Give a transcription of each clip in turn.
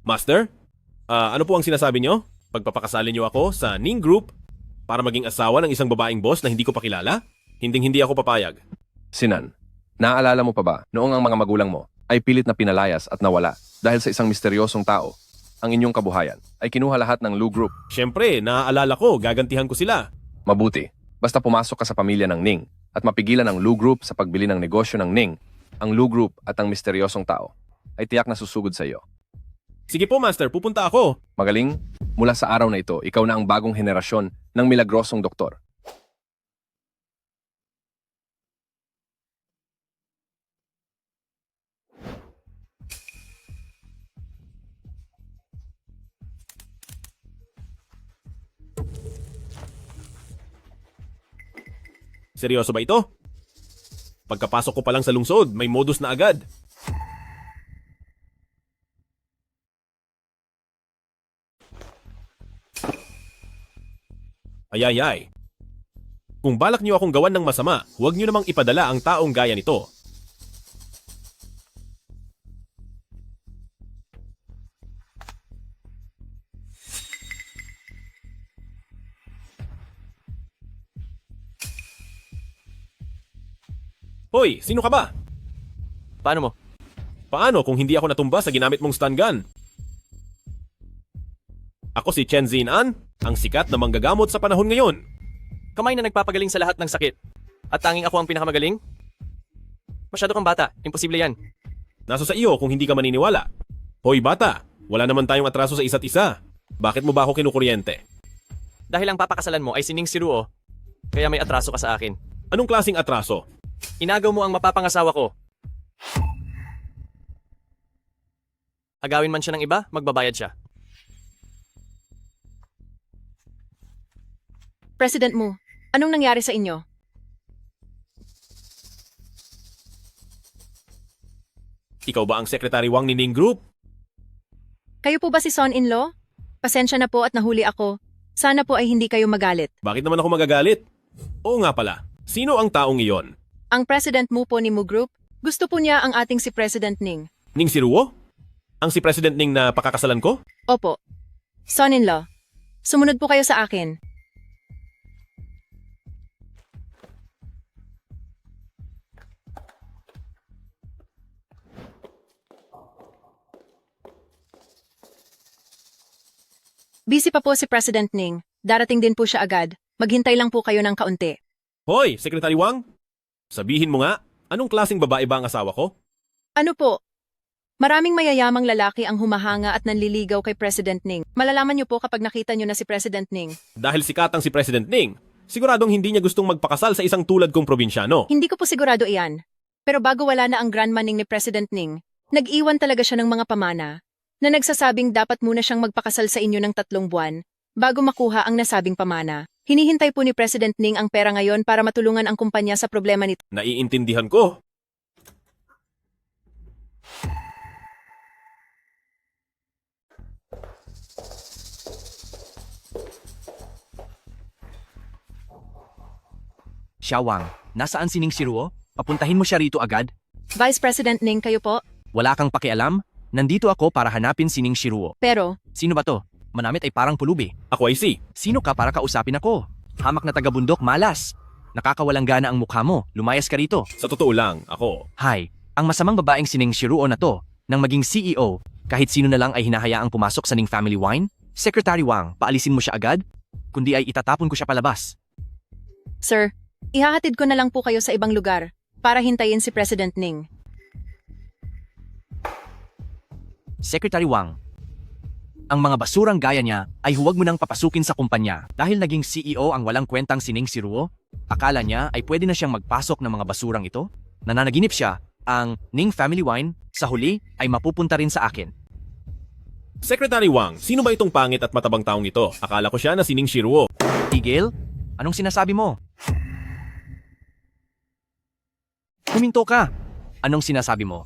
Master, ano po ang sinasabi nyo? Pagpapakasalin nyo ako sa Ning Group para maging asawa ng isang babaeng boss na hindi ko pa kilala? Hinding-hindi ako papayag. Sinan, naaalala mo pa ba noong ang mga magulang mo ay pilit na pinalayas at nawala dahil sa isang misteryosong tao? Ang inyong kabuhayan ay kinuha lahat ng Lu Group. Siyempre, naaalala ko, gagantihan ko sila. Mabuti, basta pumasok ka sa pamilya ng Ning at mapigilan ang Lu Group sa pagbili ng negosyo ng Ning, ang Lu Group at ang misteryosong tao ay tiyak na susugod sa iyo. Sige po, Master, pupunta ako. Magaling, mula sa araw na ito, ikaw na ang bagong henerasyon ng milagrosong doktor. Seryoso ba ito? Pagkapasok ko pa lang sa lungsod, may modus na agad. Ayayay. Kung balak niyo akong gawan ng masama, huwag niyo namang ipadala ang taong gaya nito. Hoy, sino ka ba? Paano mo? Paano kung hindi ako natumba sa ginamit mong stun gun? Ako si Chen Zinan, ang sikat na manggagamot sa panahon ngayon. Kamay na nagpapagaling sa lahat ng sakit. At tanging ako ang pinakamagaling? Masyado kang bata. Imposible yan. Nasa sa iyo kung hindi ka maniniwala. Hoy bata, wala naman tayong atraso sa isa't isa. Bakit mo ba ako kinukuryente? Dahil ang papakasalan mo ay sining siruo, kaya may atraso ka sa akin. Anong klaseng atraso? Inagaw mo ang mapapangasawa ko. Agawin man siya ng iba, magbabayad siya. President Mu, anong nangyari sa inyo? Ikaw ba ang Secretary Wang ni Ning Group? Kayo po ba si son-in-law? Pasensya na po at nahuli ako. Sana po ay hindi kayo magalit. Bakit naman ako magagalit? Oo nga pala, sino ang taong iyon? Ang President Mu po ni Mu Group, gusto po niya ang ating si President Ning. Ning Siruo? Ang si President Ning na pakakasalan ko? Opo. Son-in-law, sumunod po kayo sa akin. Busy pa po si President Ning. Darating din po siya agad. Maghintay lang po kayo ng kaunti. Hoy, Secretary Wang! Sabihin mo nga, anong klaseng babae ba ang asawa ko? Ano po? Maraming mayayamang lalaki ang humahanga at nanliligaw kay President Ning. Malalaman niyo po kapag nakita niyo na si President Ning. Dahil sikatang si President Ning, siguradong hindi niya gustong magpakasal sa isang tulad kong probinsyano. Hindi ko po sigurado iyan. Pero bago wala na ang grandma Ning ni President Ning, nag-iwan talaga siya ng mga pamana na nagsasabing dapat muna siyang magpakasal sa inyo ng 3 buwan bago makuha ang nasabing pamana. Hinihintay po ni President Ning ang pera ngayon para matulungan ang kumpanya sa problema nito. Naiintindihan ko. Xiaowang, nasaan si Ning Siruo? Papuntahin mo siya rito agad. Vice President Ning, kayo po? Wala kang pakialam? Nandito ako para hanapin si Ning Siruo. Pero, Sino ba to? Manamit ay parang pulubi. Ako ay si. Sino ka para kausapin ako? Hamak na taga-bundok, malas. Nakakawalang gana ang mukha mo. Lumayas ka rito. Sa totoo lang, ako. Hay, ang masamang babaeng si Ning Siruo na to, nang maging CEO, kahit sino na lang ay hinahayaang pumasok sa Ning Family Wine? Secretary Wang, paalisin mo siya agad? Kundi ay itatapon ko siya palabas. sir, ihahatid ko na lang po kayo sa ibang lugar para hintayin si President Ning. Secretary Wang, ang mga basurang gaya niya ay huwag mo nang papasukin sa kumpanya dahil naging CEO ang walang kwentang si Ning Siruo. Akala niya ay pwede na siyang magpasok ng mga basurang ito? Nananaginip siya, ang Ning Family Wine, sa huli ay mapupunta rin sa akin. Secretary Wang, sino ba itong pangit at matabang taong ito? Akala ko siya na si Ning Siruo. Tigil? Anong sinasabi mo? Huminto ka! Anong sinasabi mo?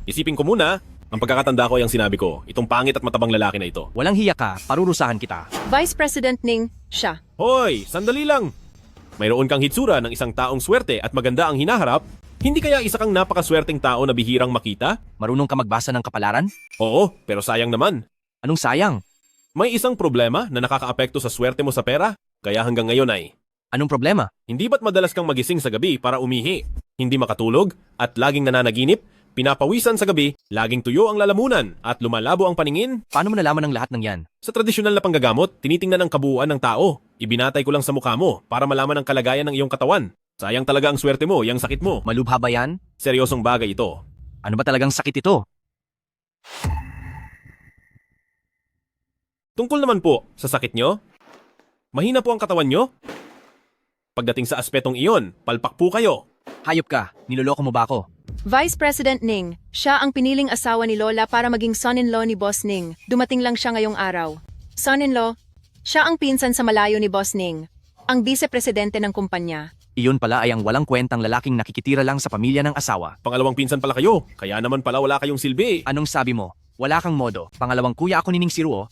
Isipin ko muna. Ang pagkakatanda ko ay ang sinabi ko, itong pangit at matabang lalaki na ito. Walang hiya ka, parurusahan kita. Vice President Ning, siya. Hoy, sandali lang! Mayroon kang hitsura ng isang taong swerte at maganda ang hinaharap, hindi kaya isa kang napakaswerteng tao na bihirang makita? Marunong ka magbasa ng kapalaran? Oo, pero sayang naman. Anong sayang? May isang problema na nakakaapekto sa swerte mo sa pera, kaya hanggang ngayon ay, Anong problema? hindi ba't madalas kang magising sa gabi para umihi, hindi makatulog, at laging nananaginip, pinapawisan sa gabi, laging tuyo ang lalamunan, at lumalabo ang paningin? Paano mo nalaman ang lahat ng yan? Sa tradisyonal na panggagamot, tinitingnan ang kabuuan ng tao. Ibinatay ko lang sa mukha mo para malaman ang kalagayan ng iyong katawan. Sayang talaga ang swerte mo, yang sakit mo. Malubha ba yan? Seryosong bagay ito. Ano ba talagang sakit ito? Tungkol naman po sa sakit nyo, mahina po ang katawan nyo? Pagdating sa aspetong iyon, palpak po kayo. Hayop ka, niloloko mo ba ako? Vice President Ning, siya ang piniling asawa ni Lola para maging son-in-law ni Boss Ning. Dumating lang siya ngayong araw. Son-in-law, siya ang pinsan sa malayo ni Boss Ning, ang vice-presidente ng kumpanya. Iyon pala ay ang walang kwentang lalaking nakikitira lang sa pamilya ng asawa. Pangalawang pinsan pala kayo, kaya naman pala wala kayong silbi. Anong sabi mo? Wala kang modo. Pangalawang kuya ako ni Ning Siruo.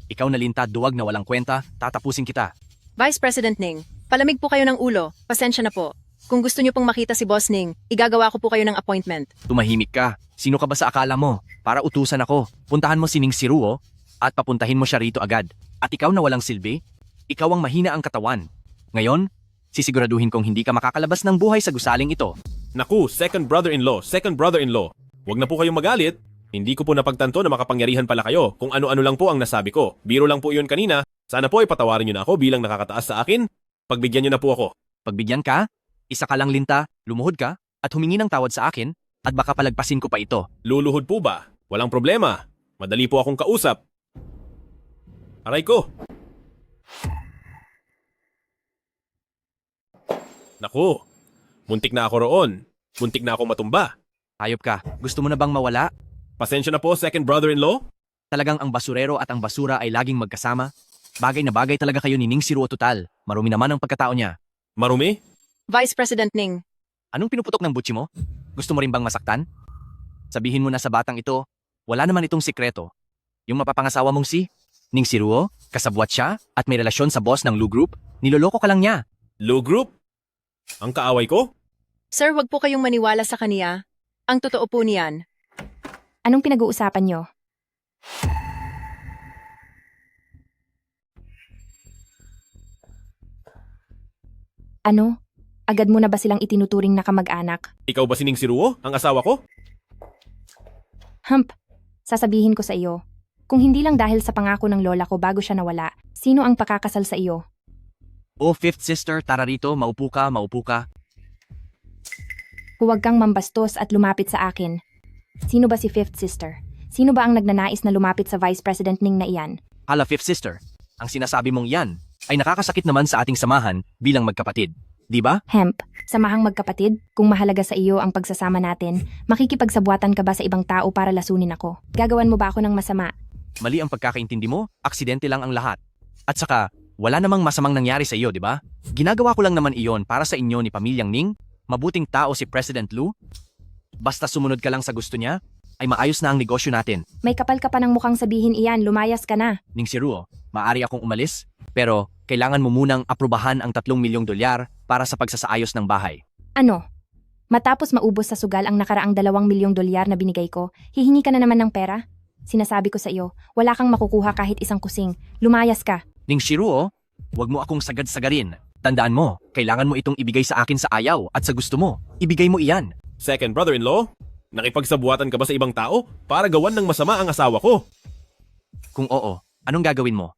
Ikaw na linta, duwag na walang kwenta, tatapusin kita. Vice President Ning, palamig po kayo ng ulo, pasensya na po. Kung gusto niyo pong makita si Boss Ning, igagawa ko po kayo ng appointment. Tumahimik ka. Sino ka ba sa akala mo? Para utusan ako. Puntahan mo si Ning Siruo at papuntahin mo siya rito agad. At ikaw na walang silbi? Ikaw ang mahina ang katawan. Ngayon, sisiguraduhin kong hindi ka makakalabas ng buhay sa gusaling ito. Naku, second brother-in-law. Huwag na po kayong magalit. Hindi ko po napagtanto na makapangyarihan pala kayo kung ano-ano lang po ang nasabi ko. Biro lang po iyon kanina. Sana po ay patawarin niyo na ako bilang nakakataas sa akin. Pagbigyan niyo na po ako. Pagbigyan ka, isa ka lang linta, lumuhod ka, at humingi ng tawad sa akin, at baka palagpasin ko pa ito. Luluhod po ba? Walang problema. Madali po akong kausap. Aray ko. Naku, muntik na ako roon. Muntik na ako matumba. Hayop ka, gusto mo na bang mawala? Pasensya na po, second brother-in-law. Talagang ang basurero at ang basura ay laging magkasama? Bagay na bagay talaga kayo ni Ning Siruo total. Marumi naman ang pagkatao niya. Marumi? Vice President Ning, Anong pinuputok ng butsi mo? Gusto mo rin bang masaktan? Sabihin mo na sa batang ito, wala naman itong sikreto. Yung mapapangasawa mong si Ning Siruo, kasabwat siya at may relasyon sa boss ng Lu Group, niloloko ka lang niya. Lu Group? Ang kaaway ko? sir, wag po kayong maniwala sa kaniya. Ang totoo po niyan. Anong pinag-uusapan nyo? Ano? Agad mo na ba silang itinuturing na kamag-anak? Ikaw ba si Ning Siruo, ang asawa ko? Hump, sasabihin ko sa iyo. Kung hindi lang dahil sa pangako ng lola ko bago siya nawala, sino ang pakakasal sa iyo? Oh, fifth sister, tara rito, maupo ka, maupo ka. Huwag kang mambastos at lumapit sa akin. Sino ba si fifth sister? Sino ba ang nagnanais na lumapit sa Vice President Ning na iyan? Hala, fifth sister, ang sinasabi mong yan ay nakakasakit naman sa ating samahan bilang magkapatid. Di ba? Hemp, samahang magkapatid, kung mahalaga sa iyo ang pagsasama natin, makikipagsabuatan ka ba sa ibang tao para lasunin ako? Gagawan mo ba ako ng masama? Mali ang pagkakaintindi mo, aksidente lang ang lahat. At saka, wala namang masamang nangyari sa iyo, di ba? Ginagawa ko lang naman iyon para sa inyo ni Pamilyang Ning. Mabuting tao si President Lu. Basta sumunod ka lang sa gusto niya, ay maayos na ang negosyo natin. May kapal ka pa ng mukhang sabihin iyan, lumayas ka na. Ning Siruo, maaari akong umalis, pero kailangan mo munang aprubahan ang 3 milyong dolyar para sa pagsasaayos ng bahay. Ano? Matapos maubos sa sugal ang nakaraang 2 milyong dolyar na binigay ko, hihingi ka na naman ng pera? Sinasabi ko sa iyo, wala kang makukuha kahit isang kusing. Lumayas ka. Ning Siruo, huwag mo akong sagad-sagarin. Tandaan mo, kailangan mo itong ibigay sa akin sa ayaw at sa gusto mo. Ibigay mo iyan. Second brother-in-law? Nakipagsabuatan ka ba sa ibang tao para gawan ng masama ang asawa ko? Kung oo, anong gagawin mo?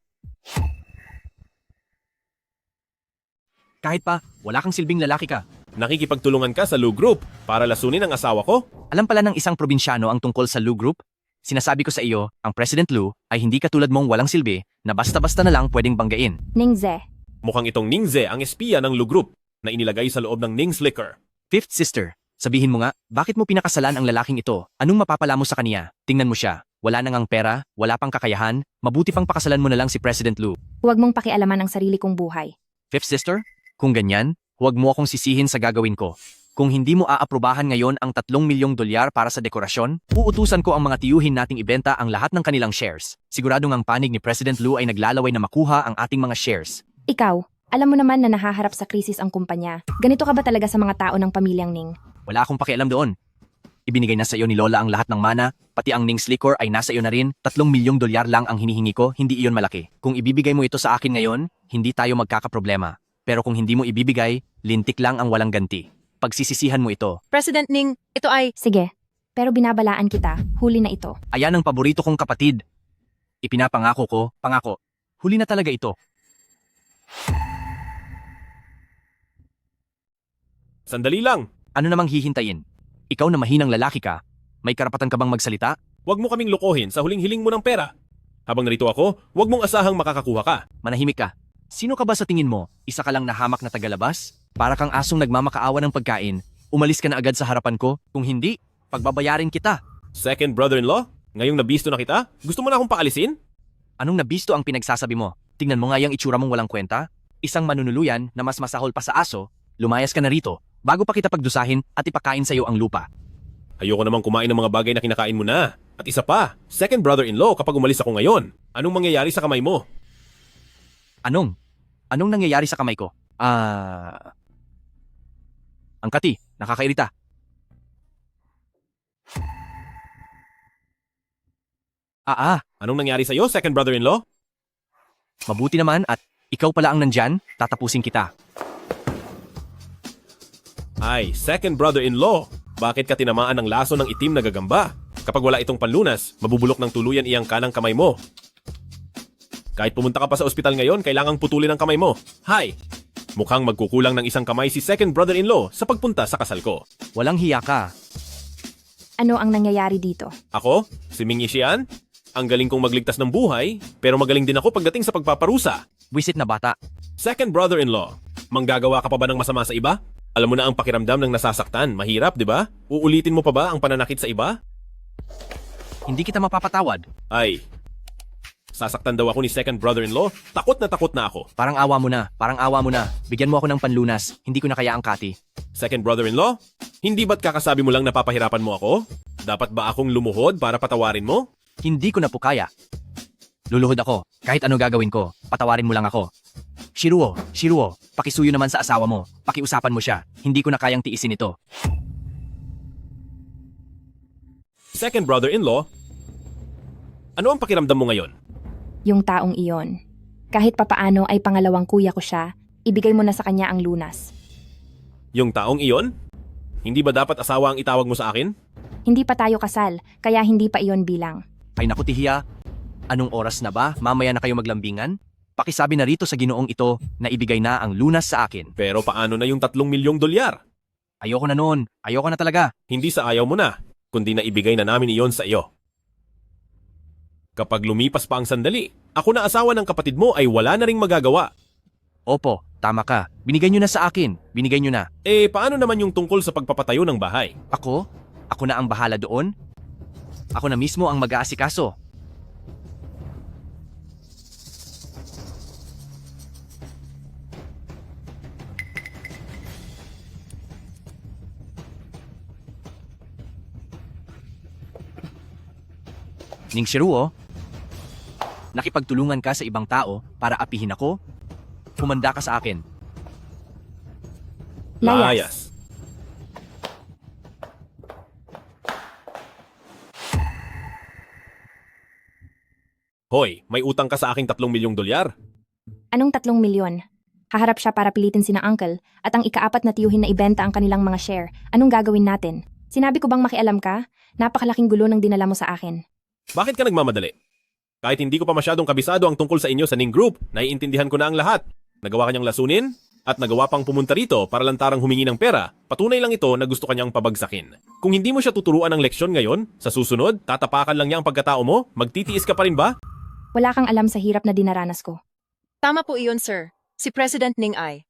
Kahit pa, wala kang silbing lalaki ka. Nakikipagtulungan ka sa Lu Group para lasunin ang asawa ko? Alam pala ng isang probinsyano ang tungkol sa Lu Group? Sinasabi ko sa iyo, ang President Lu ay hindi katulad mong walang silbi na basta-basta na lang pwedeng banggain. Ningze, Mukhang itong Ningze ang espiya ng Lu Group na inilagay sa loob ng Ning's Liquor. Fifth sister, sabihin mo nga, bakit mo pinakasalan ang lalaking ito? Anong mapapala mo sa kaniya? Tingnan mo siya. Wala nang ang pera, wala pang kakayahan, mabuti pang pakasalan mo na lang si President Lu. huwag mong pakialaman ang sarili kong buhay. Fifth sister, kung ganyan, huwag mo akong sisihin sa gagawin ko. Kung hindi mo aaprubahan ngayon ang 3 milyong dolyar para sa dekorasyon, uutusan ko ang mga tiyuhin nating ibenta ang lahat ng kanilang shares. Siguradong ang panig ni President Lu ay naglalaway na makuha ang ating mga shares. Ikaw, alam mo naman na nahaharap sa krisis ang kumpanya. Ganito ka ba talaga sa mga tao ng Pamilyang Ning? Wala akong pakialam doon. Ibinigay na sa iyo ni Lola ang lahat ng mana, pati ang Ning's Liquor ay nasa iyo na rin. 3 milyong dolyar lang ang hinihingi ko, hindi iyon malaki. Kung ibibigay mo ito sa akin ngayon, hindi tayo magkakaproblema. Pero kung hindi mo ibibigay, lintik lang ang walang ganti. Pagsisisihan mo ito. President Ning, ito ay... Sige, pero binabalaan kita, huli na ito. Ayan ang paborito kong kapatid. Ipinapangako ko, pangako. Huli na talaga ito. Sandali lang. Ano namang hihintayin? Ikaw na mahinang lalaki ka, may karapatan ka bang magsalita? Huwag mo kaming lokohin sa huling hiling mo ng pera. Habang narito ako, huwag mong asahang makakakuha ka. Manahimik ka. Sino ka ba sa tingin mo? Isa ka lang nahamak na tagalabas? Para kang asong nagmamakaawa ng pagkain. Umalis ka na agad sa harapan ko. Kung hindi, pagbabayarin kita. Second brother-in-law? Ngayong nabisto na kita? Gusto mo na akong paalisin? Anong nabisto ang pinagsasabi mo? Tingnan mo nga yung itsura mong walang kwenta. Isang manunuluyan na mas masahol pa sa aso. Lumayas ka na rito bago pa kita pagdusahin at ipakain sa iyo ang lupa. Ayoko namang kumain ng mga bagay na kinakain mo na. At isa pa, second brother-in-law kapag umalis ako ngayon. Anong mangyayari sa kamay mo? Anong? Anong nangyayari sa kamay ko? Ang kati, nakakairita. Anong nangyari sa'yo, second brother-in-law? Mabuti naman at ikaw pala ang nandyan, tatapusin kita. Ay, second brother-in-law. Bakit ka tinamaan ng laso ng itim na gagamba? Kapag wala itong panlunas, mabubulok ng tuluyan iyang kanang kamay mo. Kahit pumunta ka pa sa ospital ngayon, kailangang putulin ang kamay mo. Hay! Mukhang magkukulang ng isang kamay si second brother-in-law sa pagpunta sa kasal ko. Walang hiya ka. Ano ang nangyayari dito? Ako, si Ming Yishian, ang galing kong magligtas ng buhay, pero magaling din ako pagdating sa pagpaparusa. Wisit na bata. Second brother-in-law, manggagawa ka pa ba ng masama sa iba? Alam mo na ang pakiramdam ng nasasaktan, mahirap, di ba? Uulitin mo pa ba ang pananakit sa iba? Hindi kita mapapatawad. Ay, sasaktan daw ako ni second brother-in-law, takot na ako. Parang awa mo na. Bigyan mo ako ng panlunas. Hindi ko na kaya ang kati. Second brother-in-law, hindi ba't kakasabi mo lang napapahirapan mo ako? Dapat ba akong lumuhod para patawarin mo? Hindi ko na po kaya. Luluhod ako. Kahit ano gagawin ko, patawarin mo lang ako. Shiruo, pakisuyo naman sa asawa mo. Pakiusapan mo siya. Hindi ko na kayang tiisin ito. Second brother-in-law, ano ang pakiramdam mo ngayon? Yung taong iyon. Kahit papaano ay pangalawang kuya ko siya, ibigay mo na sa kanya ang lunas. Yung taong iyon? Hindi ba dapat asawa ang itawag mo sa akin? Hindi pa tayo kasal, kaya hindi pa iyon bilang. Ay naku Tihiya, anong oras na ba? Mamaya na kayo maglambingan? Pakisabi na rito sa ginoong ito na ibigay na ang lunas sa akin. Pero paano na yung 3 milyong dolyar? Ayoko na noon. Ayoko na talaga. Hindi sa ayaw mo na, kundi na ibigay na namin iyon sa iyo. Kapag lumipas pa ang sandali, ako na asawa ng kapatid mo ay wala na ring magagawa. Opo, tama ka. Binigay nyo na sa akin. Binigay nyo na. Eh, paano naman yung tungkol sa pagpapatayo ng bahay? Ako? Ako na ang bahala doon? Ako na mismo ang mag-aasikaso. Ning Shiruo, nakipagtulungan ka sa ibang tao para apihin ako? Humanda ka sa akin. Layas. Hoy, may utang ka sa aking 3 milyong dolyar? Anong 3 milyon? Haharap siya para pilitin sina uncle at ang ika-4 na tiyuhin na ibenta ang kanilang mga share. Anong gagawin natin? Sinabi ko bang makialam ka? Napakalaking gulo ng dinala mo sa akin. Bakit ka nagmamadali? Kahit hindi ko pa masyadong kabisado ang tungkol sa inyo sa Ning Group, naiintindihan ko na ang lahat. Nagawa kanyang lasunin at nagawa pang pumunta rito para lantarang humingi ng pera. Patunay lang ito na gusto kanyang pabagsakin. Kung hindi mo siya tuturuan ng leksyon ngayon, sa susunod, tatapakan lang niya ang pagkatao mo? Magtitiis ka pa rin ba? Wala kang alam sa hirap na dinaranas ko. Tama po iyon, sir. Si President Ning ay.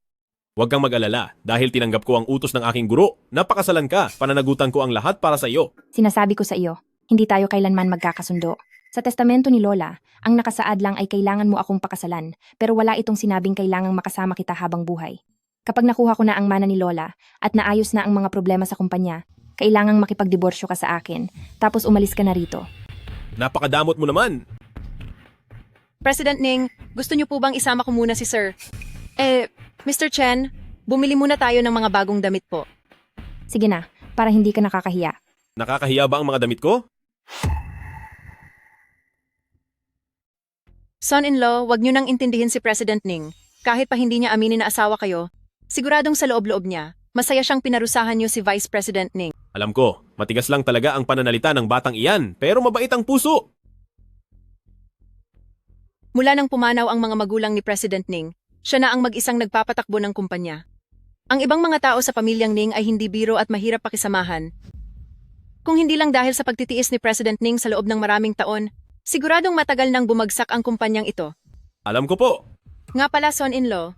Huwag kang mag-alala dahil tinanggap ko ang utos ng aking guro. Napakasalan ka, pananagutan ko ang lahat para sa iyo. Sinasabi ko sa iyo, hindi tayo kailanman magkakasundo. Sa testamento ni Lola, ang nakasaad lang ay kailangan mo akong pakasalan, pero wala itong sinabing kailangang makasama kita habang buhay. Kapag nakuha ko na ang mana ni Lola at naayos na ang mga problema sa kumpanya, kailangang makipagdiborsyo ka sa akin, tapos umalis ka na rito. Napakadamot mo naman. President Ning, gusto niyo po bang isama ko muna si sir? Mr. Chen, bumili muna tayo ng mga bagong damit po. Sige na, para hindi ka nakakahiya. Nakakahiya ba ang mga damit ko? Son-in-law, wag niyo nang intindihin si President Ning. Kahit pa hindi niya aminin na asawa kayo, siguradong sa loob-loob niya, masaya siyang pinarusahan niyo si Vice President Ning. Alam ko, matigas lang talaga ang pananalita ng batang iyan, pero mabait ang puso. Mula nang pumanaw ang mga magulang ni President Ning, siya na ang mag-isang nagpapatakbo ng kumpanya. Ang ibang mga tao sa pamilyang Ning ay hindi biro at mahirap pakisamahan. Kung hindi lang dahil sa pagtitiis ni President Ning sa loob ng maraming taon, siguradong matagal nang bumagsak ang kumpanyang ito. Alam ko po. Nga pala, son-in-law,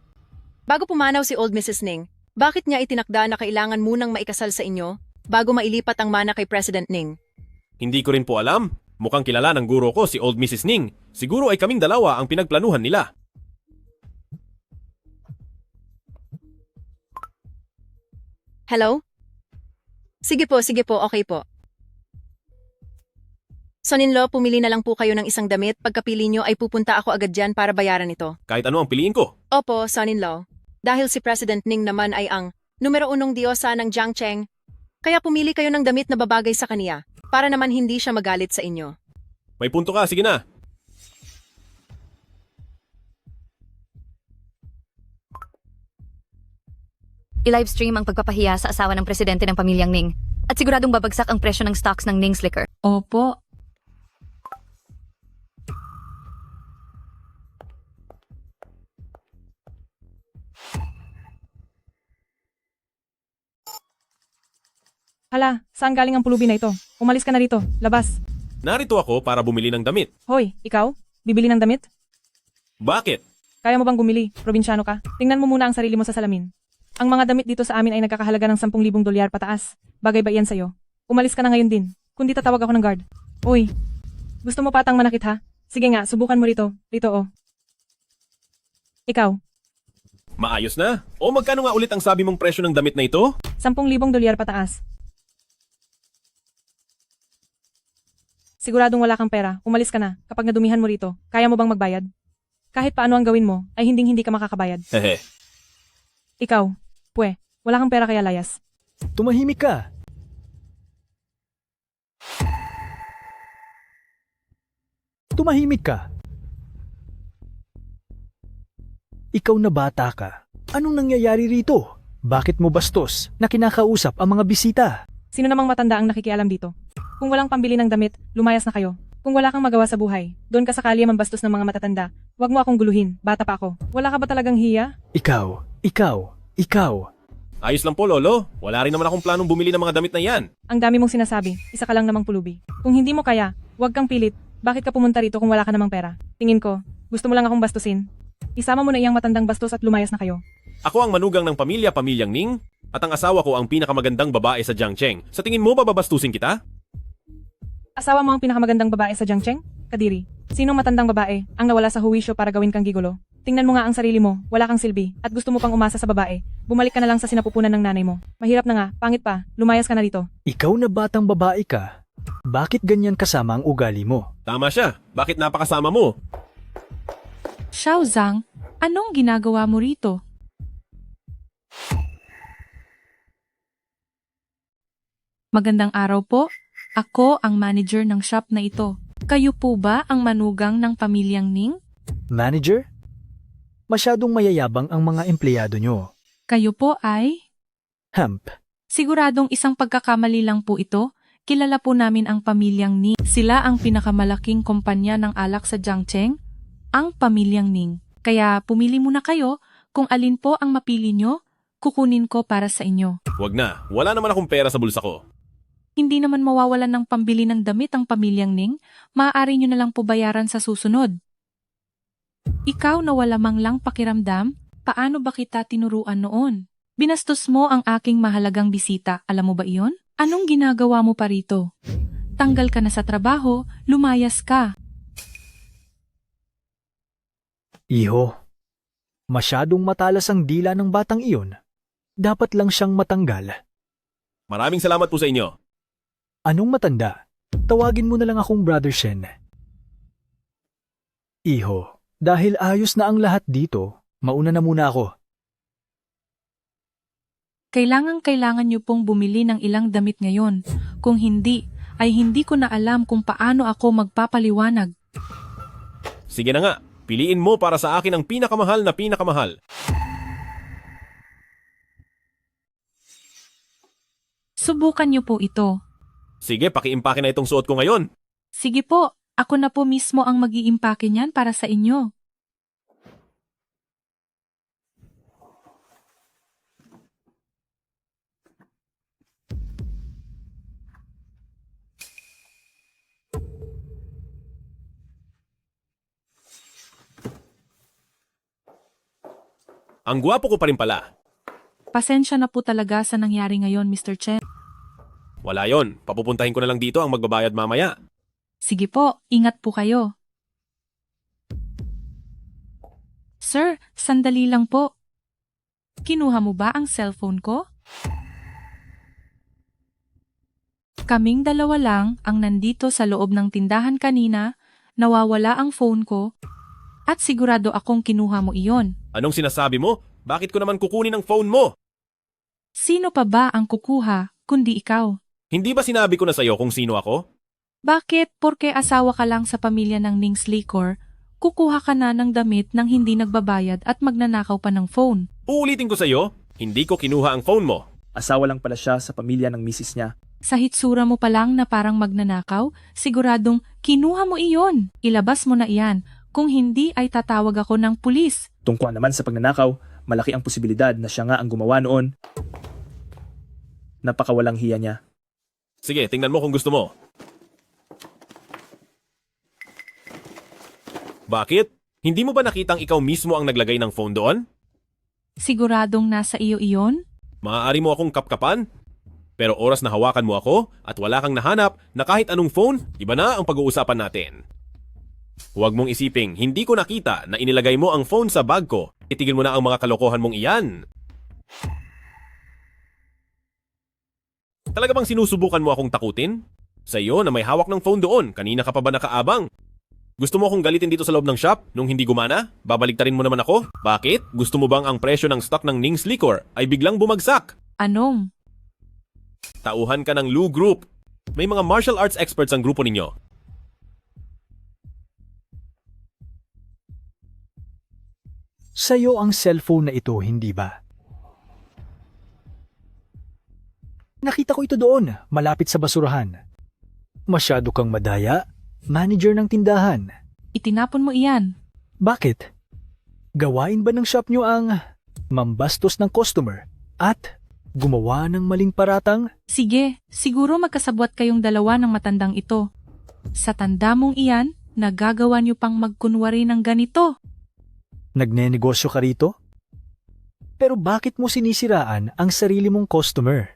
bago pumanaw si Old Mrs. Ning, bakit niya itinakda na kailangan munang maikasal sa inyo bago mailipat ang mana kay President Ning? Hindi ko rin po alam. Mukhang kilala ng guro ko si Old Mrs. Ning. Siguro ay kaming dalawa ang pinagplanuhan nila. Hello? Sige po, okay po. Son-in-law, pumili na lang po kayo ng isang damit. Pagkapili nyo ay pupunta ako agad dyan para bayaran ito. Kahit ano ang piliin ko. Opo, son-in-law. Dahil si President Ning naman ay ang numero 1 diyosa ng Jiangcheng, kaya pumili kayo ng damit na babagay sa kaniya para naman hindi siya magalit sa inyo. May punto ka, sige na. I-livestream ang pagpapahiya sa asawa ng presidente ng pamilyang Ning at siguradong babagsak ang presyo ng stocks ng Ning's Liquor. Opo. Hala, saan galing ang pulubi na ito? Umalis ka na rito. Labas. Narito ako para bumili ng damit. Hoy, ikaw? Bibili ng damit? Bakit? Kaya mo bang bumili? Probinsyano ka? Tingnan mo muna ang sarili mo sa salamin. Ang mga damit dito sa amin ay nagkakahalaga ng 10,000 dolyar pataas. Bagay ba iyan sa'yo? Umalis ka na ngayon din. Kundi tatawag ako ng guard. Uy, gusto mo patang manakit ha? Sige nga, subukan mo rito. Rito oh. Ikaw, Maayos na? O magkano nga ulit ang sabi mong presyo ng damit na ito? 10,000 dolyar pataas. Siguradong wala kang pera. Umalis ka na. Kapag nadumihan mo rito, kaya mo bang magbayad? Kahit paano ang gawin mo, ay hindi ka makakabayad. Hehe. Ikaw, wala kang pera kaya layas. Tumahimik ka. Tumahimik ka. Ikaw na bata ka. Anong nangyayari rito? Bakit mo bastos na kinakausap ang mga bisita? Sino namang matanda ang nakikialam dito? Kung walang pambili ng damit, lumayas na kayo. Kung wala kang magawa sa buhay, doon ka sa kalye mambastos ng mga matatanda. Huwag mo akong guluhin, bata pa ako. Wala ka ba talagang hiya? Ikaw. Ayos lang po, Lolo. Wala rin naman akong planong bumili ng mga damit na yan. Ang dami mong sinasabi, isa ka lang namang pulubi. Kung hindi mo kaya, huwag kang pilit. Bakit ka pumunta rito kung wala ka namang pera? Tingin ko, gusto mo lang akong bastusin. Isama mo na iyang matandang bastos at lumayas na kayo. Ako ang manugang ng pamilyang Ning at ang asawa ko ang pinakamagandang babae sa Jiangcheng. Sa tingin mo babastusin kita? Asawa mo ang pinakamagandang babae sa Jiangcheng? Kadiri, sinong matandang babae ang nawala sa huwisyo para gawin kang gigolo? Tingnan mo nga ang sarili mo, wala kang silbi, at gusto mo pang umasa sa babae. Bumalik ka na lang sa sinapupunan ng nanay mo. Mahirap na nga, pangit pa, lumayas ka na rito. Ikaw na batang babae ka. Bakit ganyan kasama ang ugali mo? Tama siya. Bakit napakasama mo? Xiao Zhang, anong ginagawa mo rito? Magandang araw po. Ako ang manager ng shop na ito. Kayo po ba ang manugang ng pamilyang Ning? Manager? Masyadong mayayabang ang mga empleyado nyo. Kayo po ay? Hemp. Siguradong isang pagkakamali lang po ito. Kilala po namin ang pamilyang Ning. Sila ang pinakamalaking kumpanya ng alak sa Jiangcheng, ang pamilyang Ning. Kaya pumili muna kayo kung alin po ang mapili nyo, kukunin ko para sa inyo. Wag na. Wala naman akong pera sa bulsa ko. Hindi naman mawawalan ng pambili ng damit ang pamilyang Ning, maaari nyo na lang po bayaran sa susunod. Ikaw na wala mang lang pakiramdam, paano ba kita tinuruan noon? Binastos mo ang aking mahalagang bisita, alam mo ba iyon? Anong ginagawa mo pa rito? Tanggal ka na sa trabaho, lumayas ka. Iho, masyadong matalas ang dila ng batang iyon. Dapat lang siyang matanggal. Maraming salamat po sa inyo. Anong matanda? Tawagin mo na lang akong Brother Shen. Iho, dahil ayos na ang lahat dito, mauna na muna ako. Kailangan niyo pong bumili ng ilang damit ngayon. Kung hindi, ay hindi ko na alam kung paano ako magpapaliwanag. Sige na nga, piliin mo para sa akin ang pinakamahal na pinakamahal. Subukan niyo po ito. Sige, pakiimpake na itong suot ko ngayon. Sige po, ako na po mismo ang mag-iimpake niyan para sa inyo. Ang gwapo ko pa rin pala. Pasensya na po talaga sa nangyari ngayon, Mr. Chen. Wala yon, papupuntahin ko na lang dito ang magbabayad mamaya. Sige po, ingat po kayo. Sir, sandali lang po. Kinuha mo ba ang cellphone ko? Kaming dalawa lang ang nandito sa loob ng tindahan kanina, nawawala ang phone ko, at sigurado akong kinuha mo iyon. Anong sinasabi mo? Bakit ko naman kukunin ang phone mo? Sino pa ba ang kukuha, kundi ikaw? Hindi ba sinabi ko na sa'yo kung sino ako? Bakit porke asawa ka lang sa pamilya ng Ning's Liquor, kukuha ka na ng damit nang hindi nagbabayad at magnanakaw pa ng phone? Uulitin ko sa'yo, hindi ko kinuha ang phone mo. Asawa lang pala siya sa pamilya ng misis niya. Sa hitsura mo pa lang na parang magnanakaw, siguradong kinuha mo iyon. Ilabas mo na iyan. Kung hindi ay tatawag ako ng pulis. Tungkol naman sa pagnanakaw, malaki ang posibilidad na siya nga ang gumawa noon. Napakawalang hiya niya. Sige, tingnan mo kung gusto mo. Bakit? Hindi mo ba nakitang ikaw mismo ang naglagay ng phone doon? Siguradong nasa iyo iyon? Maaari mo akong kapkapan? Pero oras na hawakan mo ako at wala kang nahanap na kahit anong phone, iba na ang pag-uusapan natin. Huwag mong isiping, hindi ko nakita na inilagay mo ang phone sa bag ko. Itigil mo na ang mga kalokohan mong iyan. Talaga bang sinusubukan mo akong takutin? Sa iyo na may hawak ng phone doon, kanina ka pa ba nakaabang? Gusto mo akong galitin dito sa loob ng shop nung hindi gumana? Babaliktarin mo naman ako? Bakit? Gusto mo bang ang presyo ng stock ng Ning's Liquor ay biglang bumagsak? Anong? Tauhan ka ng Lu Group. May mga martial arts experts ang grupo ninyo. Sa'yo ang cellphone na ito, hindi ba? Nakita ko ito doon, malapit sa basurahan. Masyado kang madaya, manager ng tindahan. Itinapon mo iyan. Bakit? Gawain ba ng shop nyo ang mambastos ng customer at gumawa ng maling paratang? Sige, siguro magkasabwat kayong dalawa ng matandang ito. Sa tanda mong iyan, nagagawa niyo pang magkunwari ng ganito. Nagnenegosyo ka rito? Pero bakit mo sinisiraan ang sarili mong customer?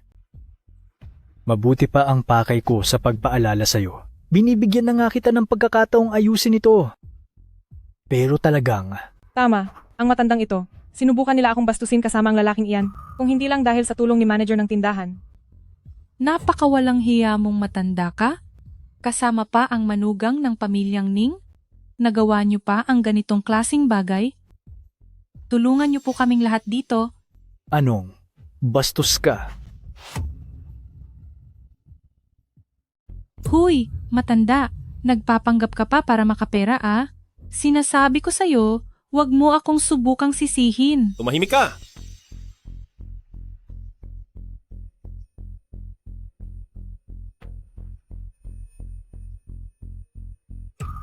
Mabuti pa ang pakay ko sa pagpaalala sa'yo. Binibigyan na nga kita ng pagkakataong ayusin ito. Pero talagang... Tama, ang matandang ito. Sinubukan nila akong bastusin kasama ang lalaking iyan, kung hindi lang dahil sa tulong ni manager ng tindahan. Napakawalang hiya mong matanda ka? Kasama pa ang manugang ng pamilyang Ning? Nagawa niyo pa ang ganitong klasing bagay? Tulungan niyo po kaming lahat dito. Anong? Bastos ka? Huy, matanda, nagpapanggap ka pa para makapera ah. Sinasabi ko sa'yo, wag mo akong subukang sisihin. Tumahimik ka!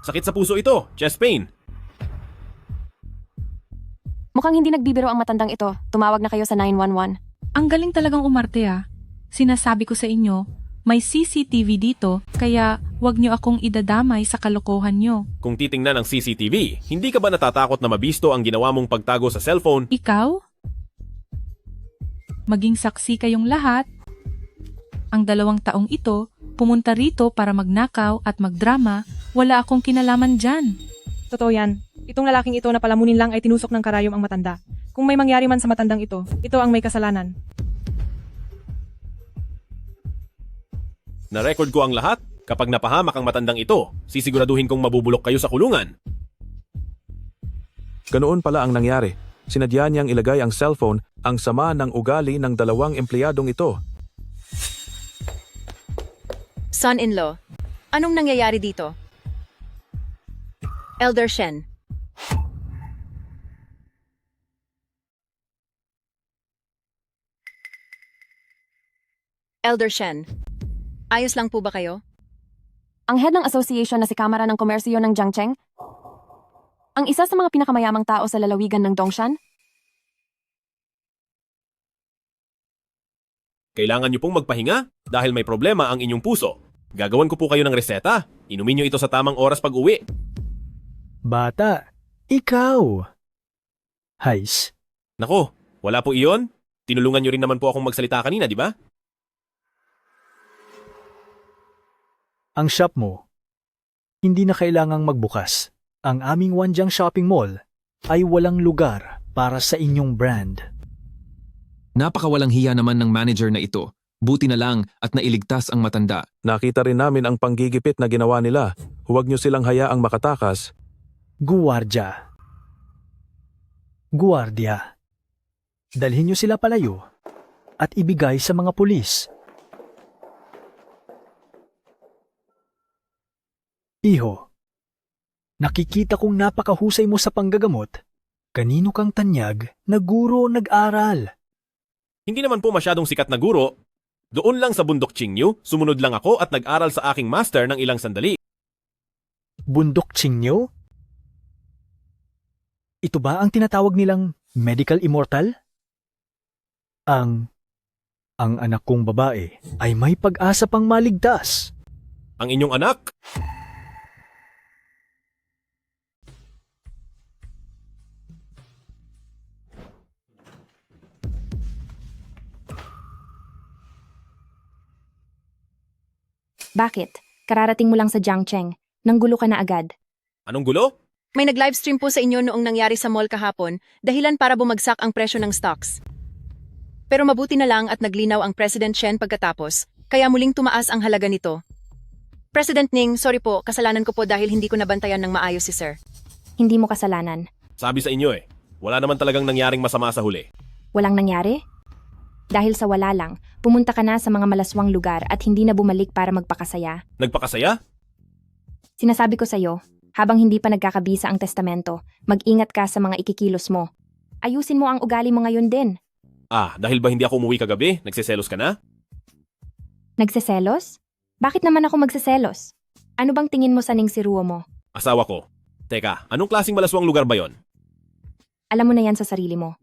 Sakit sa puso ito, chest pain. Mukhang hindi nagbibiro ang matandang ito. Tumawag na kayo sa 911. Ang galing talagang umarte ah. Sinasabi ko sa inyo, may CCTV dito, kaya wag niyo akong idadamay sa kalokohan niyo. Kung titingnan ang CCTV, hindi ka ba natatakot na mabisto ang ginawa mong pagtago sa cellphone? Ikaw? Maging saksi kayong lahat. Ang 2 taong ito, pumunta rito para magnakaw at magdrama, wala akong kinalaman dyan. Totoo yan. Itong lalaking ito na palamunin lang ay tinusok ng karayom ang matanda. Kung may mangyari man sa matandang ito ang may kasalanan. Na-record ko ang lahat. Kapag napahamak ang matandang ito, sisiguraduhin kong mabubulok kayo sa kulungan. Ganoon pala ang nangyari. Sinadya niyang ilagay ang cellphone Ang sama ng ugali ng dalawang empleyadong ito. Son-in-law, anong nangyayari dito? Elder Shen. Elder Shen, ayos lang po ba kayo? Ang head ng association na si Kamara ng Komersyo ng Jiangcheng? Ang isa sa mga pinakamayamang tao sa lalawigan ng Dongshan? Kailangan niyo pong magpahinga dahil may problema ang inyong puso. Gagawan ko po kayo ng reseta. Inumin niyo ito sa tamang oras pag uwi. Bata, ikaw! Hais, Nako, wala po iyon. Tinulungan niyo rin naman po akong magsalita kanina, di ba? ang shop mo, hindi na kailangang magbukas. Ang aming Wanjiang Shopping Mall ay walang lugar para sa inyong brand. Napakawalang hiya naman ng manager na ito. Buti na lang at nailigtas ang matanda. Nakita rin namin ang panggigipit na ginawa nila. Huwag niyo silang hayaang makatakas. Guwardya. Guardia. Dalhin niyo sila palayo at ibigay sa mga pulis. Iho, nakikita kong napakahusay mo sa panggagamot. Kanino kang tanyag na guro nag-aral? Hindi naman po masyadong sikat na guro. Doon lang sa bundok Qingyu, sumunod lang ako at nag-aral sa aking master ng ilang sandali. Bundok Qingyo? Ito ba ang tinatawag nilang medical immortal? Ang anak kong babae ay may pag-asa pang maligtas. Ang inyong anak? Bakit? Kararating mo lang sa Jiangcheng. Nanggulo ka na agad. Anong gulo? May nag-livestream po sa inyo noong nangyari sa mall kahapon, dahilan para bumagsak ang presyo ng stocks. Pero mabuti na lang at naglinaw ang President Shen pagkatapos, kaya muling tumaas ang halaga nito. President Ning, sorry po, kasalanan ko po dahil hindi ko nabantayan ng maayos si Sir. Hindi mo kasalanan. Sabi sa inyo wala naman talagang nangyaring masama sa huli. Walang nangyari? Dahil sa wala lang, pumunta ka na sa mga malaswang lugar at hindi na bumalik para magpakasaya. Nagpakasaya? Sinasabi ko sa'yo, habang hindi pa nagkakabisa ang testamento, mag-ingat ka sa mga ikikilos mo. Ayusin mo ang ugali mo ngayon din. Dahil ba hindi ako umuwi kagabi? Nagseselos ka na? Nagseselos? Bakit naman ako magseselos? Ano bang tingin mo sa ningsiruo mo? Asawa ko. Teka, anong klaseng malaswang lugar ba yon? Alam mo na yan sa sarili mo.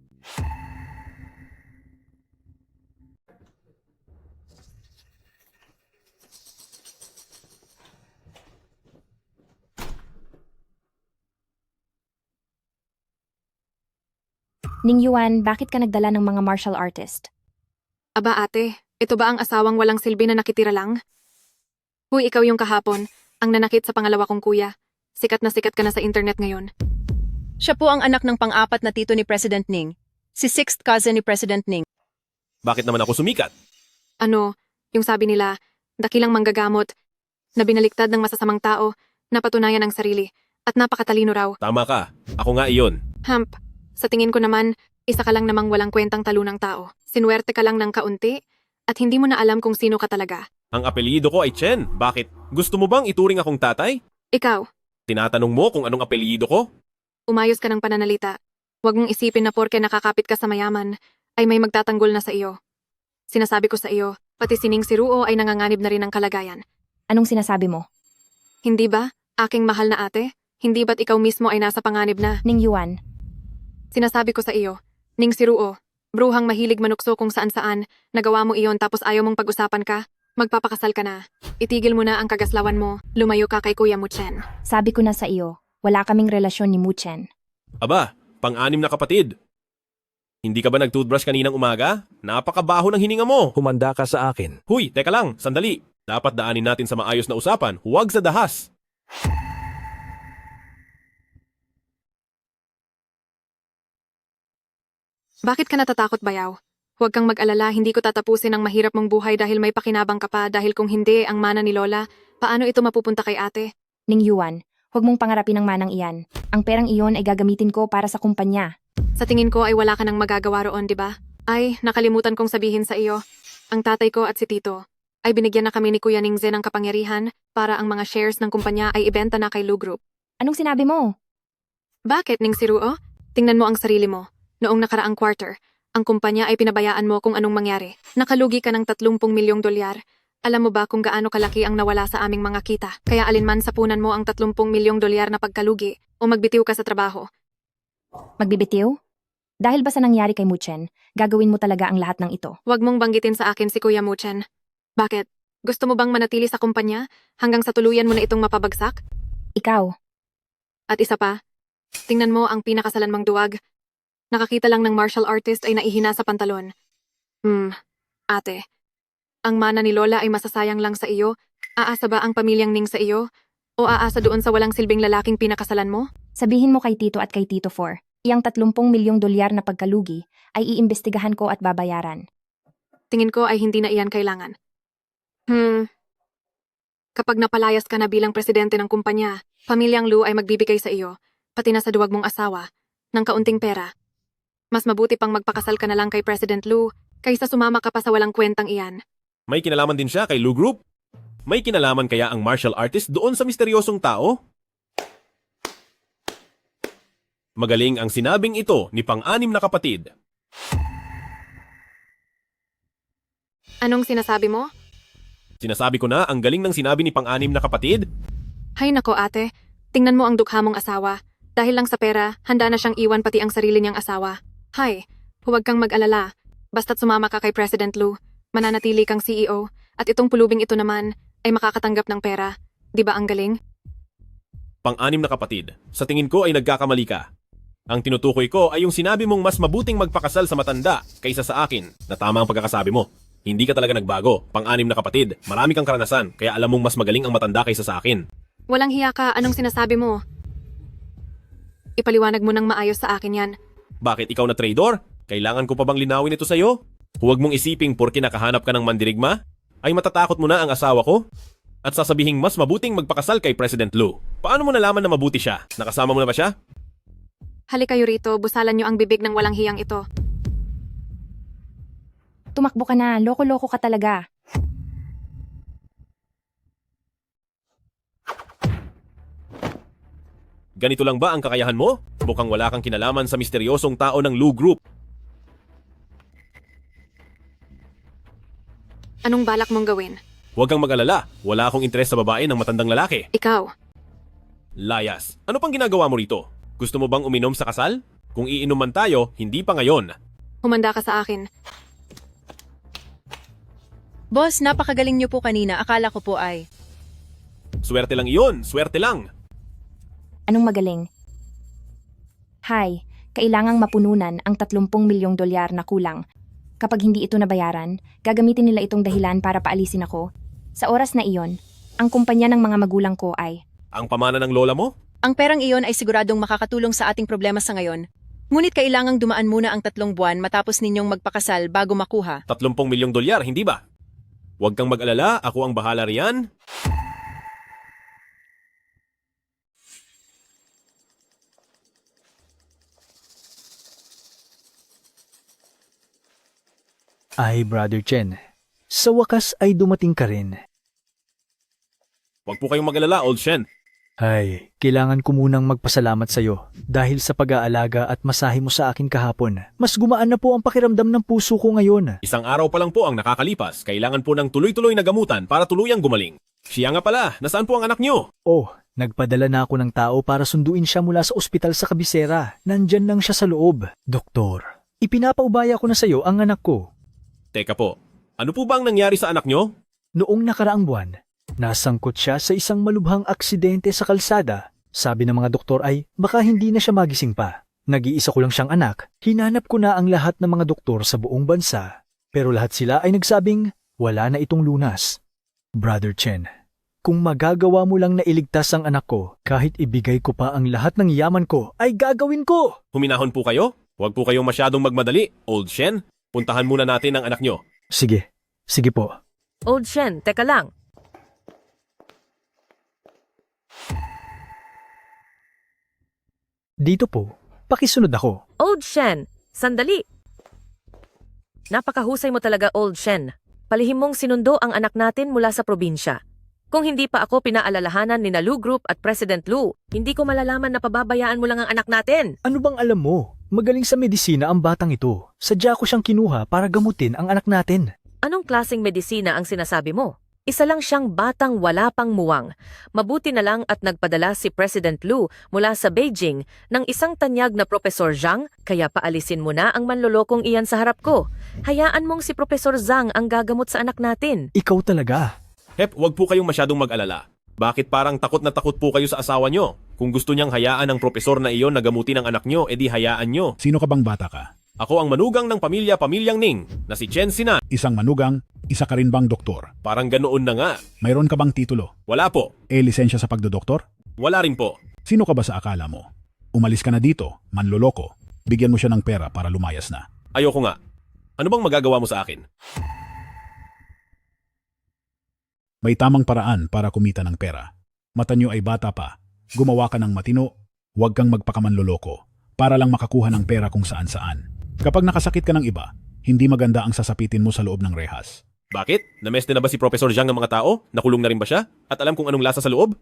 Ning Yuan, bakit ka nagdala ng mga martial artist? Aba ate, ito ba ang asawang walang silbi na nakitira lang? Huy, ikaw yung kahapon, ang nanakit sa pangalawa kong kuya. Sikat na sikat ka na sa internet ngayon. Siya po ang anak ng pang-apat na tito ni President Ning, si sixth cousin ni President Ning. Bakit naman ako sumikat? Ano, yung sabi nila, dakilang manggagamot, na binaliktad ng masasamang tao, napatunayan ang sarili, at napakatalino raw. Tama ka. Ako nga iyon. Hamp, sa tingin ko naman, isa ka lang namang walang kwentang talunang tao. Sinuwerte ka lang ng kaunti, at hindi mo na alam kung sino ka talaga. Ang apelyido ko ay Chen. Bakit? Gusto mo bang ituring akong tatay? Ikaw, Tinatanong mo kung anong apelyido ko? umayos ka ng pananalita. Huwag mong isipin na porke nakakapit ka sa mayaman, ay may magtatanggol na sa iyo. Sinasabi ko sa iyo, pati si Ning Siruo ay nanganganib na rin ng kalagayan. Anong sinasabi mo? Hindi ba, aking mahal na ate? Hindi ba't ikaw mismo ay nasa panganib na? Ning Yuan, Sinasabi ko sa iyo, Ning Siruo, bruhang mahilig manukso kung saan-saan, nagawa mo iyon tapos ayaw mong pag-usapan ka? Magpapakasal ka na. Itigil mo na ang kagaslawan mo, lumayo ka kay Kuya Muchen. sabi ko na sa iyo, wala kaming relasyon ni Muchen. Aba, pang-anim na kapatid. Hindi ka ba nag-toothbrush kaninang umaga? Napakabaho ng hininga mo. Humanda ka sa akin. Huy, teka lang, sandali. Dapat daanin natin sa maayos na usapan, huwag sa dahas. Bakit ka natatakot, Bayaw? Huwag kang mag-alala, hindi ko tatapusin ang mahirap mong buhay dahil may pakinabang ka pa dahil kung hindi ang mana ni Lola, paano ito mapupunta kay ate? Ning Yuan, huwag mong pangarapin ang manang iyan. Ang perang iyon ay gagamitin ko para sa kumpanya. Sa tingin ko ay wala ka nang magagawa roon, di ba? Ay, nakalimutan kong sabihin sa iyo. Ang tatay ko at si Tito ay binigyan na kami ni Kuya Ningze ng kapangyarihan para ang mga shares ng kumpanya ay ibenta na kay Lu Group. Anong sinabi mo? Bakit, Ningsiruo? Tingnan mo ang sarili mo. Noong nakaraang quarter, ang kumpanya ay pinabayaan mo kung anong mangyari. Nakalugi ka ng 30 milyong dolyar. Alam mo ba kung gaano kalaki ang nawala sa aming mga kita? Kaya alinman sa punan mo ang 30 milyong dolyar na pagkalugi o magbitiw ka sa trabaho. Magbibitiw? Dahil ba sa nangyari kay Muchen, gagawin mo talaga ang lahat ng ito? Huwag mong banggitin sa akin si Kuya Muchen. Bakit? Gusto mo bang manatili sa kumpanya hanggang sa tuluyan mo na itong mapabagsak? Ikaw, At isa pa, tingnan mo ang pinakasalanmang duwag. Nakakita lang ng martial artist ay naihina sa pantalon. Ate, ang mana ni Lola ay masasayang lang sa iyo? Aasa ba ang pamilyang Ning sa iyo? O aasa doon sa walang silbing lalaking pinakasalan mo? sabihin mo kay Tito at kay Tito 4, iyang 30 milyong dolyar na pagkalugi ay iimbestigahan ko at babayaran. Tingin ko ay hindi na iyan kailangan. Kapag napalayas ka na bilang presidente ng kumpanya, pamilyang Lu ay magbibigay sa iyo, pati na sa duwag mong asawa, ng kaunting pera. Mas mabuti pang magpakasal ka na lang kay President Lu kaysa sumama ka pa sa walang kwentang iyan. May kinalaman din siya kay Lu Group? May kinalaman kaya ang martial artist doon sa misteryosong tao? Magaling ang sinabing ito ni pang-anim na kapatid. Anong sinasabi mo? Sinasabi ko na ang galing ng sinabi ni pang-anim na kapatid? Hay nako ate, tingnan mo ang dukha mong asawa. Dahil lang sa pera, handa na siyang iwan pati ang sarili niyang asawa. Hay, huwag kang mag-alala. Basta't sumama ka kay President Lu, mananatili kang CEO, at itong pulubing ito naman ay makakatanggap ng pera. Di ba ang galing? Pang-anim na kapatid, sa tingin ko ay nagkakamali ka. Ang tinutukoy ko ay yung sinabi mong mas mabuting magpakasal sa matanda kaysa sa akin na tama ang pagkakasabi mo. Hindi ka talaga nagbago, pang-anim na kapatid. Marami kang karanasan, kaya alam mong mas magaling ang matanda kaysa sa akin. Walang hiya ka, anong sinasabi mo? Ipaliwanag mo ng maayos sa akin yan. Bakit ikaw na traidor? Kailangan ko pa bang linawin ito sa'yo? Huwag mong isiping porke nakahanap ka ng mandirigma, ay matatakot mo na ang asawa ko? At sasabihing mas mabuting magpakasal kay President Lu. Paano mo nalaman na mabuti siya? Nakasama mo na ba siya? Halika kayo rito, busalan niyo ang bibig ng walang hiyang ito. Tumakbo ka na, loko-loko ka talaga. Ganito lang ba ang kakayahan mo? Mukhang wala kang kinalaman sa misteryosong tao ng Lu Group. Anong balak mong gawin? Huwag kang mag-alala, wala akong interes sa babae ng matandang lalaki. Ikaw. Layas, ano pang ginagawa mo rito? Gusto mo bang uminom sa kasal? Kung iinom man tayo, hindi pa ngayon. Humanda ka sa akin. Boss, napakagaling niyo po kanina. Akala ko po ay... Swerte lang iyon, swerte lang. Anong magaling? Hay, kailangang mapununan ang 30 milyong dolyar na kulang. Kapag hindi ito nabayaran, gagamitin nila itong dahilan para paalisin ako. Sa oras na iyon, ang kumpanya ng mga magulang ko ay... Ang pamana ng lola mo? Ang perang iyon ay siguradong makakatulong sa ating problema sa ngayon. Ngunit kailangang dumaan muna ang 3 buwan matapos ninyong magpakasal bago makuha. 30 milyong dolyar, hindi ba? Huwag kang mag-alala, ako ang bahala riyan. Ay, Brother Chen, sa wakas ay dumating ka rin. Huwag po kayong mag-alala, Old Shen. Ay, kailangan ko munang magpasalamat sa iyo dahil sa pag-aalaga at masahe mo sa akin kahapon. Mas gumaan na po ang pakiramdam ng puso ko ngayon. Isang araw pa lang po ang nakakalipas. Kailangan po ng tuloy-tuloy na gamutan para tuluyang gumaling. Siya nga pala, nasaan po ang anak niyo? Oh, nagpadala na ako ng tao para sunduin siya mula sa ospital sa kabisera. Nandyan lang siya sa loob. Doktor, ipinapaubaya ko na sa iyo ang anak ko. Teka po, ano po ba ang nangyari sa anak niyo? Noong nakaraang buwan, nasangkot siya sa isang malubhang aksidente sa kalsada. Sabi ng mga doktor ay baka hindi na siya magising pa. Nag-iisa ko lang siyang anak. Hinanap ko na ang lahat ng mga doktor sa buong bansa. Pero lahat sila ay nagsabing wala na itong lunas. Brother Chen, kung magagawa mo lang na iligtas ang anak ko, kahit ibigay ko pa ang lahat ng yaman ko, ay gagawin ko! Huminahon po kayo? Huwag po kayong masyadong magmadali, Old Shen. Puntahan muna natin ang anak niyo. Sige, sige po. Old Shen, teka lang. Dito po, pakisunod ako. Old Shen, sandali. Napakahusay mo talaga, Old Shen. Palihim mong sinundo ang anak natin mula sa probinsya. Kung hindi pa ako pinaalalahanan ni Lu Group at President Lu, hindi ko malalaman na pababayaan mo lang ang anak natin. Ano bang alam mo? Magaling sa medisina ang batang ito. Sadya ko siyang kinuha para gamutin ang anak natin. Anong klaseng medisina ang sinasabi mo? Isa lang siyang batang wala pang muwang. Mabuti na lang at nagpadala si President Lu mula sa Beijing ng isang tanyag na Professor Zhang, kaya paalisin mo na ang manlolokong iyan sa harap ko. Hayaan mong si Professor Zhang ang gagamot sa anak natin. Ikaw talaga. Hep, wag po kayong masyadong mag-alala. Bakit parang takot na takot po kayo sa asawa nyo? Kung gusto niyang hayaan ng propesor na iyon na gamutin ang anak nyo, edi hayaan nyo. Sino ka bang bata ka? Ako ang manugang ng pamilyang Ning, na si Chen Sinan. Isang manugang, isa ka rin bang doktor? Parang ganoon na nga. Mayroon ka bang titulo? Wala po. Lisensya sa pagdodoktor? Wala rin po. Sino ka ba sa akala mo? Umalis ka na dito, manloloko. Bigyan mo siya ng pera para lumayas na. Ayoko nga. Ano bang magagawa mo sa akin? May tamang paraan para kumita ng pera. Mata nyo ay bata pa. Gumawa ka ng matino, huwag kang magpakamanloloko para lang makakuha ng pera kung saan-saan. Kapag nakasakit ka ng iba, hindi maganda ang sasapitin mo sa loob ng rehas. Bakit? Nameste na ba si Professor Zhang ng mga tao? Nakulong na rin ba siya? At alam kung anong lasa sa loob?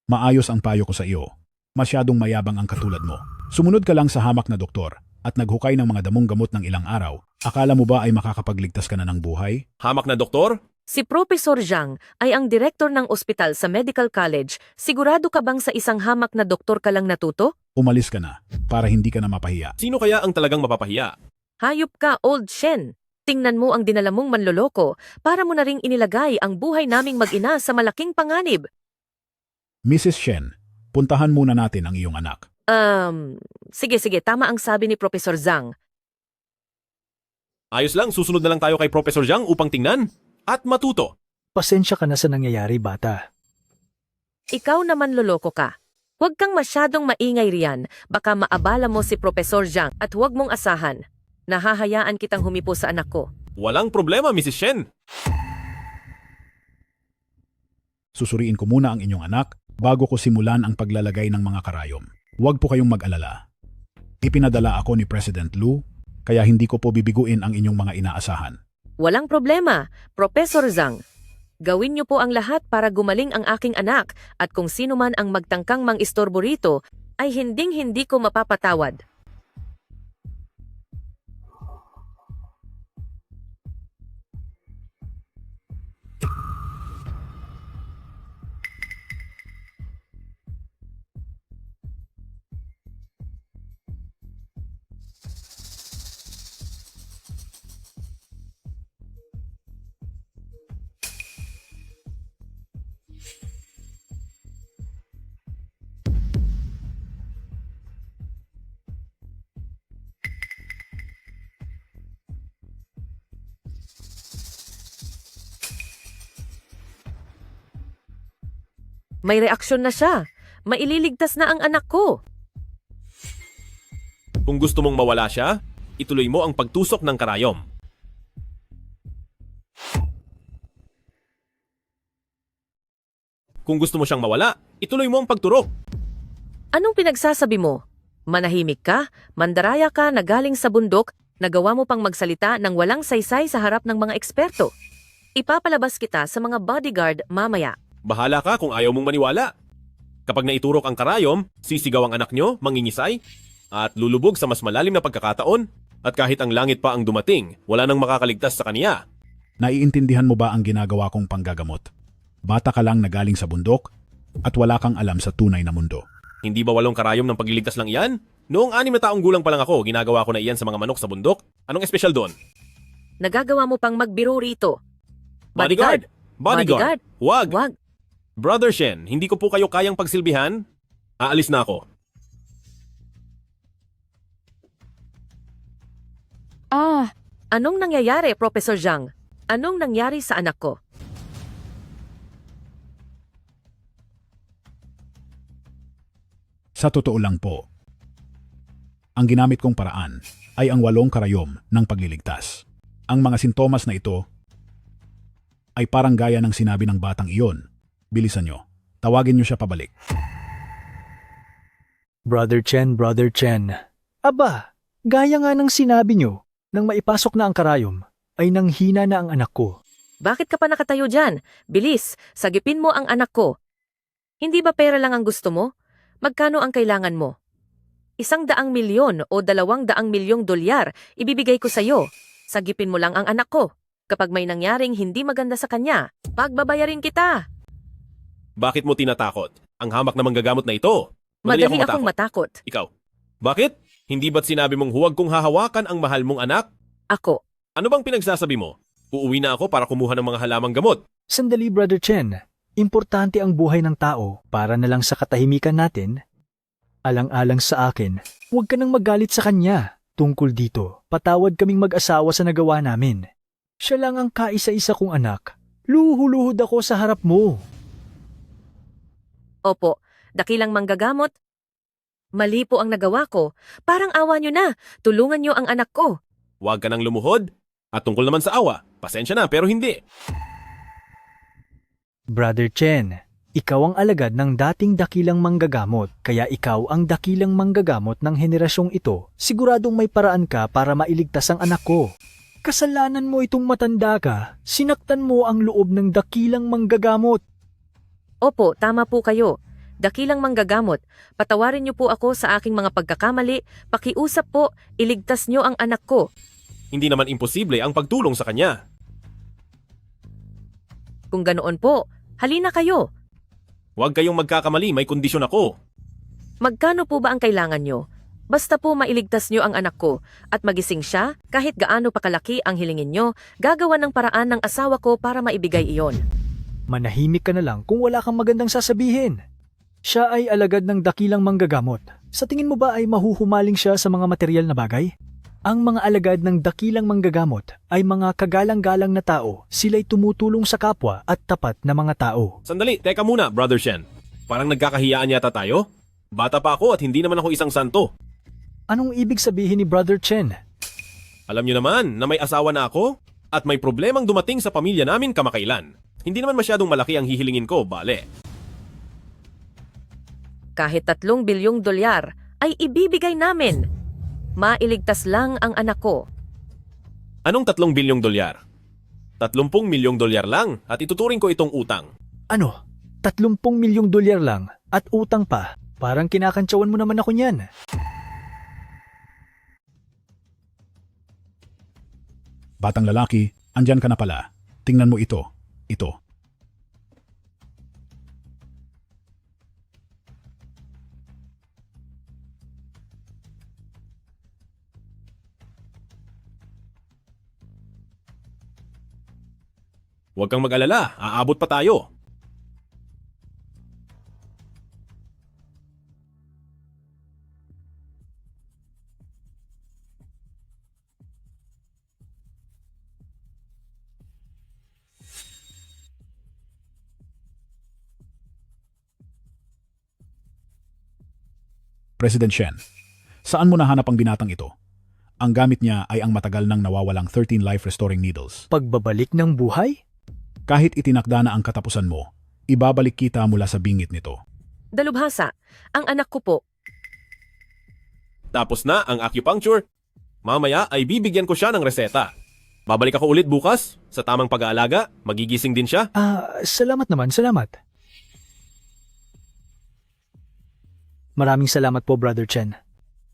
Maayos ang payo ko sa iyo. Masyadong mayabang ang katulad mo. Sumunod ka lang sa hamak na doktor at naghukay ng mga damong gamot ng ilang araw. Akala mo ba ay makakapagligtas ka na ng buhay? Hamak na doktor? Si Professor Zhang ay ang direktor ng ospital sa Medical College. Sigurado ka bang sa isang hamak na doktor ka lang natuto? Umalis ka na para hindi ka na mapahiya. Sino kaya ang talagang mapapahiya? Hayop ka, Old Shen. Tingnan mo ang dinala mong manloloko para mo na ring inilagay ang buhay naming mag-ina sa malaking panganib. Mrs. Shen, puntahan muna natin ang iyong anak. Sige, tama ang sabi ni Professor Zhang. Ayos lang, susunod na lang tayo kay Professor Zhang upang tingnan at matuto. Pasensya ka na sa nangyayari, bata. Ikaw naman loloko ka. Huwag kang masyadong maingay riyan, baka maabala mo si Professor Zhang at huwag mong asahan. Nahahayaan kitang humipo sa anak ko. Walang problema, Mrs. Shen. Susuriin ko muna ang inyong anak bago ko simulan ang paglalagay ng mga karayom. Huwag po kayong mag-alala. Ipinadala ako ni President Lu, kaya hindi ko po bibiguin ang inyong mga inaasahan. Walang problema, Professor Zhang. Gawin niyo po ang lahat para gumaling ang aking anak at kung sino man ang magtangkang mang-istorbo rito ay hinding-hindi ko mapapatawad. May reaksyon na siya. Maililigtas na ang anak ko. Kung gusto mong mawala siya, ituloy mo ang pagtusok ng karayom. Kung gusto mo siyang mawala, ituloy mo ang pagturok. Anong pinagsasabi mo? Manahimik ka, mandaraya ka na galing sa bundok, nagawa mo pang magsalita ng walang saysay sa harap ng mga eksperto. Ipapalabas kita sa mga bodyguard mamaya. Bahala ka kung ayaw mong maniwala. Kapag naiturok ang karayom, sisigaw ang anak nyo, mangingisay, at lulubog sa mas malalim na pagkakataon, at kahit ang langit pa ang dumating, wala nang makakaligtas sa kaniya. Naiintindihan mo ba ang ginagawa kong panggagamot? Bata ka lang na galing sa bundok at wala kang alam sa tunay na mundo. Hindi ba 8 karayom ng pagliligtas lang iyan? Noong 6 na taong gulang pa lang ako, ginagawa ko na iyan sa mga manok sa bundok. Anong espesyal doon? Nagagawa mo pang magbiro rito. Bodyguard! Bodyguard! Wag! Wag! Brother Shen, hindi ko po kayo kayang pagsilbihan. Aalis na ako. Anong nangyayari, Professor Zhang? Anong nangyari sa anak ko? Sa totoo lang po, ang ginamit kong paraan ay ang 8 karayom ng pagliligtas. Ang mga sintomas na ito ay parang gaya ng sinabi ng batang iyon. Bilisan nyo. Tawagin nyo siya pabalik. Brother Chen. Aba, gaya nga ng sinabi nyo. Nang maipasok na ang karayom, ay nanghina na ang anak ko. Bakit ka pa nakatayo dyan? Bilis, sagipin mo ang anak ko. Hindi ba pera lang ang gusto mo? Magkano ang kailangan mo? 100 milyon o 200 milyong dolyar ibibigay ko sa'yo. Sagipin mo lang ang anak ko. Kapag may nangyaring hindi maganda sa kanya, pagbabayarin kita. Bakit mo tinatakot? Ang hamak na manggagamot na ito. Madali akong matakot. Ikaw. Bakit? Hindi ba't sinabi mong huwag kong hahawakan ang mahal mong anak? Ako. Ano bang pinagsasabi mo? Uuwi na ako para kumuha ng mga halamang gamot. Sandali, Brother Chen. Importante ang buhay ng tao para na lang sa katahimikan natin. Alang-alang sa akin, huwag ka nang magalit sa kanya. Tungkol dito, patawad kaming mag-asawa sa nagawa namin. Siya lang ang kaisa-isa kong anak. Luhuluhod ako sa harap mo. Opo, dakilang manggagamot. Mali po ang nagawa ko. Parang awa nyo na. Tulungan nyo ang anak ko. Huwag ka nang lumuhod. At tungkol naman sa awa, pasensya na pero hindi. Brother Chen, ikaw ang alagad ng dating dakilang manggagamot, kaya ikaw ang dakilang manggagamot ng henerasyong ito. Siguradong may paraan ka para mailigtas ang anak ko. Kasalanan mo itong matanda ka, sinaktan mo ang loob ng dakilang manggagamot. Opo, tama po kayo. Dakilang manggagamot, patawarin niyo po ako sa aking mga pagkakamali, pakiusap po, iligtas niyo ang anak ko. Hindi naman imposible ang pagtulong sa kanya. Kung ganoon po, halina kayo. Huwag kayong magkakamali, may kondisyon ako. Magkano po ba ang kailangan niyo? Basta po mailigtas niyo ang anak ko at magising siya, kahit gaano pa kalaki ang hilingin niyo, gagawa ng paraan ng asawa ko para maibigay iyon. Manahimik ka na lang kung wala kang magandang sasabihin. Siya ay alagad ng dakilang manggagamot. Sa tingin mo ba ay mahuhumaling siya sa mga material na bagay? Ang mga alagad ng dakilang manggagamot ay mga kagalang-galang na tao. Sila'y tumutulong sa kapwa at tapat na mga tao. Sandali, teka muna, Brother Shen. Parang nagkakahiyaan yata tayo? Bata pa ako at hindi naman ako isang santo. Anong ibig sabihin ni Brother Chen? Alam niyo naman na may asawa na ako at may problemang dumating sa pamilya namin kamakailan. Hindi naman masyadong malaki ang hihilingin ko, bale. Kahit 3 bilyong dolyar ay ibibigay namin. Mailigtas lang ang anak ko. Anong 3 bilyong dolyar? 30 milyong dolyar lang at ituturing ko itong utang. Ano? 30 milyong dolyar lang at utang pa? Parang kinakantsawan mo naman ako niyan. Batang lalaki, andyan ka na pala. Tingnan mo ito. Ito. Huwag kang mag-alala, aabot pa tayo. President Shen, saan mo nahanap ang binatang ito? Ang gamit niya ay ang matagal nang nawawalang 13 life-restoring needles. Pagbabalik ng buhay? Kahit itinakda na ang katapusan mo, ibabalik kita mula sa bingit nito. Dalubhasa, ang anak ko po. Tapos na ang acupuncture. Mamaya ay bibigyan ko siya ng reseta. Babalik ako ulit bukas sa tamang pag-aalaga. Magigising din siya. Salamat naman, salamat. Maraming salamat po, Brother Chen.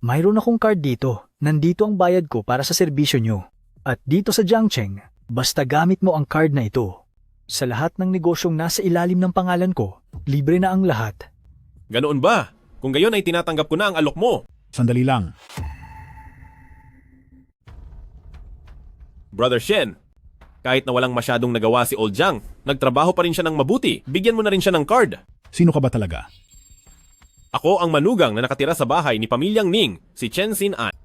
Mayroon akong card dito. Nandito ang bayad ko para sa serbisyo nyo. At dito sa Jiangcheng, basta gamit mo ang card na ito. Sa lahat ng negosyong nasa ilalim ng pangalan ko, libre na ang lahat. Ganoon ba? Kung gayon ay tinatanggap ko na ang alok mo. Sandali lang. Brother Shen, kahit na walang masyadong nagawa si Old Jiang, nagtrabaho pa rin siya ng mabuti. Bigyan mo na rin siya ng card. Sino ka ba talaga? Ako ang manugang na nakatira sa bahay ni pamilyang Ning, si Chen Xin An.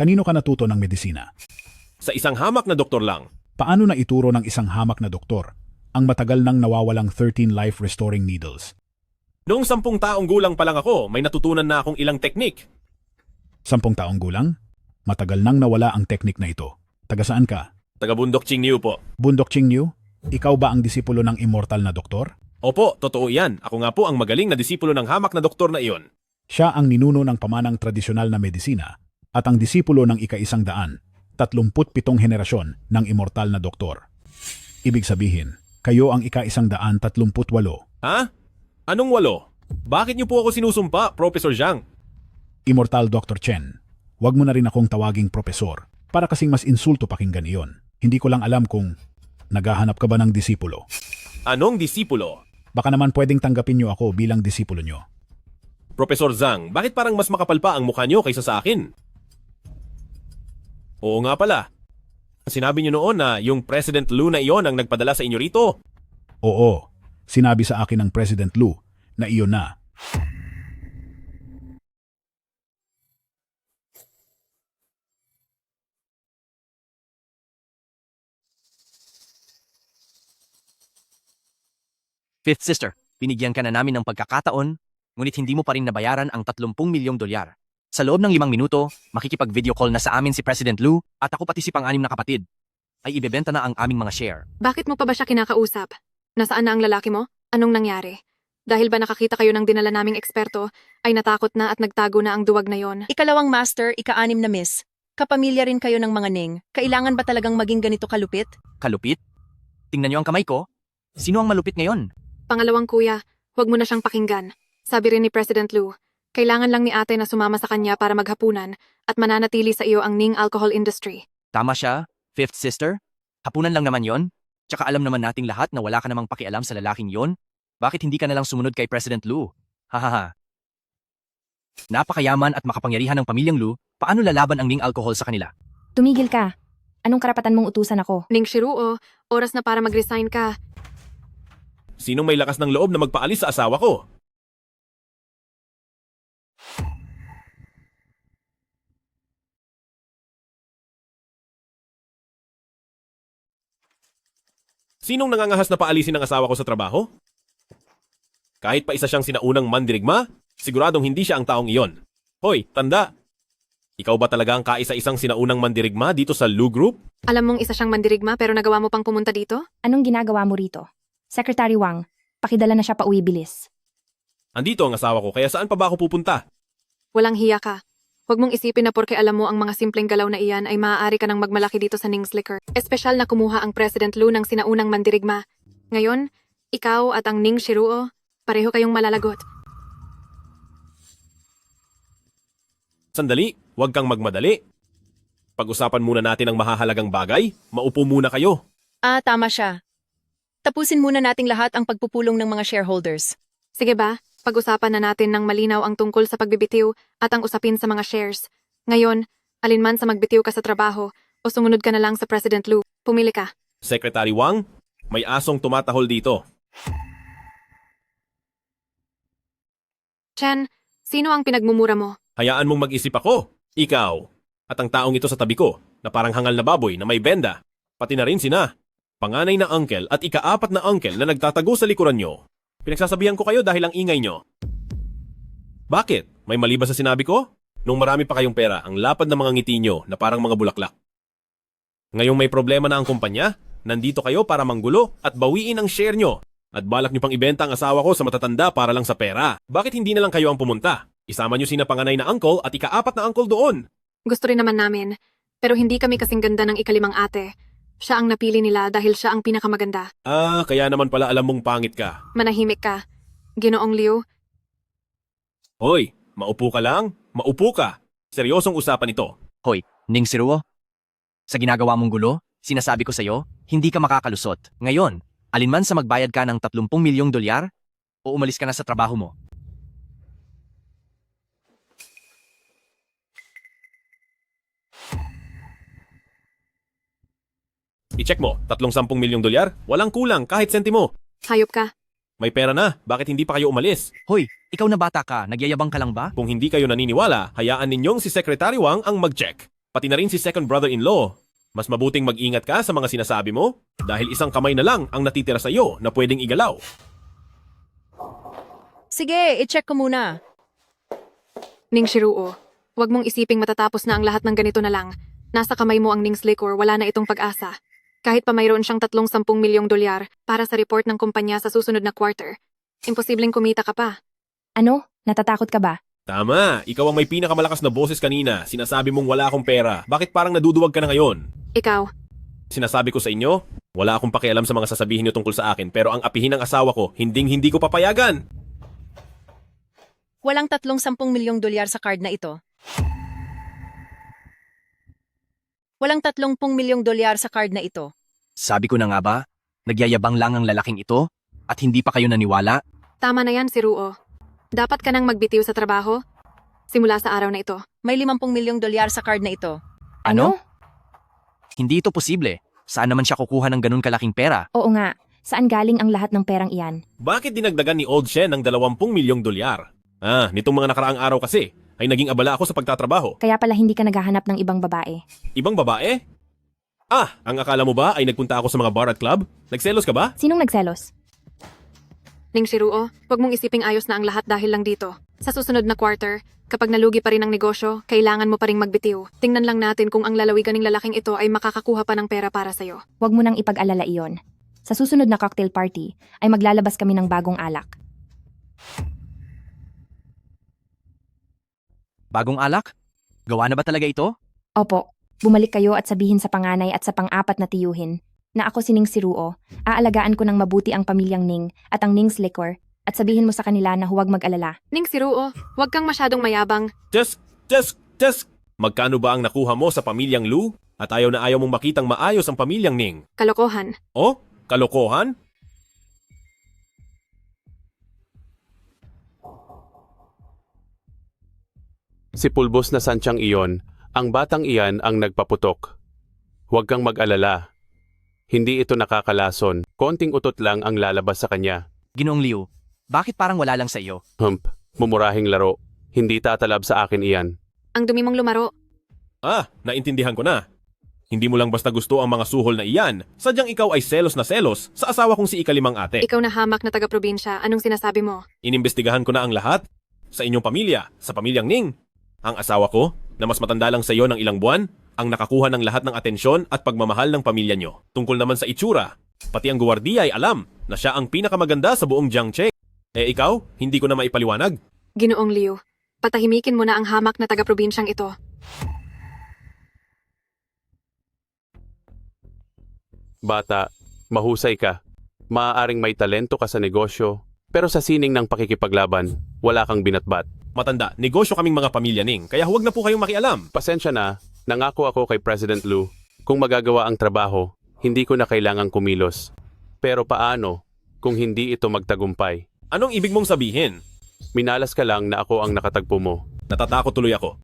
Kanino ka natuto ng medisina? Sa isang hamak na doktor lang. Paano na ituro ng isang hamak na doktor ang matagal nang nawawalang 13 life-restoring needles? Noong 10 taong gulang pa lang ako, may natutunan na akong ilang teknik. 10 taong gulang? Matagal nang nawala ang teknik na ito. Taga saan ka? Taga Bundok Qingniu po. Bundok Qingniu? Ikaw ba ang disipulo ng immortal na doktor? Opo, totoo yan. Ako nga po ang magaling na disipulo ng hamak na doktor na iyon. Siya ang ninuno ng pamanang tradisyonal na medisina at ang disipulo ng ika-137 henerasyon ng immortal na doktor. Ibig sabihin, kayo ang ika-138. Ha? Anong 8? Bakit niyo po ako sinusumpa, Professor Zhang? Immortal Dr. Chen, wag mo na rin akong tawaging profesor para kasing mas insulto pakinggan iyon. Hindi ko lang alam kung naghahanap ka ba ng disipulo. Anong disipulo? Baka naman pwedeng tanggapin niyo ako bilang disipulo niyo. Professor Zhang, bakit parang mas makapal pa ang mukha niyo kaysa sa akin? Oo nga pala. Sinabi niyo noon na yung President Lu na iyon ang nagpadala sa inyo rito. Oo, sinabi sa akin ng President Lu na iyon na. Fifth sister, binigyan ka na namin ng pagkakataon, ngunit hindi mo pa rin nabayaran ang 30 milyong dolyar. Sa loob ng 5 minuto, makikipag-video call na sa amin si President Lu at ako pati si pang-anim na kapatid. Ay ibebenta na ang aming mga share. Bakit mo pa ba siya kinakausap? Nasaan na ang lalaki mo? Anong nangyari? Dahil ba nakakita kayo ng dinala naming eksperto, ay natakot na at nagtago na ang duwag na yon? Ikalawang master, ika-6 na miss. Kapamilya rin kayo ng mga Ning. Kailangan ba talagang maging ganito kalupit? Kalupit? Tingnan niyo ang kamay ko. Sino ang malupit ngayon? Pangalawang kuya, huwag mo na siyang pakinggan. Sabi rin ni President Lu, kailangan lang ni ate na sumama sa kanya para maghapunan at mananatili sa iyo ang Ning alcohol industry. Tama siya, fifth sister. Hapunan lang naman yon. Tsaka alam naman nating lahat na wala ka namang pakialam sa lalaking yon. Bakit hindi ka na lang sumunod kay President Lu? Hahaha. Napakayaman at makapangyarihan ng pamilyang Lu, paano lalaban ang Ning alcohol sa kanila? Tumigil ka. Anong karapatan mong utusan ako? Ning Shiruo, oras na para mag-resign ka. Sinong may lakas ng loob na magpaalis sa asawa ko? Sinong nangangahas na paalisin ng asawa ko sa trabaho? Kahit pa isa siyang sinaunang mandirigma, siguradong hindi siya ang taong iyon. Hoy, tanda! Ikaw ba talaga ang kaisa-isang sinaunang mandirigma dito sa Lu Group? Alam mong isa siyang mandirigma pero nagawa mo pang pumunta dito? Anong ginagawa mo rito? Secretary Wang, pakidala na siya pauwi bilis. Andito ang asawa ko, kaya saan pa ba ako pupunta? Walang hiya ka. Huwag mong isipin na porke alam mo ang mga simpleng galaw na iyan ay maaari ka nang magmalaki dito sa Ning's Liquor. Espesyal na kumuha ang President Lu ng sinaunang mandirigma. Ngayon, ikaw at ang Ning Shiruo, pareho kayong malalagot. Sandali, huwag kang magmadali. Pag-usapan muna natin ang mahahalagang bagay. Maupo muna kayo. Tama siya. Tapusin muna nating lahat ang pagpupulong ng mga shareholders. Sige ba? Pag-usapan na natin ng malinaw ang tungkol sa pagbibitiw at ang usapin sa mga shares. Ngayon, alinman sa magbitiw ka sa trabaho o sumunod ka na lang sa President Lu, pumili ka. Secretary Wang, may asong tumatahol dito. Chen, sino ang pinagmumura mo? Hayaan mong mag-isip ako. Ikaw. At ang taong ito sa tabi ko, na parang hangal na baboy na may benda. Pati na rin sina. Panganay na uncle at ika-4 na uncle na nagtatago sa likuran nyo. Pinagsasabihan ko kayo dahil ang ingay nyo. Bakit? May mali ba sa sinabi ko? Nung marami pa kayong pera, ang lapad na mga ngiti nyo na parang mga bulaklak. Ngayong may problema na ang kumpanya, nandito kayo para manggulo at bawiin ang share nyo. At balak nyo pang ibenta ang asawa ko sa matatanda para lang sa pera. Bakit hindi na lang kayo ang pumunta? Isama nyo sina panganay na uncle at ika-4 na uncle doon. Gusto rin naman namin, pero hindi kami kasing ganda ng ika-5 ate. Siya ang napili nila dahil siya ang pinakamaganda. Kaya naman pala alam mong pangit ka. Manahimik ka. Ginoong Liu. Hoy, maupo ka lang. Maupo ka. Seryosong usapan ito. Hoy, Ning Shiruo. Sa ginagawa mong gulo, sinasabi ko sa'yo, hindi ka makakalusot. Ngayon, alinman sa magbayad ka ng 30 milyong dolyar, o umalis ka na sa trabaho mo. I-check mo, 30 milyong dolyar, walang kulang kahit sentimo. Hayop ka. May pera na, bakit hindi pa kayo umalis? Hoy, ikaw na bata ka, nagyayabang ka lang ba? Kung hindi kayo naniniwala, hayaan ninyong si Secretary Wang ang mag-check. Pati na rin si second brother-in-law. Mas mabuting mag-ingat ka sa mga sinasabi mo dahil isang kamay na lang ang natitira sa iyo na pwedeng igalaw. Sige, i-check ko muna. Ning Shiruo, huwag mong isiping matatapos na ang lahat ng ganito na lang. Nasa kamay mo ang Ning's Liquor, wala na itong pag-asa. Kahit pa mayroon siyang 30 milyong dolyar para sa report ng kumpanya sa susunod na quarter, imposibleng kumita ka pa. Ano? Natatakot ka ba? Tama, ikaw ang may pinakamalakas na boses kanina. Sinasabi mong wala akong pera. Bakit parang naduduwag ka na ngayon? Ikaw, Sinasabi ko sa inyo, wala akong pakialam sa mga sasabihin niyo tungkol sa akin, pero ang apihin ng asawa ko, hindi ko papayagan. Walang 310 milyong dolyar sa card na ito. Walang 30 milyong dolyar sa card na ito. Sabi ko na nga ba, nagyayabang lang ang lalaking ito at hindi pa kayo naniwala? tama na yan si Ruo. Dapat ka nang magbitiw sa trabaho simula sa araw na ito. May 50 milyong dolyar sa card na ito. Ano? Hindi ito posible. Saan naman siya kukuha ng ganun kalaking pera? Oo nga, saan galing ang lahat ng perang iyan? Bakit dinagdagan ni Old Shen ng 20 milyong dolyar? Nitong mga nakaraang araw kasi, ay naging abala ako sa pagtatrabaho. Kaya pala hindi ka naghahanap ng ibang babae. Ibang babae? Ang akala mo ba ay nagpunta ako sa mga bar at club? Nagselos ka ba? Sinong nagselos? Ning si Ruo, huwag mong isiping ayos na ang lahat dahil lang dito. Sa susunod na quarter, kapag nalugi pa rin ang negosyo, kailangan mo pa ring magbitiw. Tingnan lang natin kung ang lalawigan ng lalaking ito ay makakakuha pa ng pera para sa'yo. Huwag mo nang ipag-alala iyon. Sa susunod na cocktail party, ay maglalabas kami ng bagong alak. Bagong alak? Gawa na ba talaga ito? Opo, bumalik kayo at sabihin sa panganay at sa pang-apat na tiyuhin na ako si Ning si Ruo, aalagaan ko ng mabuti ang pamilyang Ning at ang Ning's Liquor at sabihin mo sa kanila na huwag mag-alala. Ning si Ruo, huwag kang masyadong mayabang. Just. Magkano ba ang nakuha mo sa pamilyang Lu? At ayaw na ayaw mong makitang maayos ang pamilyang Ning. Kalokohan. Oh? Kalokohan? Si pulbos na santyang iyon, ang batang iyan ang nagpaputok. Huwag kang mag-alala. Hindi ito nakakalason. Konting utot lang ang lalabas sa kanya. Ginoong Liu, bakit parang wala lang sa iyo? Mumurahing laro. Hindi tatalab sa akin iyan. Ang dumi mong lumaro. Naintindihan ko na. Hindi mo lang basta gusto ang mga suhol na iyan. Sadyang ikaw ay selos na selos sa asawa kong si ikalimang ate. Ikaw na hamak na taga-probinsya, anong sinasabi mo? Inimbestigahan ko na ang lahat. Sa inyong pamilya, sa pamilyang Ning. Ang asawa ko, na mas matanda lang sa iyo ng ilang buwan, ang nakakuha ng lahat ng atensyon at pagmamahal ng pamilya nyo. Tungkol naman sa itsura, pati ang guwardiya ay alam na siya ang pinakamaganda sa buong Jiangche. Ikaw, hindi ko na maipaliwanag. Ginoong Liu, patahimikin mo na ang hamak na taga-probinsyang ito. Bata, mahusay ka. Maaaring may talento ka sa negosyo, pero sa sining ng pakikipaglaban, wala kang binatbat. Matanda, negosyo kaming mga pamilya Ning, kaya huwag na po kayong makialam. Pasensya na, nangako ako kay President Lu, kung magagawa ang trabaho, hindi ko na kailangang kumilos. Pero paano kung hindi ito magtagumpay? Anong ibig mong sabihin? Minalas ka lang na ako ang nakatagpo mo. Natatakot tuloy ako.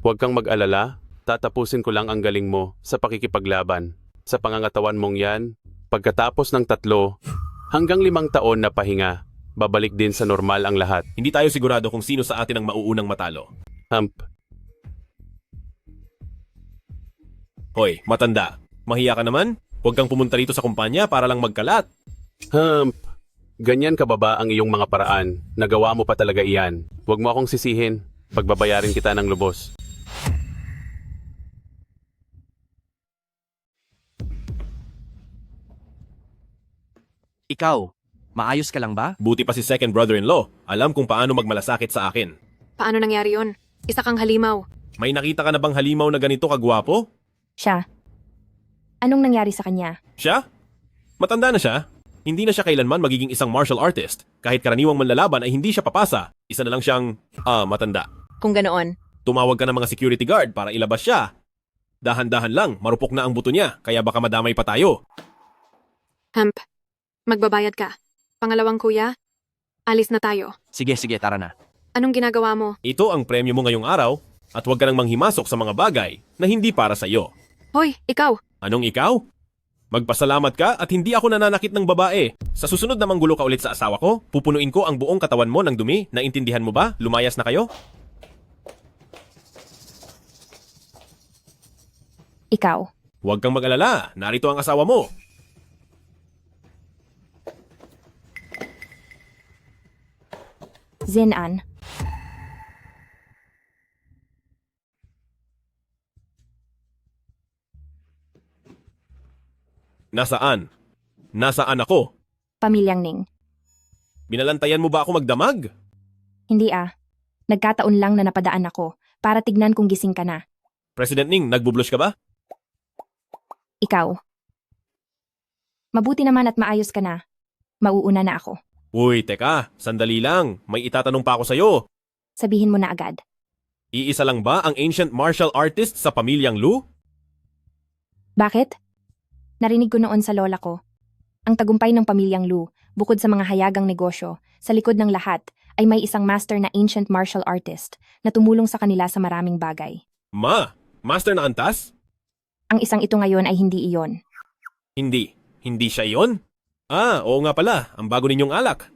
Huwag kang mag-alala, tatapusin ko lang ang galing mo sa pakikipaglaban. Sa pangangatawan mong yan, pagkatapos ng 3 hanggang 5 taon na pahinga, babalik din sa normal ang lahat. Hindi tayo sigurado kung sino sa atin ang mauunang matalo. Hoy, matanda. Mahiya ka naman? Huwag kang pumunta rito sa kumpanya para lang magkalat. Ganyan ka ba ba ang iyong mga paraan? Nagawa mo pa talaga iyan. Huwag mo akong sisihin. Pagbabayarin kita ng lubos. Ikaw, maayos ka lang ba? Buti pa si second brother-in-law. Alam kung paano magmalasakit sa akin. Paano nangyari yun? Isa kang halimaw. May nakita ka na bang halimaw na ganito kagwapo? Siya. Anong nangyari sa kanya? Siya? Matanda na siya. Hindi na siya kailanman magiging isang martial artist. Kahit karaniwang manlalaban ay hindi siya papasa. Isa na lang siyang, matanda. Kung ganoon. Tumawag ka ng mga security guard para ilabas siya. Dahan-dahan lang, marupok na ang buto niya, kaya baka madamay pa tayo. Magbabayad ka. Pangalawang kuya, alis na tayo. Sige, tara na. Anong ginagawa mo? Ito ang premyo mo ngayong araw, at huwag ka nang manghimasok sa mga bagay na hindi para sa iyo. Hoy, ikaw! Anong ikaw? Magpasalamat ka at hindi ako nananakit ng babae. Sa susunod na manggulo ka ulit sa asawa ko, pupunuin ko ang buong katawan mo ng dumi. Naintindihan mo ba? Lumayas na kayo? Ikaw. Huwag kang mag-alala. Narito ang asawa mo. Zenan. Nasaan? Nasaan ako? Pamilyang Ning. Binalantayan mo ba ako magdamag? Hindi Nagkataon lang na napadaan ako para tignan kung gising ka na. President Ning, nagbublush ka ba? Ikaw. Mabuti naman at maayos ka na. Mauuna na ako. Uy, teka, sandali lang. May itatanong pa ako sa'yo. Sabihin mo na agad. Iisa lang ba ang ancient martial artist sa pamilyang Lu? Bakit? Narinig ko noon sa lola ko. Ang tagumpay ng pamilyang Lu, bukod sa mga hayagang negosyo, sa likod ng lahat ay may isang master na ancient martial artist na tumulong sa kanila sa maraming bagay. Master na antas? Ang isang ito ngayon ay hindi iyon. Hindi siya iyon? Oo nga pala, ang bago ninyong alak.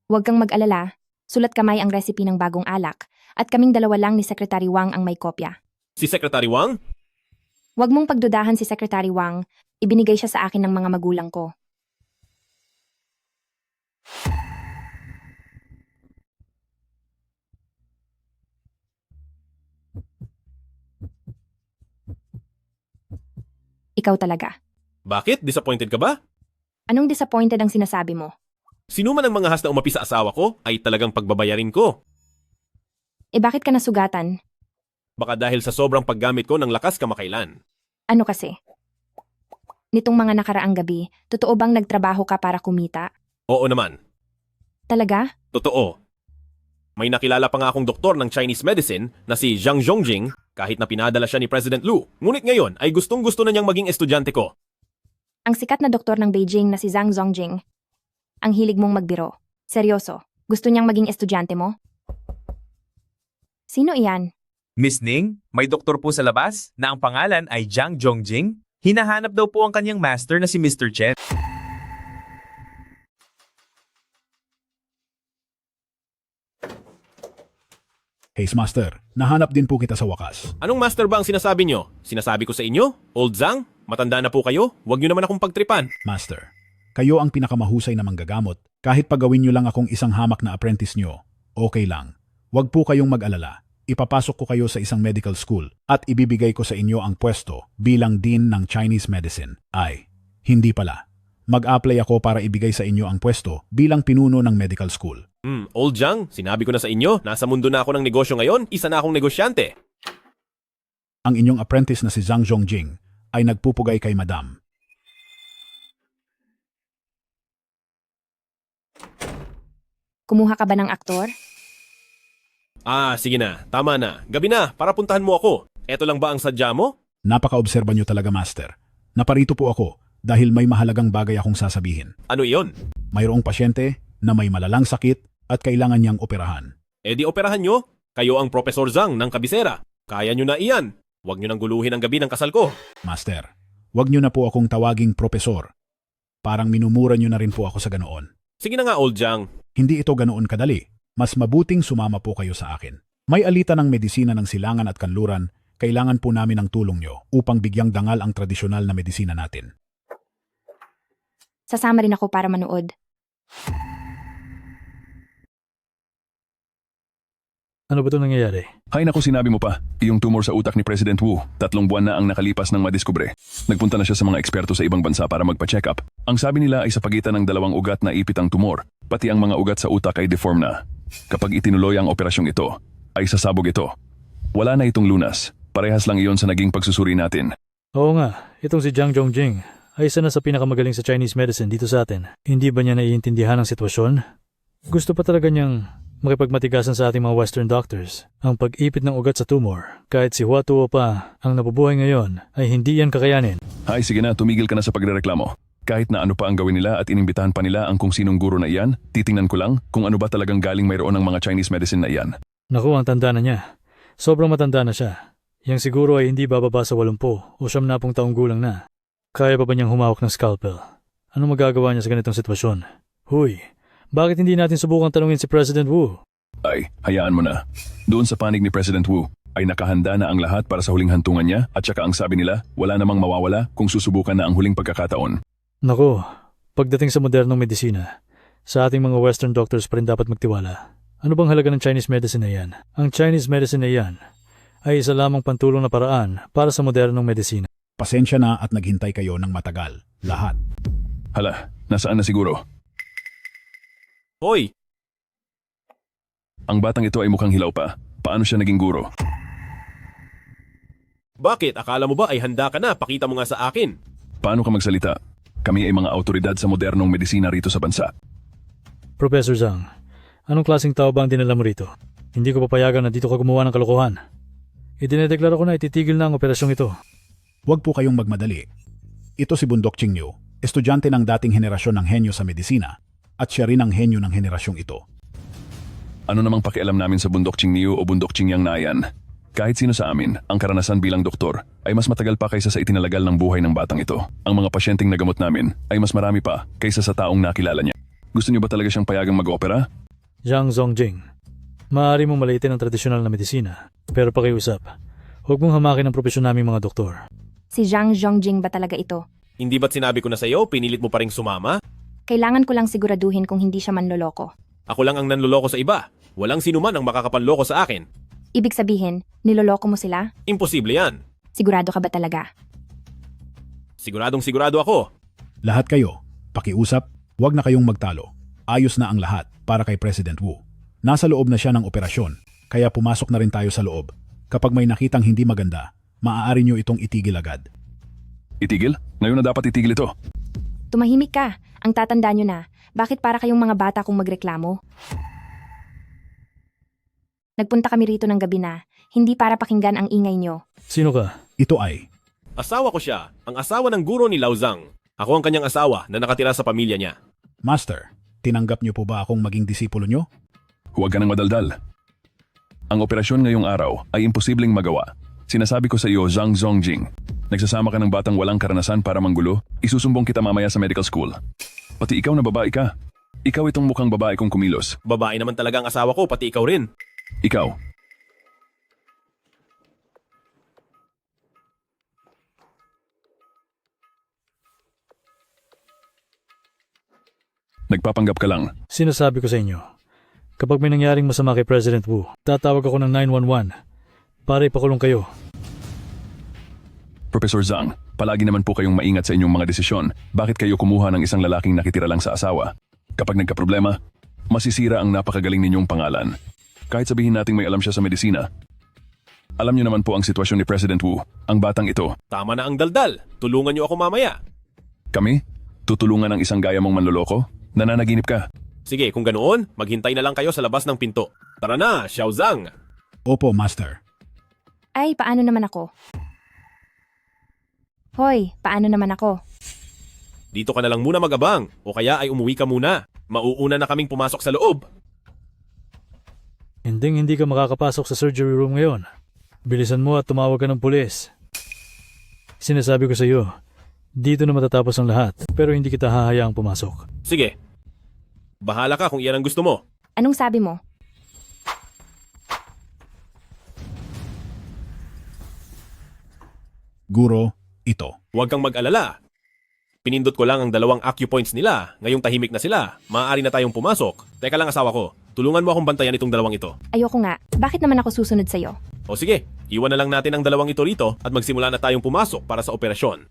Huwag kang mag-alala. Sulat kamay ang recipe ng bagong alak at kaming dalawa lang ni Secretary Wang ang may kopya. Si Secretary Wang? Huwag mong pagdudahan si Secretary Wang. Ibinigay siya sa akin ng mga magulang ko. Ikaw talaga. Bakit? Disappointed ka ba? Anong disappointed ang sinasabi mo? Sino man ang mga has na umapi sa asawa ko ay talagang pagbabayarin ko. Bakit ka nasugatan? Baka dahil sa sobrang paggamit ko ng lakas kamakailan. Ano kasi? Nitong mga nakaraang gabi, totoo bang nagtrabaho ka para kumita? Oo naman. Talaga? Totoo. May nakilala pa nga akong doktor ng Chinese medicine na si Zhang Zhongjing kahit na pinadala siya ni President Lu. Ngunit ngayon ay gustong-gusto na niyang maging estudyante ko. Ang sikat na doktor ng Beijing na si Zhang Zhongjing. Ang hilig mong magbiro. Seryoso, gusto niyang maging estudyante mo? Sino iyan? Miss Ning, may doktor po sa labas na ang pangalan ay Zhang Zhongjing. Hinahanap daw po ang kanyang master na si Mr. Chen. Case Master, nahanap din po kita sa wakas. Anong master ba ang sinasabi niyo? Sinasabi ko sa inyo? Old Zhang? Matanda na po kayo? Huwag niyo naman akong pagtripan. Master, kayo ang pinakamahusay na manggagamot. Kahit pagawin niyo lang akong isang hamak na apprentice niyo, okay lang. Huwag po kayong mag-alala. Ipapasok ko kayo sa isang medical school at ibibigay ko sa inyo ang pwesto bilang Dean ng Chinese Medicine. Hindi pala. Mag-apply ako para ibigay sa inyo ang pwesto bilang pinuno ng medical school. Old Zhang, sinabi ko na sa inyo, nasa mundo na ako ng negosyo ngayon, isa na akong negosyante. Ang inyong apprentice na si Zhang Zhongjing ay nagpupugay kay Madam. Kumuha ka ba ng aktor? Sige na, tama na. Gabi na, para puntahan mo ako. Eto lang ba ang sadya mo? Napaka-obserba niyo talaga, Master. Naparito po ako dahil may mahalagang bagay akong sasabihin. Ano iyon? Mayroong pasyente na may malalang sakit at kailangan niyang operahan. Di operahan nyo. Kayo ang Professor Zhang ng kabisera. Kaya nyo na iyan. Huwag nyo nang guluhin ang gabi ng kasal ko. Master, huwag niyo na po akong tawaging propesor. Parang minumura niyo na rin po ako sa ganoon. Sige na nga, Old Zhang. Hindi ito ganoon kadali. Mas mabuting sumama po kayo sa akin. May alita ng medisina ng silangan at kanluran, kailangan po namin ng tulong nyo upang bigyang dangal ang tradisyonal na medisina natin. Sasama rin ako para manood. Ano ba ito nangyayari? Hay naku, sinabi mo pa. Iyong tumor sa utak ni President Wu, 3 buwan na ang nakalipas ng madiskubre. Nagpunta na siya sa mga eksperto sa ibang bansa para magpa-check up. Ang sabi nila ay sa pagitan ng 2 ugat na ipit ang tumor, pati ang mga ugat sa utak ay deform na. Kapag itinuloy ang operasyong ito, ay sasabog ito. Wala na itong lunas. Parehas lang iyon sa naging pagsusuri natin. Oo nga, itong si Zhang Zhongjing ay isa na sa pinakamagaling sa Chinese medicine dito sa atin. Hindi ba niya naiintindihan ang sitwasyon? Gusto pa talaga niyang makipagmatigasan sa ating mga Western doctors. Ang pag-ipit ng ugat sa tumor, kahit si Hua Tuo pa ang nabubuhay ngayon, ay hindi yan kakayanin. Hay, sige na, tumigil ka na sa pagrereklamo. Kahit na ano pa ang gawin nila at inimbitahan pa nila ang kung sinong guro na iyan, titingnan ko lang kung ano ba talagang galing mayroon ng mga Chinese medicine na iyan. Naku, ang tanda na niya. Sobrang matanda na siya. Yang siguro ay hindi bababa sa 80 o 70 taong gulang na. Kaya pa ba niyang humawak ng scalpel? Ano magagawa niya sa ganitong sitwasyon? Huy, bakit hindi natin subukang tanungin si President Wu? Ay, hayaan mo na. Doon sa panig ni President Wu, ay nakahanda na ang lahat para sa huling hantungan niya at saka ang sabi nila, wala namang mawawala kung susubukan na ang huling pagkakataon. Naku, pagdating sa modernong medisina, sa ating mga Western doctors pa rin dapat magtiwala. Ano bang halaga ng Chinese medicine na yan? Ang Chinese medicine na yan ay isa lamang pantulong na paraan para sa modernong medisina. Pasensya na at naghintay kayo ng matagal. Lahat. Hala, nasaan na siguro? Hoy! Ang batang ito ay mukhang hilaw pa. Paano siya naging guro? Bakit? Akala mo ba ay handa ka na? Pakita mo nga sa akin. Paano ka magsalita? Kami ay mga autoridad sa modernong medisina rito sa bansa. Professor Zhang, anong klaseng tao ba ang dinala mo rito? Hindi ko papayagan na dito ka gumawa ng kalokohan. Idinedeklara ko na ititigil na ang operasyong ito. Huwag po kayong magmadali. Ito si Bundok Qingyu, estudyante ng dating henerasyon ng henyo sa medisina, at siya rin ang henyo ng henerasyong ito. Ano namang pakialam namin sa Bundok Qingniu o Bundok Qingyang na yan? Kahit sino sa amin, ang karanasan bilang doktor ay mas matagal pa kaysa sa itinalagal ng buhay ng batang ito. Ang mga pasyenteng nagamot namin ay mas marami pa kaysa sa taong nakilala niya. Gusto niyo ba talaga siyang payagang mag-opera? Zhang Zongjing, maaari mong maliitin ang tradisyonal na medisina, pero pakiusap, huwag mong hamakin ang propesyon naming mga doktor. Si Zhang Zongjing ba talaga ito? Hindi ba't sinabi ko na sa'yo, pinilit mo pa ring sumama? Kailangan ko lang siguraduhin kung hindi siya manloloko. Ako lang ang nanloloko sa iba. Walang sinuman ang makakapanloko sa akin. Ibig sabihin, niloloko mo sila? Imposible yan. Sigurado ka ba talaga? Siguradong sigurado ako. Lahat kayo, pakiusap, huwag na kayong magtalo. Ayos na ang lahat para kay President Wu. Nasa loob na siya ng operasyon, kaya pumasok na rin tayo sa loob. Kapag may nakitang hindi maganda, maaari nyo itong itigil agad. Itigil? Ngayon na dapat itigil ito. Tumahimik ka. Ang tatanda nyo na. Bakit para kayong mga bata kung magreklamo? Nagpunta kami rito ng gabi na, hindi para pakinggan ang ingay nyo. Sino ka? Ito ay... Asawa ko siya, ang asawa ng guro ni Lao Zhang. Ako ang kanyang asawa na nakatira sa pamilya niya. Master, tinanggap nyo po ba akong maging disipulo nyo? Huwag ka nang madaldal. Ang operasyon ngayong araw ay imposibleng magawa. Sinasabi ko sa iyo, Zhang Zongjing, nagsasama ka ng batang walang karanasan para manggulo, isusumbong kita mamaya sa medical school. Pati ikaw na babae ka. Ikaw itong mukhang babae kong kumilos. Babae naman talaga ang asawa ko, pati ikaw rin. Ikaw. Nagpapanggap ka lang. Sinasabi ko sa inyo, kapag may nangyaring masama kay President Wu, tatawag ako ng 911 para ipakulong kayo. Professor Zhang, palagi naman po kayong maingat sa inyong mga desisyon. Bakit kayo kumuha ng isang lalaking nakitira lang sa asawa? Kapag nagkaproblema, masisira ang napakagaling ninyong pangalan. Kahit sabihin nating may alam siya sa medisina. Alam niyo naman po ang sitwasyon ni President Wu, ang batang ito. Tama na ang daldal. Tulungan niyo ako mamaya. Kami? Tutulungan ng isang gaya mong manloloko? Nananaginip ka? Sige, kung ganoon, maghintay na lang kayo sa labas ng pinto. Tara na, Xiao Zhang! Opo, Master. Ay, paano naman ako? Hoy, paano naman ako? Dito ka na lang muna magabang, o kaya ay umuwi ka muna. Mauuna na kaming pumasok sa loob. Hindi ka makakapasok sa surgery room ngayon. Bilisan mo at tumawag ka ng pulis. Sinasabi ko sa iyo, dito na matatapos ang lahat, pero hindi kita hahayaang pumasok. Sige. Bahala ka kung iyan ang gusto mo. Anong sabi mo? Guro, ito. Huwag kang mag-alala. Pinindot ko lang ang 2 acupoints nila. Ngayong tahimik na sila. Maaari na tayong pumasok. Teka lang asawa ko. Tulungan mo akong bantayan itong 2 ito. Ayoko nga. Bakit naman ako susunod sa'yo? O sige, iwan na lang natin ang 2 ito rito at magsimula na tayong pumasok para sa operasyon.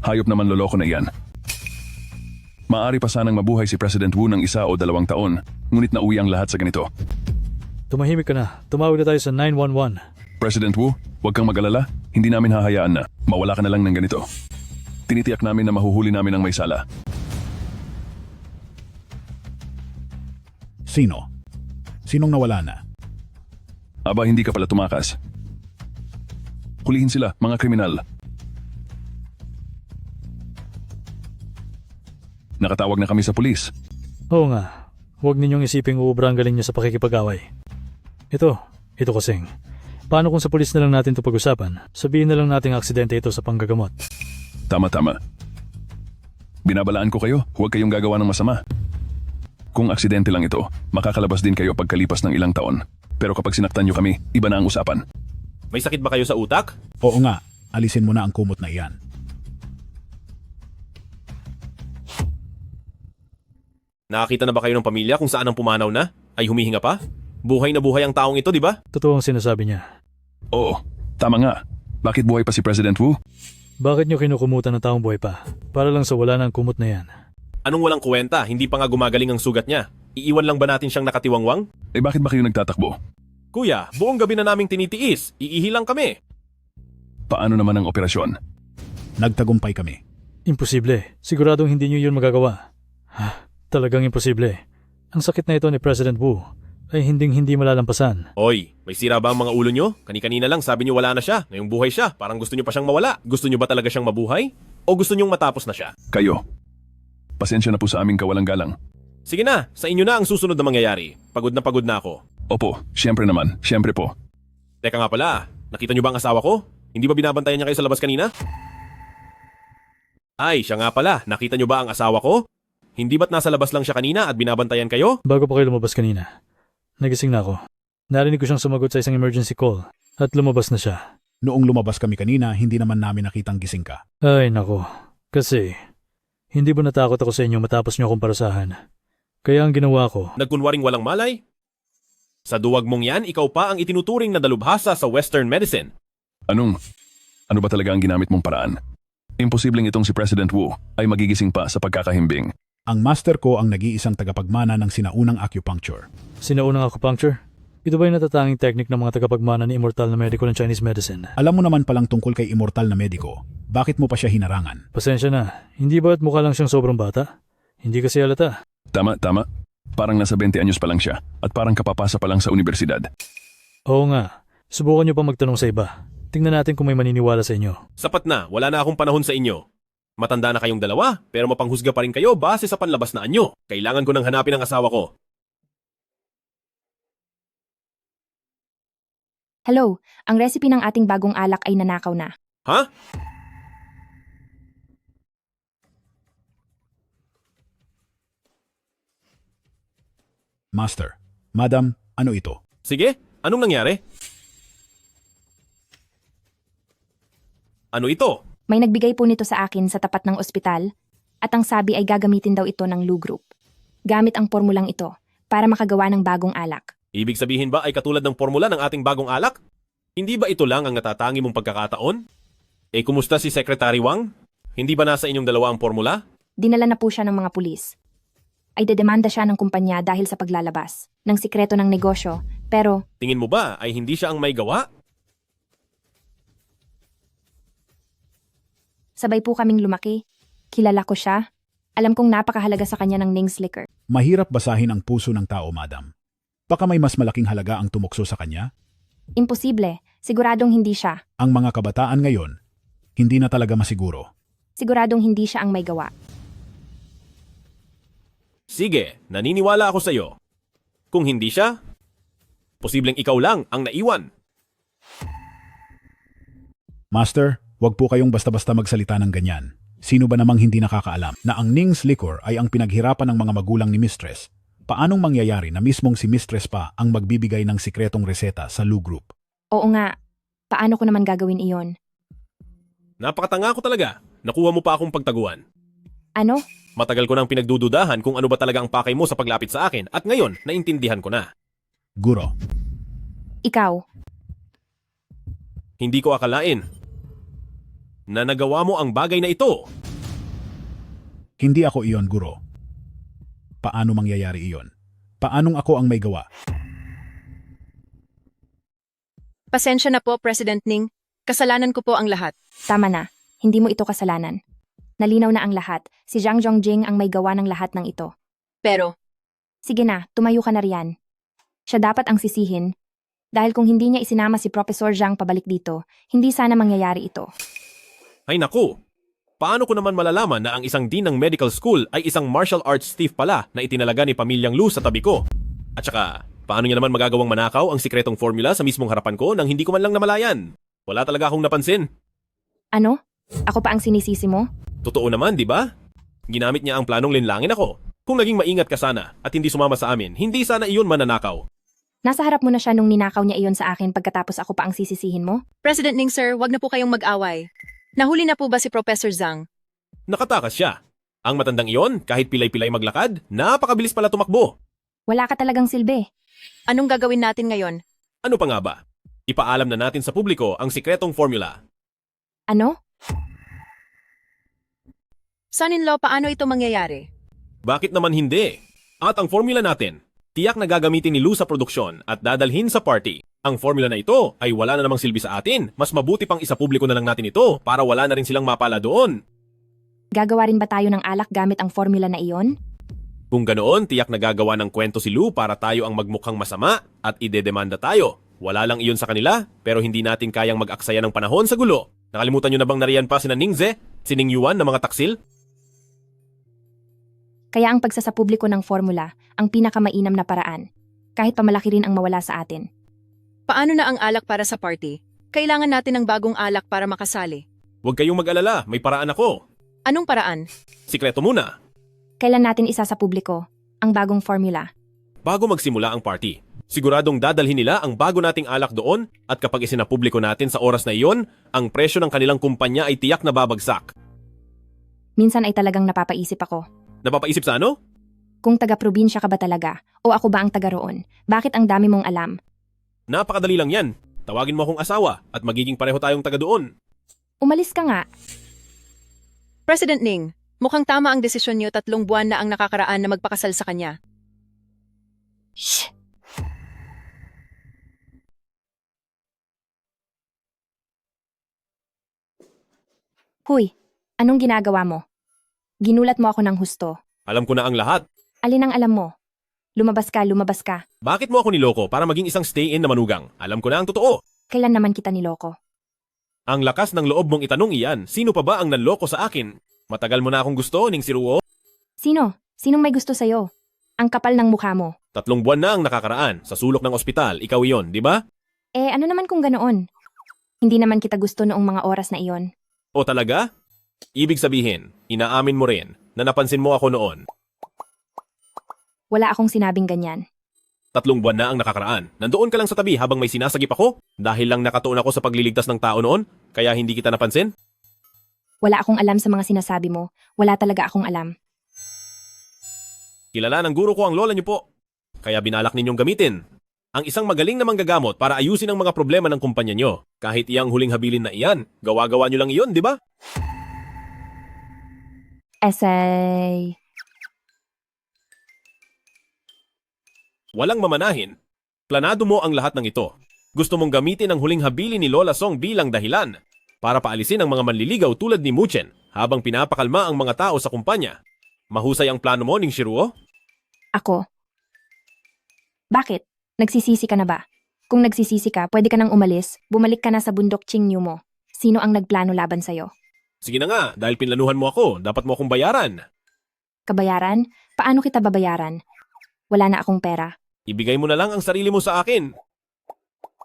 Hayop naman loloko na yan. Maari pa sanang mabuhay si President Wu ng 1 o 2 taon, ngunit nauwi ang lahat sa ganito. Tumahimik ka na. Tumawag na tayo sa 911. President Wu, huwag kang mag-alala. Hindi namin hahayaan na mawala ka na lang ng ganito. Tinitiyak namin na mahuhuli namin ang may sala. Sino? Sinong nawala na? Aba, hindi ka pala tumakas. Hulihin sila, mga kriminal. Nakatawag na kami sa pulis. Oo nga. Huwag ninyong isiping uubra ang galing niyo sa pakikipag-away. Ito kasing. Paano kung sa pulis na lang natin ito pag-usapan? Sabihin na lang nating aksidente ito sa panggagamot. Tama. Binabalaan ko kayo, huwag kayong gagawa ng masama. Kung aksidente lang ito, makakalabas din kayo pagkalipas ng ilang taon. Pero kapag sinaktan nyo kami, iba na ang usapan. May sakit ba kayo sa utak? Oo nga, alisin mo na ang kumot na iyan. Nakakita na ba kayo ng pamilya kung saan ang pumanaw na? Ay humihinga pa? Buhay na buhay ang taong ito, di ba? Totoo ang sinasabi niya. Oo, tama nga. Bakit buhay pa si President Wu? Bakit niyo kinukumutan ng taong buhay pa? Para lang sa wala ng kumot na yan. Anong walang kuwenta? Hindi pa nga gumagaling ang sugat niya. Iiwan lang ba natin siyang nakatiwangwang? Eh bakit ba kayo nagtatakbo? Kuya, buong gabi na naming tinitiis. Iihi lang kami. Paano naman ang operasyon? Nagtagumpay kami. Imposible. Siguradong hindi niyo yun magagawa. Talagang imposible. Ang sakit na ito ni President Wu ay hindi malalampasan. Oy, may sira ba ang mga ulo nyo? Kani-kanina lang sabi nyo wala na siya. Ngayong buhay siya. Parang gusto nyo pa siyang mawala. Gusto nyo ba talaga siyang mabuhay? O gusto nyong matapos na siya? Kayo. Pasensya na po sa aming kawalang galang. Sige na, sa inyo na ang susunod na mangyayari. Pagod na ako. Opo, siyempre naman. Siyempre po. Teka nga pala, nakita nyo ba ang asawa ko? Hindi ba binabantayan niya kayo sa labas kanina? Ay, siya nga pala, nakita nyo ba ang asawa ko? Hindi ba't nasa labas lang siya kanina at binabantayan kayo? Bago pa kayo lumabas kanina, nagising na ako. Narinig ko siyang sumagot sa isang emergency call at lumabas na siya. Noong lumabas kami kanina, hindi naman namin nakitang gising ka. Ay nako, kasi hindi ba natakot ako sa inyo matapos niyo akong parusahan? Kaya ang ginawa ko, Nagkunwaring walang malay? Sa duwag mong yan, ikaw pa ang itinuturing na dalubhasa sa Western medicine. Ano ba talaga ang ginamit mong paraan? Imposibleng itong si President Wu ay magigising pa sa pagkakahimbing. Ang master ko ang nag-iisang tagapagmana ng sinaunang acupuncture. Sinaunang acupuncture? Ito ba yung natatanging teknik ng mga tagapagmana ni immortal na mediko ng Chinese medicine? Alam mo naman palang tungkol kay immortal na mediko. Bakit mo pa siya hinarangan? Pasensya na, hindi ba't mukha lang siyang sobrang bata? Hindi kasi halata. Tama. Parang nasa 20 anyos pa lang siya at parang kapapasa pa lang sa universidad. Oo nga, subukan niyo pa magtanong sa iba. Tingnan natin kung may maniniwala sa inyo. Sapat na, wala na akong panahon sa inyo. Matanda na kayong dalawa, pero mapanghusga pa rin kayo base sa panlabas na anyo. Kailangan ko nang hanapin ang asawa ko. Hello, ang recipe ng ating bagong alak ay nanakaw na. Ha? Master, Madam, ano ito? Sige, anong nangyari? Ano ito? May nagbigay po nito sa akin sa tapat ng ospital at ang sabi ay gagamitin daw ito ng Lu Group. Gamit ang formulang ito para makagawa ng bagong alak. Ibig sabihin ba ay katulad ng formula ng ating bagong alak? Hindi ba ito lang ang natatangi mong pagkakataon? Eh kumusta si Secretary Wang? Hindi ba nasa inyong dalawa ang formula? Dinala na po siya ng mga pulis. Ay dedemanda siya ng kumpanya dahil sa paglalabas ng sikreto ng negosyo, pero Tingin mo ba ay hindi siya ang may gawa? sabay po kaming lumaki. Kilala ko siya. Alam kong napakahalaga sa kanya ng Ning's Liquor. Mahirap basahin ang puso ng tao, Madam. Baka may mas malaking halaga ang tumukso sa kanya? Imposible. Siguradong hindi siya. Ang mga kabataan ngayon, hindi na talaga masiguro. Siguradong hindi siya ang may gawa. Sige, naniniwala ako sa iyo. Kung hindi siya, posibleng ikaw lang ang naiwan. Master, wag po kayong basta-basta magsalita ng ganyan. Sino ba namang hindi nakakaalam na ang Ning's Liquor ay ang pinaghirapan ng mga magulang ni Mistress? Paanong mangyayari na mismong si Mistress pa ang magbibigay ng sikretong reseta sa Lu Group? Oo nga. Paano ko naman gagawin iyon? Napakatanga ko talaga. Nakuha mo pa akong pagtaguan. Ano? Matagal ko nang pinagdududahan kung ano ba talaga ang pakay mo sa paglapit sa akin at ngayon, naintindihan ko na. Guro. Ikaw. Hindi ko akalain na nagawa mo ang bagay na ito. Hindi ako iyon, Guro. Paano mangyayari iyon? Paanong ako ang may gawa? Pasensya na po, President Ning. Kasalanan ko po ang lahat. Tama na. Hindi mo ito kasalanan. Nalinaw na ang lahat. Si Zhang Zhongjing ang may gawa ng lahat ng ito. Pero, Sige na, tumayo ka na riyan. Siya dapat ang sisihin. Dahil kung hindi niya isinama si Professor Zhang pabalik dito, hindi sana mangyayari ito. Ay naku! Paano ko naman malalaman na ang isang dean ng medical school ay isang martial arts thief pala na itinalaga ni Pamilyang Lu sa tabi ko? At saka, paano niya naman magagawang manakaw ang sikretong formula sa mismong harapan ko nang hindi ko man lang namalayan? Wala talaga akong napansin. Ano? Ako pa ang sinisisi mo? Totoo naman, di ba? Ginamit niya ang planong linlangin ako. Kung naging maingat ka sana at hindi sumama sa amin, hindi sana iyon mananakaw. Nasa harap mo na siya nung ninakaw niya iyon sa akin pagkatapos ako pa ang sisisihin mo? President Ning sir, wag na po kayong mag-away. Nahuli na po ba si Professor Zhang? Nakatakas siya. Ang matandang iyon, kahit pilay-pilay maglakad, napakabilis pala tumakbo. Wala ka talagang silbi. Anong gagawin natin ngayon? Ano pa nga ba? Ipaalam na natin sa publiko ang sikretong formula. Ano? Son-in-law, paano ito mangyayari? Bakit naman hindi? At ang formula natin, tiyak na gagamitin ni Lou sa produksyon at dadalhin sa party. Ang formula na ito ay wala na namang silbi sa atin. Mas mabuti pang isa publiko na lang natin ito para wala na rin silang mapala doon. Gagawa rin ba tayo ng alak gamit ang formula na iyon? Kung ganoon, tiyak na gagawa ng kwento si Lou para tayo ang magmukhang masama at idedemanda tayo. Wala lang iyon sa kanila, pero hindi natin kayang mag-aksaya ng panahon sa gulo. Nakalimutan nyo na bang nariyan pa sina Ningze, si Ning Yuan na mga taksil? Kaya ang pagsasapubliko ng formula ang pinakamainam na paraan. Kahit pa malaki rin ang mawala sa atin. Paano na ang alak para sa party? Kailangan natin ng bagong alak para makasali. Huwag kayong mag-alala, may paraan ako. Anong paraan? Sikreto muna. Kailan natin isa sa publiko ang bagong formula? Bago magsimula ang party, siguradong dadalhin nila ang bago nating alak doon at kapag isinapubliko natin sa oras na iyon, ang presyo ng kanilang kumpanya ay tiyak na babagsak. Minsan ay talagang napapaisip ako. Napapaisip sa ano? Kung taga-probinsya ka ba talaga o ako ba ang taga roon? Bakit ang dami mong alam? Napakadali lang yan. Tawagin mo akong asawa at magiging pareho tayong taga doon. Umalis ka nga. President Ning, mukhang tama ang desisyon niyo 3 buwan na ang nakakaraan na magpakasal sa kanya. Shh! Huy, anong ginagawa mo? Ginulat mo ako ng husto. Alam ko na ang lahat. Alin ang alam mo? Lumabas ka, lumabas ka. Bakit mo ako niloko para maging isang stay-in na manugang? Alam ko na ang totoo. Kailan naman kita niloko? Ang lakas ng loob mong itanong iyan, sino pa ba ang nanloko sa akin? Matagal mo na akong gusto, Ning Siruo. Sino? Sinong may gusto sa'yo? Ang kapal ng mukha mo. 3 buwan na ang nakakaraan sa sulok ng ospital, ikaw iyon, di ba? Ano naman kung ganoon? Hindi naman kita gusto noong mga oras na iyon. O talaga? Ibig sabihin, inaamin mo rin na napansin mo ako noon. Wala akong sinabing ganyan. 3 buwan na ang nakakaraan. Nandoon ka lang sa tabi habang may sinasagip ako? Dahil lang nakatuon ako sa pagliligtas ng tao noon? Kaya hindi kita napansin? Wala akong alam sa mga sinasabi mo. Wala talaga akong alam. Kilala ng guro ko ang lola niyo po. Kaya binalak ninyong gamitin ang isang magaling na manggagamot para ayusin ang mga problema ng kumpanya nyo. Kahit iyang huling habilin na iyan, gawa-gawa nyo lang iyon, di ba? Essay. Walang mamanahin. Planado mo ang lahat ng ito. Gusto mong gamitin ang huling habilin ni Lola Song bilang dahilan para paalisin ang mga manliligaw tulad ni Muchen habang pinapakalma ang mga tao sa kumpanya. Mahusay ang plano mo, Ning Shiruo? Ako? Bakit? Nagsisisi ka na ba? Kung nagsisisi ka, pwede ka nang umalis, bumalik ka na sa bundok Qingyu mo. Sino ang nagplano laban sa'yo? Sige na nga, dahil pinlanuhan mo ako, dapat mo akong bayaran. Kabayaran? Paano kita babayaran? Wala na akong pera. Ibigay mo na lang ang sarili mo sa akin.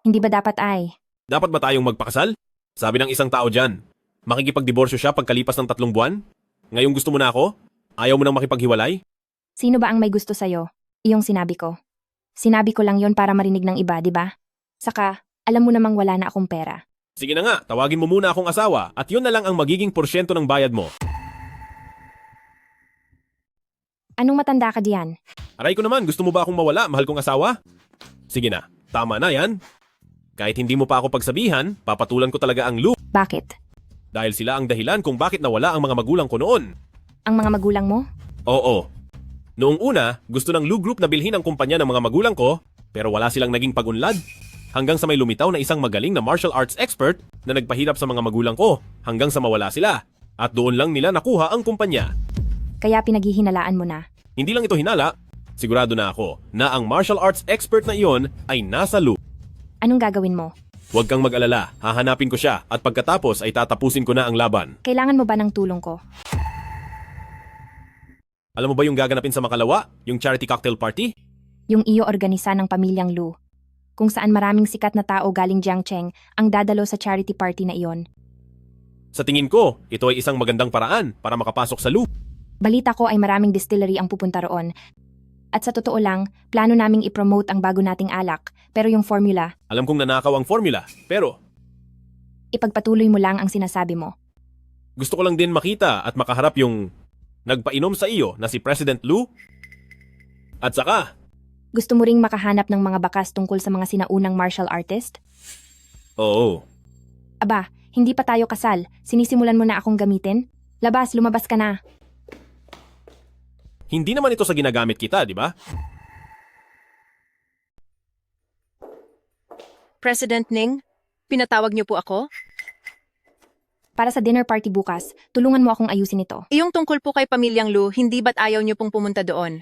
Hindi ba dapat ay? Dapat ba tayong magpakasal? Sabi ng isang tao dyan. Makikipagdiborsyo siya pagkalipas ng 3 buwan? Ngayong gusto mo na ako? Ayaw mo nang makipaghiwalay? Sino ba ang may gusto sa'yo? Iyong sinabi ko. Sinabi ko lang yon para marinig ng iba, di ba? Saka, alam mo namang wala na akong pera. Sige na nga, tawagin mo muna akong asawa at yun na lang ang magiging porsyento ng bayad mo. Anong matanda ka diyan? Aray ko naman, gusto mo ba akong mawala, mahal kong asawa? Sige na, tama na yan. Kahit hindi mo pa ako pagsabihan, papatulan ko talaga ang Lou. Bakit? Dahil sila ang dahilan kung bakit nawala ang mga magulang ko noon. Ang mga magulang mo? Oo. Noong una, gusto ng Lou Group na bilhin ang kumpanya ng mga magulang ko, pero wala silang naging pagunlad. Hanggang sa may lumitaw na isang magaling na martial arts expert na nagpahirap sa mga magulang ko, hanggang sa mawala sila. At doon lang nila nakuha ang kumpanya. Kaya pinaghihinalaan mo na. Hindi lang ito hinala, sigurado na ako na ang martial arts expert na iyon ay nasa Lou. Anong gagawin mo? Huwag kang mag-alala, hahanapin ko siya at pagkatapos ay tatapusin ko na ang laban. Kailangan mo ba ng tulong ko? Alam mo ba yung gaganapin sa Makalawa? Yung charity cocktail party? Yung iyo organisa ng pamilyang Lu. Kung saan maraming sikat na tao galing Jiangcheng ang dadalo sa charity party na iyon. Sa tingin ko, ito ay isang magandang paraan para makapasok sa Lu. Balita ko ay maraming distillery ang pupunta roon. At sa totoo lang, plano naming i-promote ang bago nating alak, pero yung formula... Alam kong nanakaw ang formula, pero... Ipagpatuloy mo lang ang sinasabi mo. Gusto ko lang din makita at makaharap yung nagpainom sa iyo na si President Lu? At saka, Gusto mo ring makahanap ng mga bakas tungkol sa mga sinaunang martial artist? oo, Aba, hindi pa tayo kasal. Sinisimulan mo na akong gamitin? Labas, lumabas ka na. hindi naman ito sa ginagamit kita, di ba? President Ning, pinatawag niyo po ako? Para sa dinner party bukas, tulungan mo akong ayusin ito. Iyong tungkol po kay Pamilyang Lu, hindi ba't ayaw niyo pong pumunta doon?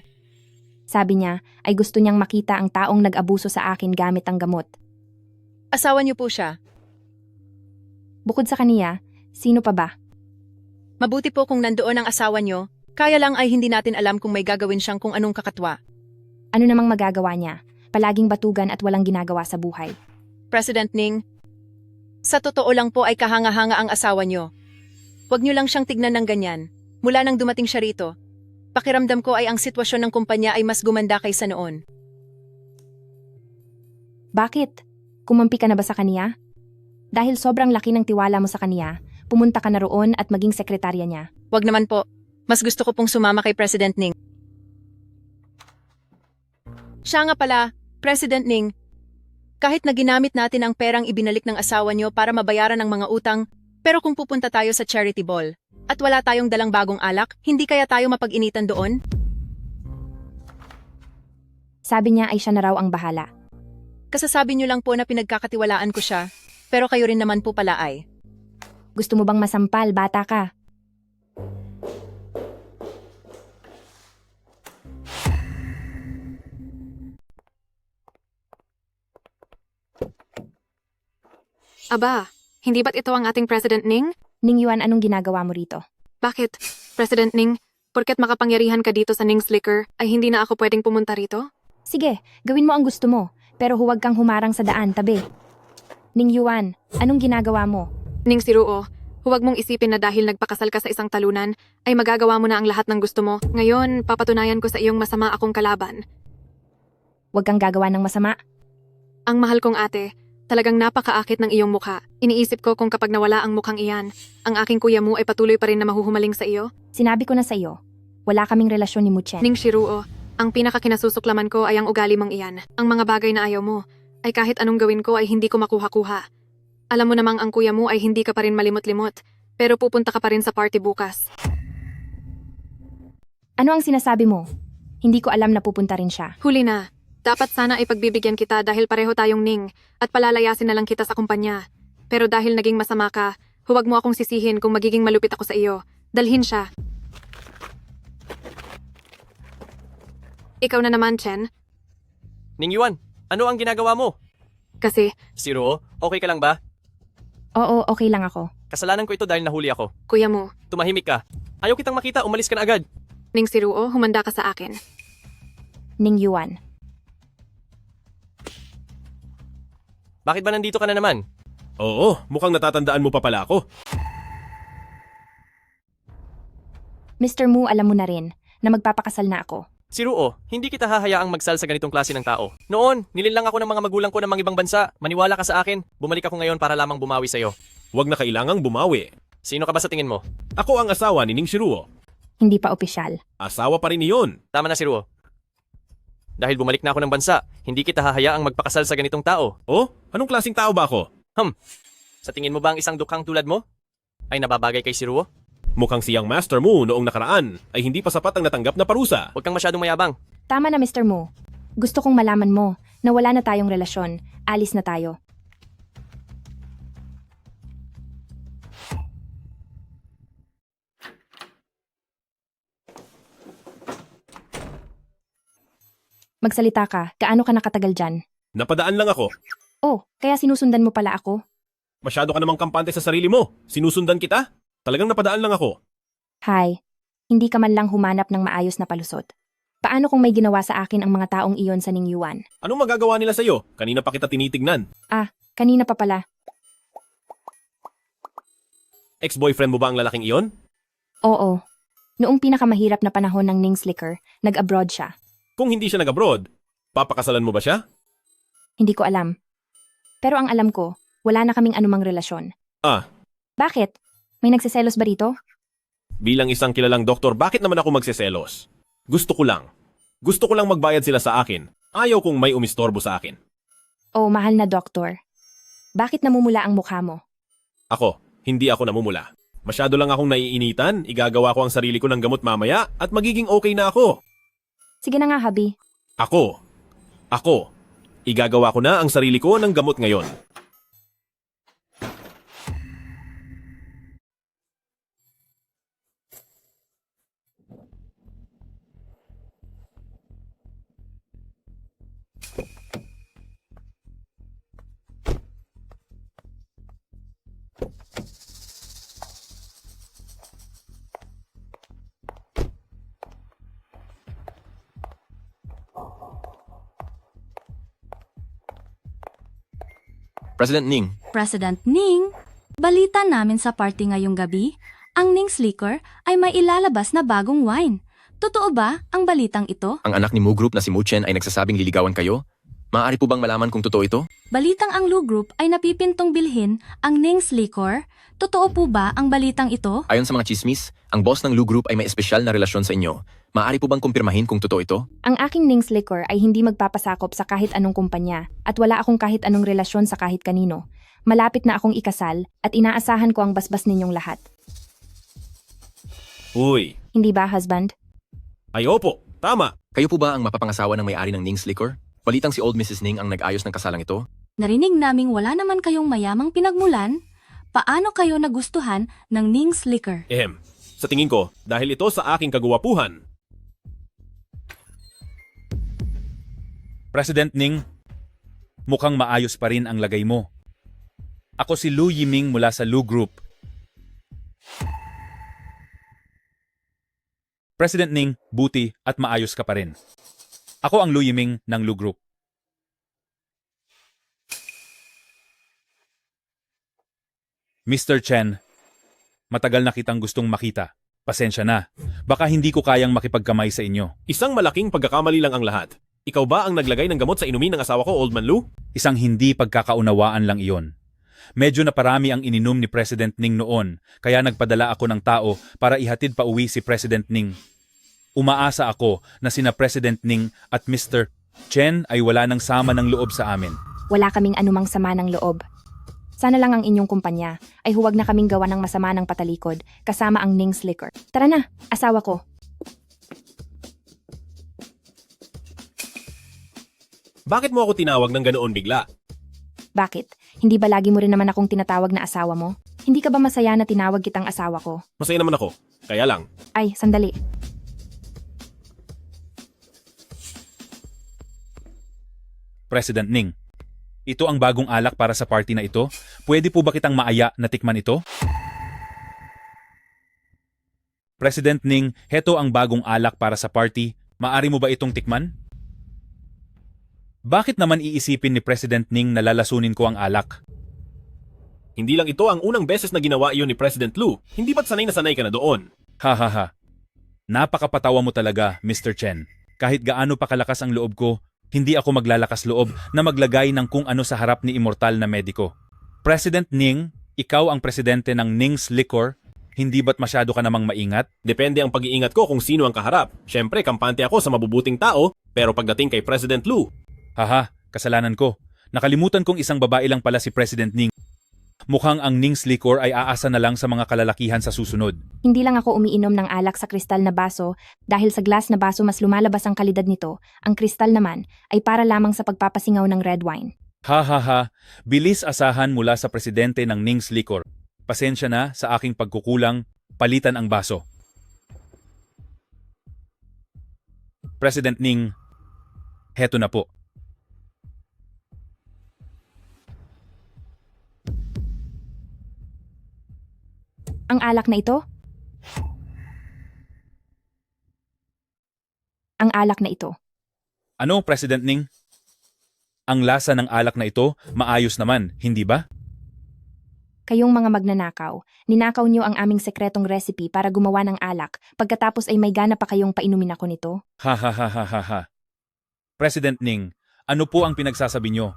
Sabi niya ay gusto niyang makita ang taong nag-abuso sa akin gamit ang gamot. Asawa niyo po siya. Bukod sa kaniya, sino pa ba? Mabuti po kung nandoon ang asawa niyo, kaya lang ay hindi natin alam kung may gagawin siyang kung anong kakatwa. Ano namang magagawa niya? Palaging batugan at walang ginagawa sa buhay. President Ning, sa totoo lang po ay kahanga-hanga ang asawa niyo. Huwag niyo lang siyang tignan ng ganyan. Mula nang dumating siya rito, pakiramdam ko ay ang sitwasyon ng kumpanya ay mas gumanda kaysa noon. Bakit? Kumampi ka na ba sa kaniya? Dahil sobrang laki ng tiwala mo sa kaniya, pumunta ka na roon at maging sekretarya niya. Huwag naman po. Mas gusto ko pong sumama kay President Ning. Siya nga pala, President Ning, kahit na ginamit natin ang perang ibinalik ng asawa niyo para mabayaran ang mga utang, pero kung pupunta tayo sa charity ball, at wala tayong dalang bagong alak, hindi kaya tayo mapag-initan doon? Sabi niya ay siya na raw ang bahala. Kasasabi niyo lang po na pinagkakatiwalaan ko siya, pero kayo rin naman po pala ay. Gusto mo bang masampal, bata ka? Aba, hindi ba't ito ang ating President Ning? Ning Yuan, anong ginagawa mo rito? Bakit? President Ning, porket makapangyarihan ka dito sa Ning's Liquor, ay hindi na ako pwedeng pumunta rito? Sige, gawin mo ang gusto mo, pero huwag kang humarang sa daan, tabi. Ning Yuan, anong ginagawa mo? Ning Siruo, huwag mong isipin na dahil nagpakasal ka sa isang talunan, ay magagawa mo na ang lahat ng gusto mo. Ngayon, papatunayan ko sa iyong masama akong kalaban. Huwag kang gagawa ng masama. Ang mahal kong ate, talagang napakaakit ng iyong mukha. Iniisip ko kung kapag nawala ang mukhang iyan, ang aking kuya mo ay patuloy pa rin na mahuhumaling sa iyo. Sinabi ko na sa iyo, wala kaming relasyon ni Muchen. Ning Shiruo, ang pinakakinasusuklaman ko ay ang ugali mong iyan. Ang mga bagay na ayaw mo, ay kahit anong gawin ko ay hindi ko makuha-kuha. Alam mo namang ang kuya mo ay hindi ka pa rin malimot-limot, pero pupunta ka pa rin sa party bukas. Ano ang sinasabi mo? Hindi ko alam na pupunta rin siya. Huli na. Dapat sana ay pagbibigyan kita dahil pareho tayong Ning at palalayasin na lang kita sa kumpanya. Pero dahil naging masama ka, huwag mo akong sisihin kung magiging malupit ako sa iyo. Dalhin siya. Ikaw na naman, Chen. Ning Yuan, ano ang ginagawa mo? Kasi, Siruo, okay ka lang ba? Oo, okay lang ako. Kasalanan ko ito dahil nahuli ako. kuya mo, Tumahimik ka. Ayaw kitang makita, umalis ka na agad. Ning Siruo, humanda ka sa akin. Ning Yuan. Bakit ba nandito ka na naman? Oo, mukhang natatandaan mo pa pala ako. Mr. Mu, alam mo na rin na magpapakasal na ako. Siruo, hindi kita hahayaang magsal sa ganitong klase ng tao. Noon, nililang ako ng mga magulang ko ng mga ibang bansa. Maniwala ka sa akin. Bumalik ako ngayon para lamang bumawi sa'yo. Huwag na kailangang bumawi. Sino ka ba sa tingin mo? Ako ang asawa ni Ning Shiruo. Hindi pa opisyal. Asawa pa rin iyon. Tama na, Siruo. Dahil bumalik na ako ng bansa, hindi kita hahayaang magpakasal sa ganitong tao. Oh? Anong klaseng tao ba ako? Sa tingin mo ba ang isang dukhang tulad mo ay nababagay kay Siruo? Mukhang siyang master mo noong nakaraan ay hindi pa sapat ang natanggap na parusa. Huwag kang masyadong mayabang. Tama na, Mr. Mu. Gusto kong malaman mo na wala na tayong relasyon. Alis na tayo. Magsalita ka. Gaano ka nakatagal dyan? Napadaan lang ako. Oh, kaya sinusundan mo pala ako? Masyado ka namang kampante sa sarili mo. Sinusundan kita? Talagang napadaan lang ako. Hi. Hindi ka man lang humanap ng maayos na palusot. Paano kung may ginawa sa akin ang mga taong iyon sa Ningyuan? Anong magagawa nila sa'yo? Kanina pa kita tinitignan. Kanina pa pala. Ex-boyfriend mo ba ang lalaking iyon? Oo. Noong pinakamahirap na panahon ng Ning's Liquor, nag-abroad siya. Kung hindi siya nag-abroad, papakasalan mo ba siya? Hindi ko alam. Pero ang alam ko, wala na kaming anumang relasyon. Ah, Bakit? May nagsiselos ba rito? Bilang isang kilalang doktor, bakit naman ako magseselos? Gusto ko lang. Gusto ko lang magbayad sila sa akin. Ayaw kong may umistorbo sa akin. Oh, mahal na doktor. Bakit namumula ang mukha mo? Ako, hindi ako namumula. Masyado lang akong naiinitan, igagawa ko ang sarili ko ng gamot mamaya at magiging okay na ako. Sige na nga, Habi. Ako, igagawa ko na ang sarili ko ng gamot ngayon. President Ning, President Ning, balita namin sa party ngayong gabi, ang Ning's Liquor ay may ilalabas na bagong wine. Totoo ba ang balitang ito? ang anak ni Mu Group na si Mu Chen ay nagsasabing liligawan kayo? Maaari po bang malaman kung totoo ito? Balitang ang Lu Group ay napipintong bilhin ang Ning's Liquor. Totoo po ba ang balitang ito? Ayon sa mga chismis, ang boss ng Lu Group ay may espesyal na relasyon sa inyo. Maaari po bang kumpirmahin kung totoo ito? Ang aking Ning's Liquor ay hindi magpapasakop sa kahit anong kumpanya at wala akong kahit anong relasyon sa kahit kanino. Malapit na akong ikasal at inaasahan ko ang basbas ninyong lahat. Uy, Hindi ba, husband? ay opo, tama. Kayo po ba ang mapapangasawa ng may-ari ng Ning's Liquor? Balitang si Old Mrs. Ning ang nag-ayos ng kasalang ito? Narinig naming wala naman kayong mayamang pinagmulan. Paano kayo nagustuhan ng Ning's Liquor? Sa tingin ko, dahil ito sa aking kaguwapuhan. President Ning, mukhang maayos pa rin ang lagay mo. Ako si Lu Yiming mula sa Lu Group. President Ning, buti at maayos ka pa rin. Ako ang Lu Yiming ng Lu Group. Mr. Chen, matagal na kitang gustong makita. Pasensya na. Baka hindi ko kayang makipagkamay sa inyo. Isang malaking pagkakamali lang ang lahat. Ikaw ba ang naglagay ng gamot sa inumin ng asawa ko, Old Man Lu? Isang hindi pagkakaunawaan lang iyon. Medyo naparami ang ininom ni President Ning noon, kaya nagpadala ako ng tao para ihatid pa uwi si President Ning. Umaasa ako na sina President Ning at Mr. Chen ay wala nang sama ng loob sa amin. Wala kaming anumang sama ng loob. Sana lang ang inyong kumpanya ay huwag na kaming gawa ng masama ng patalikod kasama ang Ning's Liquor. Tara na, asawa ko. Bakit mo ako tinawag ng ganoon bigla? Bakit? Hindi ba lagi mo rin naman akong tinatawag na asawa mo? Hindi ka ba masaya na tinawag kitang asawa ko? Masaya naman ako. Kaya lang. Ay, sandali. President Ning, ito ang bagong alak para sa party na ito. Pwede po ba kitang maaya na tikman ito? President Ning, heto ang bagong alak para sa party. Maari mo ba itong tikman? Bakit naman iisipin ni President Ning na lalasunin ko ang alak? Hindi lang ito ang unang beses na ginawa iyon ni President Lu. Hindi ba't sanay na sanay ka na doon? Ha ha ha. Napakapatawa mo talaga, Mr. Chen. Kahit gaano pa kalakas ang loob ko, hindi ako maglalakas loob na maglagay ng kung ano sa harap ni immortal na mediko. President Ning, ikaw ang presidente ng Ning's Liquor. Hindi ba't masyado ka namang maingat? Depende ang pag-iingat ko kung sino ang kaharap. Siyempre, kampante ako sa mabubuting tao, pero pagdating kay President Lu, haha, kasalanan ko. Nakalimutan kong isang babae lang pala si President Ning. Mukhang ang Ning's Liquor ay aasa na lang sa mga kalalakihan sa susunod. Hindi lang ako umiinom ng alak sa kristal na baso dahil sa glass na baso mas lumalabas ang kalidad nito. Ang kristal naman ay para lamang sa pagpapasingaw ng red wine. Ha ha ha, bilis asahan mula sa presidente ng Ning's Liquor. Pasensya na sa aking pagkukulang, palitan ang baso. President Ning, heto na po. Ang alak na ito? Ang alak na ito. Ano, President Ning? Ang lasa ng alak na ito, maayos naman, hindi ba? Kayong mga magnanakaw, ninakaw niyo ang aming sekretong recipe para gumawa ng alak, pagkatapos ay may gana pa kayong painumin ako nito? Ha ha ha ha ha ha. President Ning, ano po ang pinagsasabi niyo?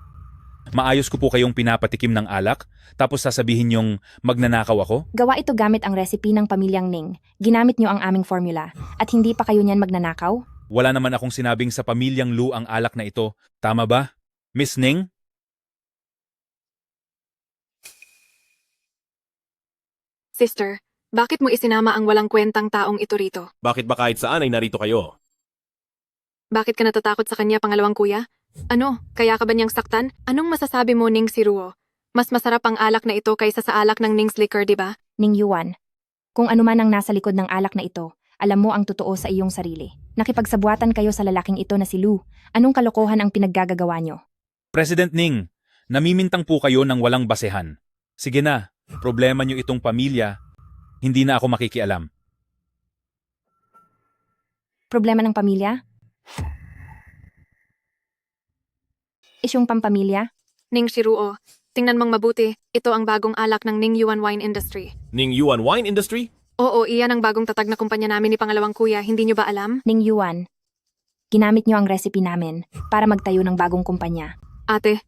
Maayos ko po kayong pinapatikim ng alak, tapos sasabihin yung magnanakaw ako? Gawa ito gamit ang recipe ng pamilyang Ning. Ginamit nyo ang aming formula. At hindi pa kayo niyan magnanakaw? Wala naman akong sinabing sa pamilyang Lu ang alak na ito. Tama ba? Miss Ning? Sister, bakit mo isinama ang walang kwentang taong ito rito? Bakit ba kahit saan ay narito kayo? Bakit ka natatakot sa kanya, pangalawang kuya? Ano, kaya ka ba niyang saktan? Anong masasabi mo, Ning Siruo? Mas masarap ang alak na ito kaysa sa alak ng Ning's Liquor, di ba? Ning Yuan, kung ano man ang nasa likod ng alak na ito, alam mo ang totoo sa iyong sarili. Nakipagsabuatan kayo sa lalaking ito na si Lu. Anong kalokohan ang pinaggagawa nyo? President Ning, namimintang po kayo ng walang basehan. Sige na, problema nyo itong pamilya, hindi na ako makikialam. Problema ng pamilya? Isyong pampamilya? Ning Siruo, tingnan mong mabuti, ito ang bagong alak ng Ning Yuan Wine Industry. Ning Yuan Wine Industry? Oo, iyan ang bagong tatag na kumpanya namin ni pangalawang kuya, hindi nyo ba alam? Ning Yuan, ginamit nyo ang recipe namin para magtayo ng bagong kumpanya. Ate,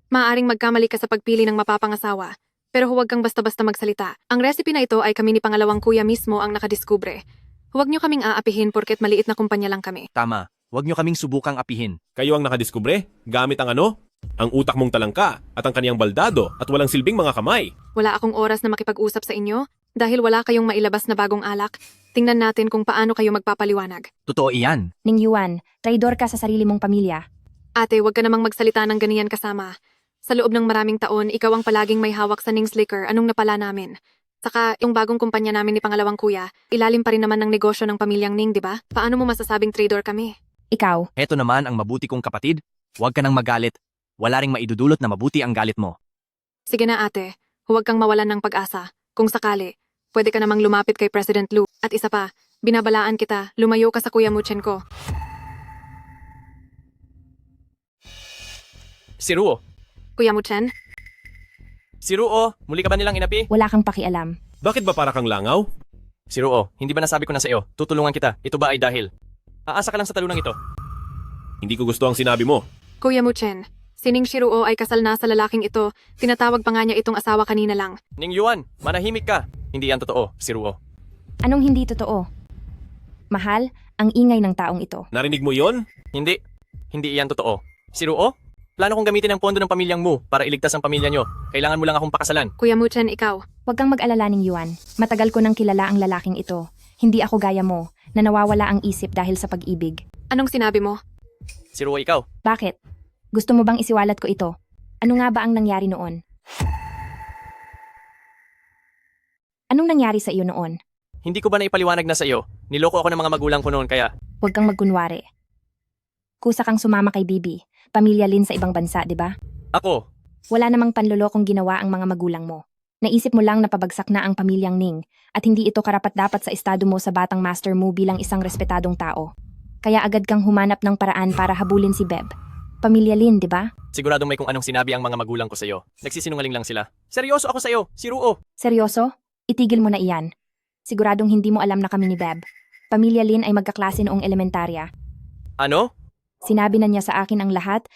maaaring magkamali ka sa pagpili ng mapapangasawa, pero huwag kang basta-basta magsalita. Ang recipe na ito ay kami ni pangalawang kuya mismo ang nakadiskubre. Huwag nyo kaming aapihin porket maliit na kumpanya lang kami. Tama, huwag nyo kaming subukang apihin. Kayo ang nakadiskubre? Gamit ang ano? Ang utak mong talangka at ang kaniyang baldado at walang silbing mga kamay. Wala akong oras na makipag-usap sa inyo dahil wala kayong mailabas na bagong alak. Tingnan natin kung paano kayo magpapaliwanag. Totoo iyan. Ning Yuan, traidor ka sa sarili mong pamilya. Ate, huwag ka namang magsalita ng ganiyan kasama. Sa loob ng maraming taon, ikaw ang palaging may hawak sa Ning's Liquor. Anong napala namin? Saka, yung bagong kumpanya namin ni pangalawang kuya, ilalim pa rin naman ng negosyo ng pamilyang Ning, di ba? Paano mo masasabing traidor kami? Ikaw, Heto naman ang mabuti kong kapatid. Huwag ka nang magalit. Wala ring maidudulot na mabuti ang galit mo. Sige na ate, huwag kang mawalan ng pag-asa. Kung sakali, pwede ka namang lumapit kay President Lu. At isa pa, binabalaan kita, lumayo ka sa Kuya Muchen ko. Siruo! Kuya Muchen? Siruo! Muli ka ba nilang inapi? wala kang pakialam. Bakit ba para kang langaw? Siruo, hindi ba nasabi ko na sa iyo? Tutulungan kita. Ito ba ay dahil? Aasa ka lang sa talunang ito. Hindi ko gusto ang sinabi mo. Kuya Muchen, si Ning Siruo ay kasal na sa lalaking ito. Tinatawag pa nga niya itong asawa kanina lang. Ning Yuan, manahimik ka. Hindi yan totoo, Siruo. Anong hindi totoo? Mahal, ang ingay ng taong ito. Narinig mo yon? Hindi. Hindi iyan totoo. Siruo? Plano kong gamitin ang pondo ng pamilyang Mu para iligtas ang pamilya nyo. Kailangan mo lang akong pakasalan. Kuya Muchen, ikaw. Huwag kang mag-alala, Ning Yuan. Matagal ko nang kilala ang lalaking ito. Hindi ako gaya mo, na nawawala ang isip dahil sa pag-ibig. Anong sinabi mo? Siruo, ikaw. Bakit? Gusto mo bang isiwalat ko ito? Ano nga ba ang nangyari noon? Anong nangyari sa iyo noon? Hindi ko ba naipaliwanag na sa iyo? Niloko ako ng mga magulang ko noon kaya... Huwag kang magkunwari. Kusa kang sumama kay Bibi. Pamilya Lin sa ibang bansa, di ba? Ako! Wala namang panlolokong ginawa ang mga magulang mo. Naisip mo lang na pabagsak na ang pamilyang Ning at hindi ito karapat-dapat sa estado mo sa batang master mo bilang isang respetadong tao. Kaya agad kang humanap ng paraan para habulin si Beb. Pamilya Lin, di ba? Siguradong may kung anong sinabi ang mga magulang ko sa iyo. Nagsisinungaling lang sila. Seryoso ako sa iyo, Siruo! Seryoso? Itigil mo na iyan. Siguradong hindi mo alam na kami ni Beb. Pamilya Lin ay magkaklase noong elementarya. Ano? Sinabi na niya sa akin ang lahat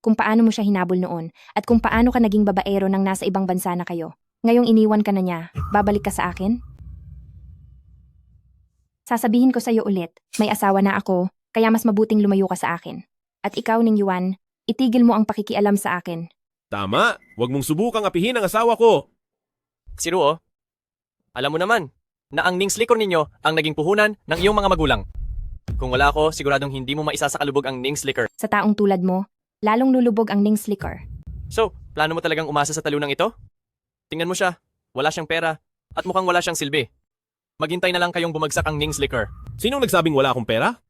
kung paano mo siya hinabol noon at kung paano ka naging babaero nang nasa ibang bansa na kayo. Ngayong iniwan ka na niya, babalik ka sa akin? Sasabihin ko sa iyo ulit, may asawa na ako, kaya mas mabuting lumayo ka sa akin. At ikaw, Ning Yuan, itigil mo ang pakikialam sa akin. Tama, huwag mong subukang apihin ang asawa ko. Siruo, alam mo naman na ang Ning's Liquor ninyo ang naging puhunan ng iyong mga magulang. Kung wala ako, siguradong hindi mo maisasakalubog ang Ning's Liquor. Sa taong tulad mo, lalong lulubog ang Ning's Liquor. So, plano mo talagang umasa sa talunang ito? Tingnan mo siya, wala siyang pera at mukhang wala siyang silbi. Maghintay na lang kayong bumagsak ang Ning's Liquor. Sinong nagsabing wala akong pera?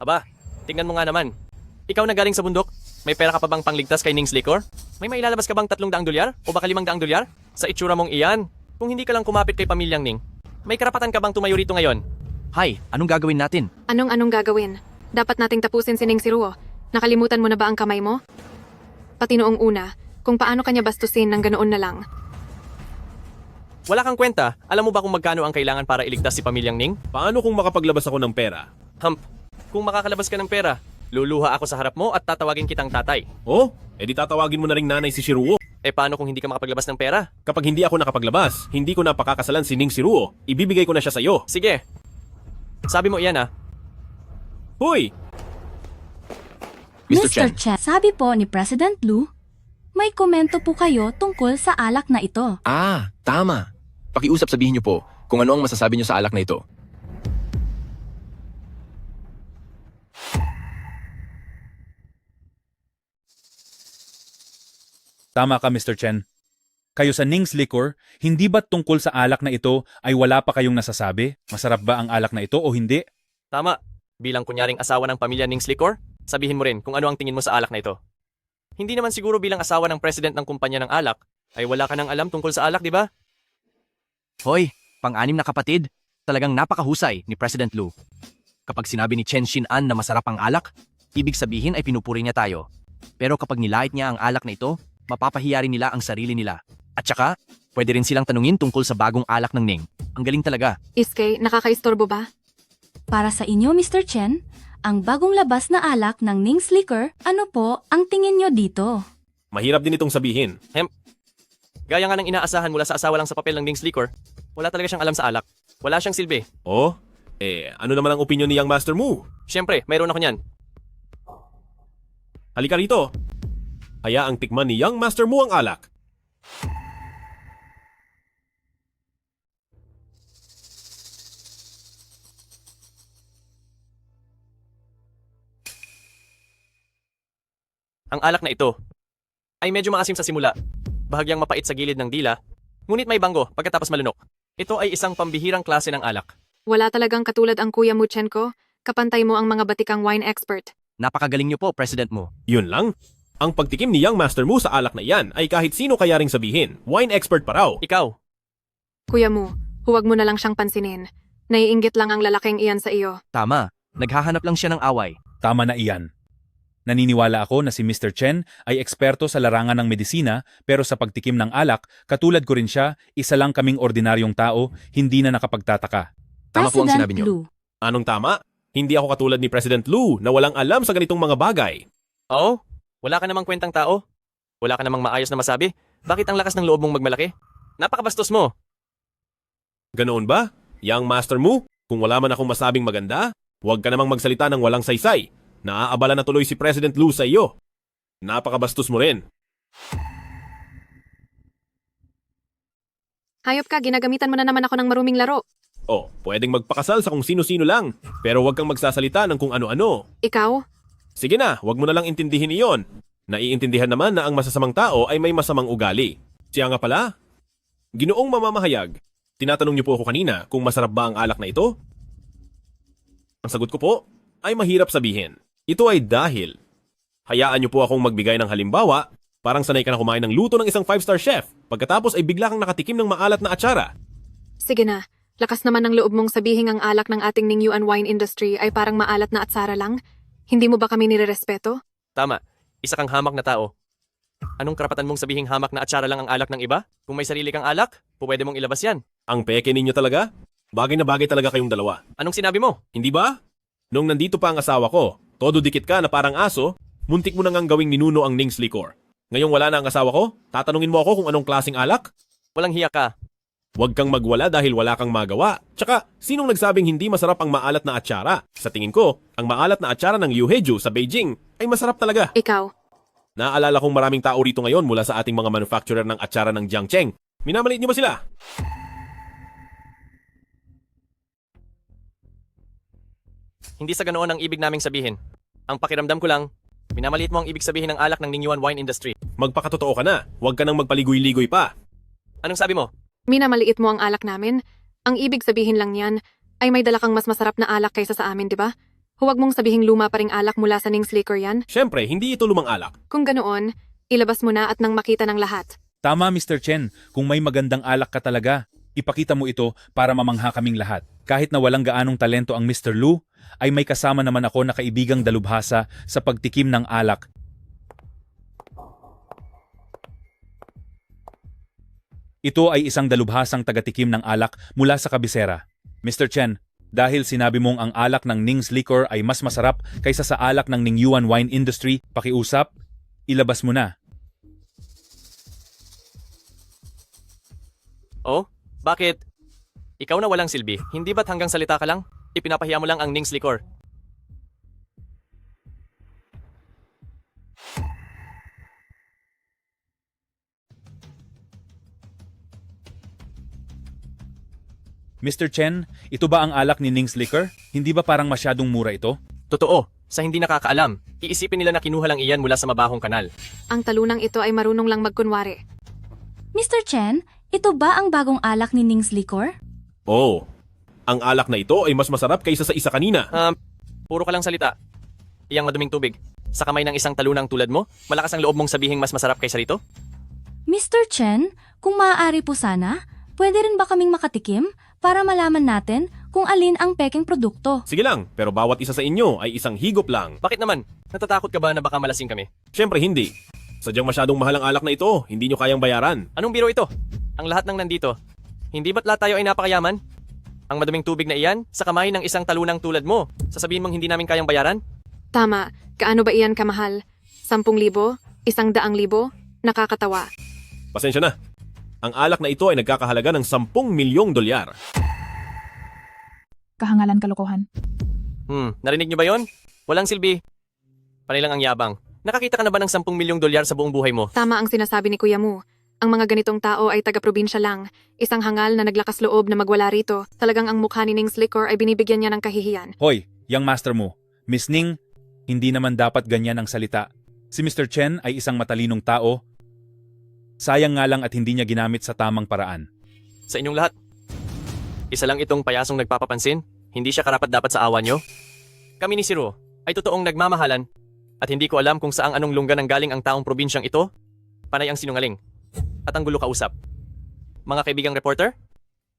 Aba, tingnan mo nga naman. Ikaw na galing sa bundok, may pera ka pa bang pangligtas kay Ning's Liquor? May mailalabas ka bang 300 dolyar o baka 500 dolyar? Sa itsura mong iyan, kung hindi ka lang kumapit kay pamilyang Ning, may karapatan ka bang tumayo rito ngayon? Hay, anong gagawin natin? Anong gagawin? Dapat nating tapusin si Ning Siruo. Nakalimutan mo na ba ang kamay mo? Pati noong una, kung paano kanya bastusin ng ganoon na lang. Wala kang kwenta, alam mo ba kung magkano ang kailangan para iligtas si pamilyang Ning? Paano kung makapaglabas ako ng pera? Kung makakalabas ka ng pera, Luluha ako sa harap mo at tatawagin kitang tatay. Oh, edi tatawagin mo na ring nanay si Shiruo. Paano kung hindi ka makapaglabas ng pera? Kapag hindi ako nakapaglabas, hindi ko na pakakasalan si Ning Shiruo. Ibibigay ko na siya sa'yo. Sige. Sabi mo iyan Hoy! Mr. Chen, sabi po ni President Lu, may komento po kayo tungkol sa alak na ito. Ah, tama. Pakiusap sabihin niyo po kung ano ang masasabi niyo sa alak na ito. Tama ka, Mr. Chen. Kayo sa Ning's Liquor, hindi ba tungkol sa alak na ito ay wala pa kayong nasasabi? Masarap ba ang alak na ito o hindi? Tama. Bilang kunyaring asawa ng pamilya Ning's Liquor, sabihin mo rin kung ano ang tingin mo sa alak na ito. Hindi naman siguro bilang asawa ng president ng kumpanya ng alak, ay wala ka nang alam tungkol sa alak, di ba? Hoy, pang-anim na kapatid, talagang napakahusay ni President Lu. Kapag sinabi ni Chen Xin-an na masarap ang alak, ibig sabihin ay pinupuri niya tayo. Pero kapag nilait niya ang alak na ito, mapapahiya rin nila ang sarili nila. At saka, pwede rin silang tanungin tungkol sa bagong alak ng Ning. Ang galing talaga. Iskay, nakakaistorbo ba? Para sa inyo, Mr. Chen, ang bagong labas na alak ng Ning's Liquor, ano po ang tingin nyo dito? Mahirap din itong sabihin. Gaya nga ng inaasahan mula sa asawa lang sa papel ng Ning's Liquor, wala talaga siyang alam sa alak. Wala siyang silbi. Oh? Ano naman ang opinion ni Young Master Mu? Siyempre, mayroon ako niyan. Halika rito. Hayaang tikman ni Young Master Mu ang alak. Ang alak na ito ay medyo maasim sa simula, bahagyang mapait sa gilid ng dila, ngunit may banggo pagkatapos malunok. Ito ay isang pambihirang klase ng alak. Wala talagang katulad ang Kuya Muchenko. Kapantay mo ang mga batikang wine expert. Napakagaling niyo po, President Mu. Yun lang? Ang pagtikim ni Young Master Mu sa alak na yan ay kahit sino kaya ring sabihin. Wine expert pa raw. Ikaw. Kuya Mu, huwag mo na lang siyang pansinin. Naiinggit lang ang lalaking iyan sa iyo. Tama, naghahanap lang siya ng away. Tama na iyan. Naniniwala ako na si Mr. Chen ay eksperto sa larangan ng medisina pero sa pagtikim ng alak, katulad ko rin siya, isa lang kaming ordinaryong tao, hindi na nakapagtataka. Tama po ang sinabi niyo. Anong tama? Hindi ako katulad ni President Lu na walang alam sa ganitong mga bagay. Oo? Wala ka namang kwentang tao? Wala ka namang maayos na masabi? Bakit ang lakas ng loob mong magmalaki? Napakabastos mo. Ganoon ba? Young Master Mu, kung wala man akong masabing maganda, huwag ka namang magsalita ng walang saysay. Naaabala na tuloy si President Lu sa iyo. Napakabastos mo rin. Hayop ka, ginagamitan mo na naman ako ng maruming laro. Oh, pwedeng magpakasal sa kung sino-sino lang, pero huwag kang magsasalita ng kung ano-ano. Ikaw? Sige na, huwag mo na lang intindihin iyon. Naiintindihan naman na ang masasamang tao ay may masamang ugali. Siya nga pala, Ginoong mamamahayag, tinatanong niyo po ako kanina kung masarap ba ang alak na ito? Ang sagot ko po ay mahirap sabihin. Ito ay dahil. Hayaan niyo po akong magbigay ng halimbawa, parang sanay ka na kumain ng luto ng isang 5-star chef, pagkatapos ay bigla kang nakatikim ng maalat na atsara. Sige na, lakas naman ng loob mong sabihin ang alak ng ating Ning Yuan wine industry ay parang maalat na atsara lang? Hindi mo ba kami nirerespeto? Tama, isa kang hamak na tao. Anong karapatan mong sabihing hamak na atsara lang ang alak ng iba? Kung may sarili kang alak, pwede mong ilabas yan. Ang peke ninyo talaga? Bagay na bagay talaga kayong dalawa. Anong sinabi mo? Hindi ba? Nung nandito pa ang asawa ko, todo dikit ka na parang aso, muntik mo na ngang gawing ninuno ang Ning's Liquor. Ngayong wala na ang asawa ko, tatanungin mo ako kung anong klaseng alak? Walang hiya ka. Huwag kang magwala dahil wala kang magawa. Tsaka, sinong nagsabing hindi masarap ang maalat na atsara? Sa tingin ko, ang maalat na atsara ng Yuheju sa Beijing ay masarap talaga. Ikaw. Naalala kong maraming tao rito ngayon mula sa ating mga manufacturer ng atsara ng Jiangcheng. Minamaliit niyo ba sila? Hindi sa ganoon ang ibig naming sabihin. Ang pakiramdam ko lang, minamaliit mo ang ibig sabihin ng alak ng Ning Yuan wine industry. Magpakatotoo ka na. Huwag ka nang magpaligoy-ligoy pa. Anong sabi mo? Minamaliit mo ang alak namin? Ang ibig sabihin lang yan ay may dala kang mas masarap na alak kaysa sa amin, di ba? Huwag mong sabihing luma pa ring alak mula sa Ning's Liquor yan. Siyempre, hindi ito lumang alak. Kung ganoon, ilabas mo na at nang makita ng lahat. Tama, Mr. Chen. Kung may magandang alak ka talaga, ipakita mo ito para mamangha kaming lahat. Kahit na walang gaanong talento ang Mr. Lu, ay may kasama naman ako na kaibigang dalubhasa sa pagtikim ng alak. Ito ay isang dalubhasang tagatikim ng alak mula sa kabisera. Mr. Chen, Dahil sinabi mong ang alak ng Ning's Liquor ay mas masarap kaysa sa alak ng Ningyuan Wine Industry, pakiusap, ilabas mo na. Oh, bakit? Ikaw na walang silbi, hindi ba't hanggang salita ka lang? Ipinapahiya mo lang ang Ning's Liquor. Mr. Chen, ito ba ang alak ni Ning's Liquor? Hindi ba parang masyadong mura ito? Totoo, sa hindi nakakaalam, iisipin nila na kinuha lang iyan mula sa mabahong kanal. Ang talunang ito ay marunong lang magkunwari. Mr. Chen, ito ba ang bagong alak ni Ning's Liquor? Oh, ang alak na ito ay mas masarap kaysa sa isa kanina. Puro ka lang salita. Iyang maduming tubig. Sa kamay ng isang talunang tulad mo, malakas ang loob mong sabihing mas masarap kaysa rito? Mr. Chen, kung maaari po sana, pwede rin ba kaming makatikim para malaman natin kung alin ang peking produkto? Sige lang, pero bawat isa sa inyo ay isang higop lang. Bakit naman? Natatakot ka ba na baka malasing kami? Siyempre hindi. Sadyang masyadong mahal ang alak na ito, hindi nyo kayang bayaran. Anong biro ito? Ang lahat ng nandito. Hindi ba't lahat tayo ay napakayaman? Ang maduming tubig na iyan, sa kamay ng isang talunang tulad mo, sasabihin mong hindi namin kayang bayaran? Tama, kaano ba iyan kamahal? 10,000? 100,000? Nakakatawa. Pasensya na. Ang alak na ito ay nagkakahalaga ng 10 milyong dolyar. Kahangalan kalokohan. Narinig niyo ba yon? Walang silbi. Panay lang ang yabang. Nakakita ka na ba ng 10 milyong dolyar sa buong buhay mo? Tama ang sinasabi ni Kuya Mu. Ang mga ganitong tao ay taga-probinsya lang. Isang hangal na naglakas loob na magwala rito. Talagang ang mukha ni Ning's Liquor ay binibigyan niya ng kahihiyan. Hoy, young master mo. Miss Ning, hindi naman dapat ganyan ang salita. Si Mr. Chen ay isang matalinong tao. Sayang nga lang at hindi niya ginamit sa tamang paraan. Sa inyong lahat. Isa lang itong payasong nagpapapansin. Hindi siya karapat-dapat sa awa niyo. Kami ni Siro ay totoong nagmamahalan at hindi ko alam kung saang anong lungga nang galing ang taong probinsyang ito. Panay ang sinungaling at ang gulo kausap. Mga kaibigang reporter,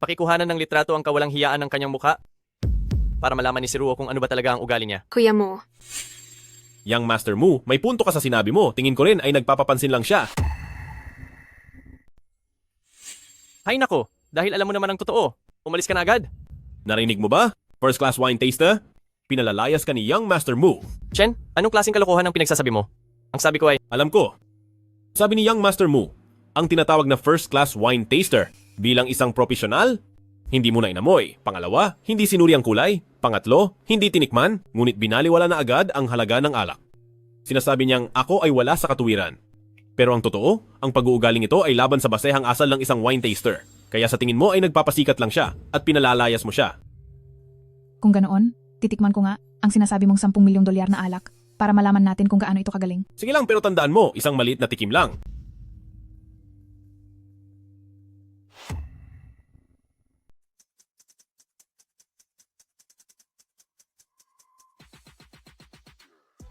pakikuhanan ng litrato ang kawalang hiyaan ng kanyang mukha para malaman ni Siro kung ano ba talaga ang ugali niya. Kuya Mu. Young Master Mu, may punto ka sa sinabi mo. Tingin ko rin ay nagpapapansin lang siya. Hay nako, dahil alam mo naman ang totoo. Umalis ka na agad. Narinig mo ba? First class wine taster? Pinalalayas ka ni Young Master Mu. Chen, anong klaseng kalokohan ang pinagsasabi mo? Ang sabi ko ay, alam ko. Sabi ni Young Master Mu, ang tinatawag na first class wine taster bilang isang profesional, hindi mo na inamoy. Pangalawa, hindi sinuri ang kulay. Pangatlo, hindi tinikman, ngunit binaliwala na agad ang halaga ng alak. Sinasabi niyang ako ay wala sa katuwiran. Pero ang totoo, ang pag-uugaling ito ay laban sa basehang asal ng isang wine taster. Kaya sa tingin mo ay nagpapasikat lang siya at pinalalayas mo siya. Kung ganoon, titikman ko nga ang sinasabi mong 10 milyong dolyar na alak para malaman natin kung gaano ito kagaling. Sige lang, pero tandaan mo, isang maliit na tikim lang.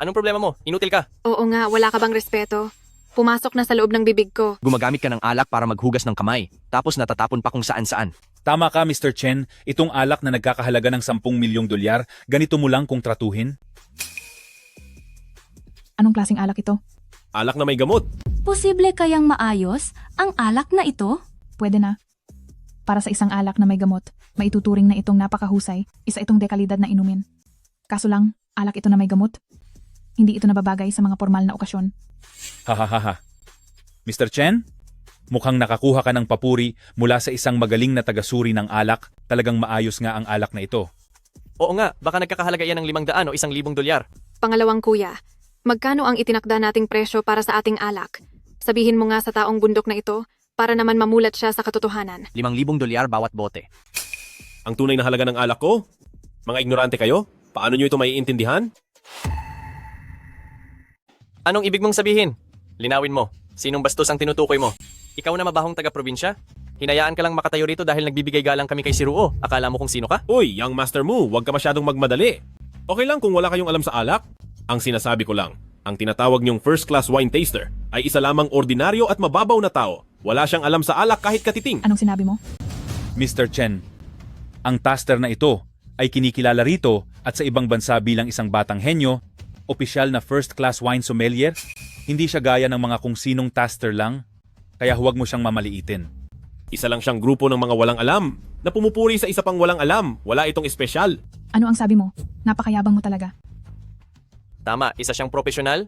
anong problema mo? Inutil ka. Oo nga, wala ka bang respeto? Pumasok na sa loob ng bibig ko. Gumagamit ka ng alak para maghugas ng kamay, tapos natatapon pa kung saan-saan. Tama ka, Mr. Chen. Itong alak na nagkakahalaga ng 10 milyong dolyar, ganito mo lang kung tratuhin? Anong klaseng alak ito? Alak na may gamot. Posible kayang maayos ang alak na ito? Pwede na. Para sa isang alak na may gamot, maituturing na itong napakahusay, isa itong dekalidad na inumin. Kaso lang, alak ito na may gamot. Hindi ito nababagay sa mga formal na okasyon. Hahaha. Mr. Chen, mukhang nakakuha ka ng papuri mula sa isang magaling na tagasuri ng alak. Talagang maayos nga ang alak na ito. Oo nga, baka nagkakahalaga yan ng 500 o 1,000 dolyar. Pangalawang kuya, magkano ang itinakda nating presyo para sa ating alak? Sabihin mo nga sa taong bundok na ito para naman mamulat siya sa katotohanan. 5,000 dolyar bawat bote. Ang tunay na halaga ng alak ko? Mga ignorante kayo? Paano nyo ito maiintindihan? Anong ibig mong sabihin? Linawin mo. Sinong bastos ang tinutukoy mo? Ikaw na mabahong taga-probinsya? Hinayaan ka lang makatayo rito dahil nagbibigay galang kami kay Siruo. Akala mo kung sino ka? Uy, Young Master Mu, huwag ka masyadong magmadali. Okay lang kung wala kayong alam sa alak? Ang sinasabi ko lang, ang tinatawag niyong first class wine taster ay isa lamang ordinaryo at mababaw na tao. Wala siyang alam sa alak kahit katiting. Anong sinabi mo? Mr. Chen, ang taster na ito ay kinikilala rito at sa ibang bansa bilang isang batang henyo, opisyal na first class wine sommelier. Hindi siya gaya ng mga kung sinong taster lang, kaya huwag mo siyang mamaliitin. Isa lang siyang grupo ng mga walang alam na pumupuri sa isa pang walang alam. Wala itong espesyal. Ano ang sabi mo? Napakayabang mo talaga. Tama, isa siyang profesional?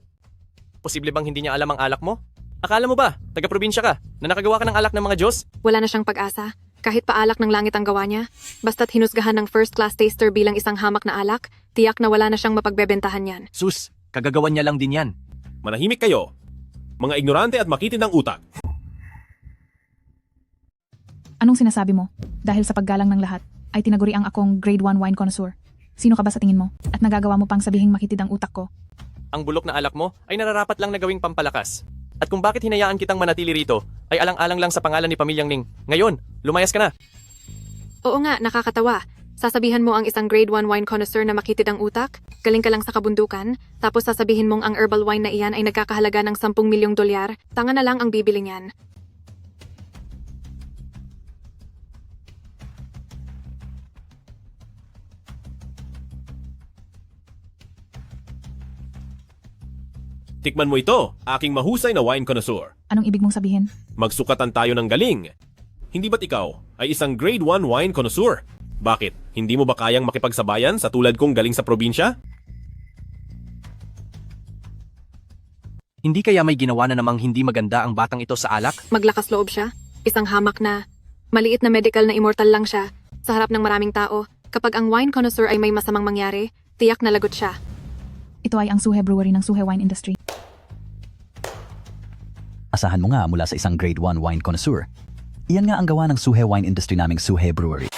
Posible bang hindi niya alam ang alak mo? Akala mo ba, taga-probinsya ka, na nakagawa ka ng alak ng mga Diyos? Wala na siyang pag-asa. Kahit paalak ng langit ang gawa niya, basta't hinusgahan ng first-class taster bilang isang hamak na alak, tiyak na wala na siyang mapagbebentahan yan. Sus, kagagawan niya lang din yan. Manahimik kayo. Mga ignorante at makitid ng utak. Anong sinasabi mo? Dahil sa paggalang ng lahat, ay tinaguri ang akong grade 1 wine connoisseur. Sino ka ba sa tingin mo? At nagagawa mo pang sabihing makitid ang utak ko? Ang bulok na alak mo ay nararapat lang na gawing pampalakas. At kung bakit hinayaan kitang manatili rito, ay alang-alang lang sa pangalan ni Pamilyang Ning. Ngayon, lumayas ka na. Oo nga, nakakatawa. Sasabihan mo ang isang grade 1 wine connoisseur na makitid ang utak, galing ka lang sa kabundukan, tapos sasabihin mong ang herbal wine na iyan ay nagkakahalaga ng 10 milyong dolyar, tanga na lang ang bibili niyan. Tikman mo ito, aking mahusay na wine connoisseur. Anong ibig mong sabihin? Magsukatan tayo ng galing. Hindi ba't ikaw ay isang grade 1 wine connoisseur? Bakit? Hindi mo ba kayang makipagsabayan sa tulad kong galing sa probinsya? Hindi kaya may ginawa na namang hindi maganda ang batang ito sa alak? Maglakas loob siya. Isang hamak na. Maliit na medical na immortal lang siya. Sa harap ng maraming tao, kapag ang wine connoisseur ay may masamang mangyari, tiyak na lagot siya. Ito ay ang Suhe Brewery ng Suhe Wine Industry. Asahan mo nga mula sa isang grade 1 wine connoisseur. Iyan nga ang gawa ng Suhe Wine Industry naming Suhe Brewery.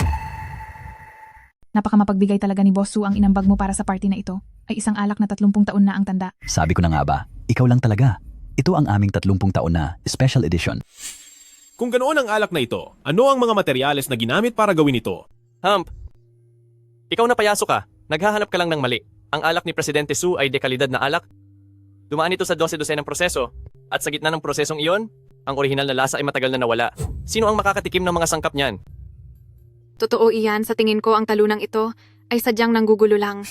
Napakamapagbigay talaga ni Boss Su ang inambag mo para sa party na ito. Ay isang alak na 30 taon na ang tanda. Sabi ko na nga ba, ikaw lang talaga. Ito ang aming 30 taon na special edition. Kung ganoon ang alak na ito, ano ang mga materyales na ginamit para gawin ito? Hump, ikaw na payaso ka. Naghahanap ka lang ng mali. Ang alak ni Presidente Su ay dekalidad na alak. Dumaan ito sa 12 ng proseso. At sa gitna ng prosesong iyon, ang orihinal na lasa ay matagal na nawala. Sino ang makakatikim ng mga sangkap niyan? Totoo iyan, sa tingin ko ang talunang ito ay sadyang nanggugulo lang.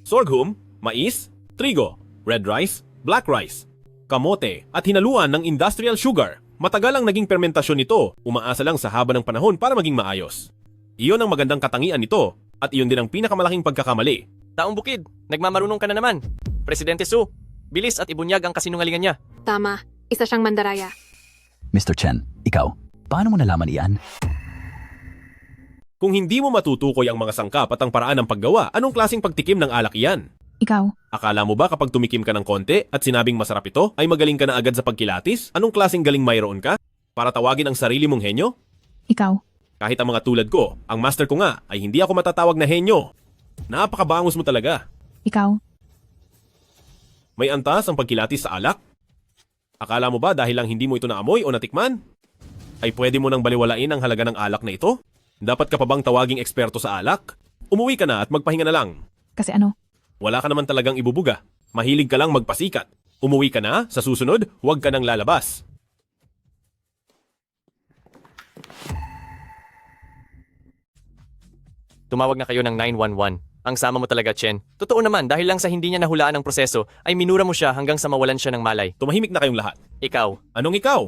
Sorghum, mais, trigo, red rice, black rice, kamote at hinaluan ng industrial sugar. Matagal ang naging permentasyon nito, umaasa lang sa haba ng panahon para maging maayos. Iyon ang magandang katangian nito at iyon din ang pinakamalaking pagkakamali. Taong bukid, nagmamarunong ka na naman. Presidente Su, bilis at ibunyag ang kasinungalingan niya. Tama, isa siyang mandaraya. Mr. Chen, ikaw, paano mo nalaman iyan? Kung hindi mo matutukoy ang mga sangkap at ang paraan ng paggawa, anong klaseng pagtikim ng alak iyan? Ikaw, Akala mo ba kapag tumikim ka ng konti at sinabing masarap ito, ay magaling ka na agad sa pagkilatis? Anong klaseng galing mayroon ka? Para tawagin ang sarili mong henyo? ikaw, Kahit ang mga tulad ko, ang master ko nga ay hindi ako matatawag na henyo. Napakabangos mo talaga. ikaw, May antas ang pagkilatis sa alak? Akala mo ba dahil lang hindi mo ito naamoy o natikman, ay pwede mo nang baliwalain ang halaga ng alak na ito? Dapat ka pa bang tawaging eksperto sa alak? Umuwi ka na at magpahinga na lang. kasi ano? Wala ka naman talagang ibubuga. Mahilig ka lang magpasikat. Umuwi ka na, sa susunod, huwag ka nang lalabas. Tumawag na kayo ng 911. Ang sama mo talaga, Chen. Totoo naman, dahil lang sa hindi niya nahulaan ang proseso, ay minura mo siya hanggang sa mawalan siya ng malay. Tumahimik na kayong lahat. Ikaw. Anong ikaw?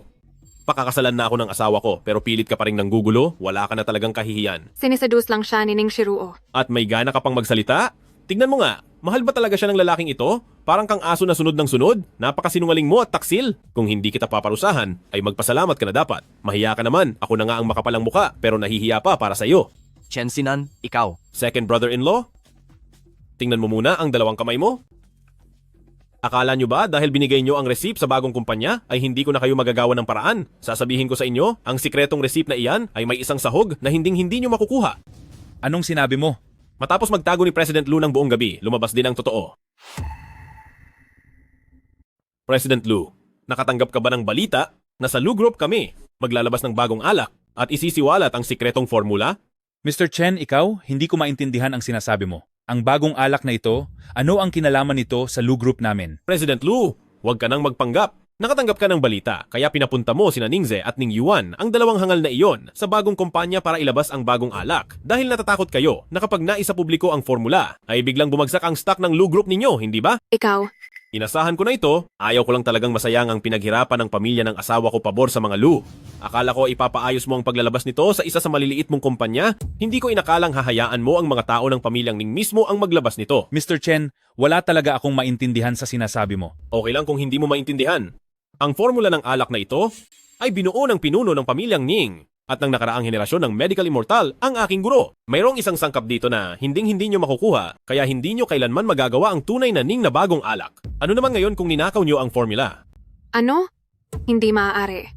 Pakakasalan na ako ng asawa ko pero pilit ka pa rin ng gugulo, wala ka na talagang kahihiyan. Siniseduce lang siya ni Ning Shiruo. At may gana ka pang magsalita? Tignan mo nga, mahal ba talaga siya ng lalaking ito? Parang kang aso na sunod ng sunod? Napakasinungaling mo at taksil. Kung hindi kita paparusahan, ay magpasalamat ka na dapat. Mahiya ka naman, ako na nga ang makapalang muka pero nahihiya pa para sa'yo. Chen Sinan, ikaw. Second brother-in-law? Tingnan mo muna ang dalawang kamay mo. Akala nyo ba dahil binigay nyo ang receipt sa bagong kumpanya ay hindi ko na kayo magagawa ng paraan? Sasabihin ko sa inyo, ang sikretong receipt na iyan ay may isang sahog na hindi nyo makukuha. Anong sinabi mo? Matapos magtago ni President Lu ng buong gabi, lumabas din ang totoo. President Lu, nakatanggap ka ba ng balita na sa Lu Group kami maglalabas ng bagong alak at isisiwalat ang sikretong formula? Mr. Chen, ikaw, hindi ko maintindihan ang sinasabi mo. Ang bagong alak na ito, ano ang kinalaman nito sa Lu Group namin? President Lu, huwag ka nang magpanggap. Nakatanggap ka ng balita, kaya pinapunta mo sina Ningze at Ning Yuan, ang dalawang hangal na iyon, sa bagong kumpanya para ilabas ang bagong alak. Dahil natatakot kayo na kapag naisa publiko ang formula, ay biglang bumagsak ang stock ng Lu Group ninyo, hindi ba? Ikaw, Inasahan ko na ito, ayaw ko lang talagang masayang ang pinaghirapan ng pamilya ng asawa ko pabor sa mga Lu. Akala ko ipapaayos mo ang paglalabas nito sa isa sa maliliit mong kumpanya, hindi ko inakalang hahayaan mo ang mga tao ng pamilyang Ning mismo ang maglabas nito. Mr. Chen, wala talaga akong maintindihan sa sinasabi mo. Okay lang kung hindi mo maintindihan. Ang formula ng alak na ito ay binuo ng pinuno ng pamilyang Ning. At ng nakaraang henerasyon ng Medical Immortal, ang aking guro. Mayroong isang sangkap dito na hinding-hindi nyo makukuha, kaya hindi nyo kailanman magagawa ang tunay na Ning na bagong alak. Ano naman ngayon kung ninakaw nyo ang formula? Ano? Hindi maaari.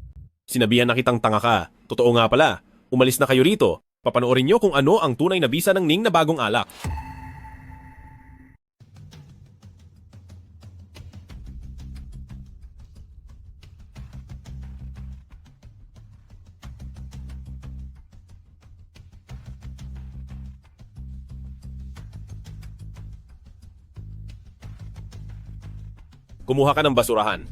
Sinabihan na kitang tanga ka. Totoo nga pala. Umalis na kayo rito. Papanoorin nyo kung ano ang tunay na bisa ng Ning na bagong alak. Kumuha ka ng basurahan.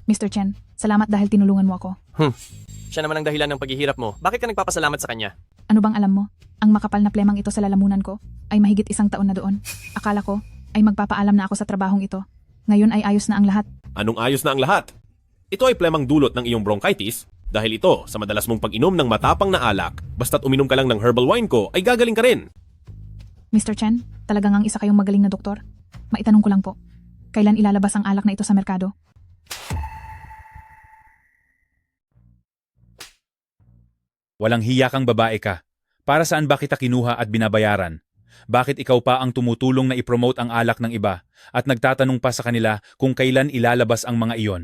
Mr. Chen, salamat dahil tinulungan mo ako. Siya naman ang dahilan ng paghihirap mo. Bakit ka nagpapasalamat sa kanya? Ano bang alam mo? Ang makapal na plemang ito sa lalamunan ko ay mahigit 1 taon na doon. Akala ko ay magpapaalam na ako sa trabahong ito. Ngayon ay ayos na ang lahat. Anong ayos na ang lahat? Ito ay plemang dulot ng iyong bronchitis dahil ito sa madalas mong pag-inom ng matapang na alak, basta't uminom ka lang ng herbal wine ko ay gagaling ka rin. Mr. Chen, talagang ang isa kayong magaling na doktor. Maitanong ko lang po, kailan ilalabas ang alak na ito sa merkado? Walang hiya kang babae ka. Para saan ba kita kinuha at binabayaran? Bakit ikaw pa ang tumutulong na ipromote ang alak ng iba at nagtatanong pa sa kanila kung kailan ilalabas ang mga iyon?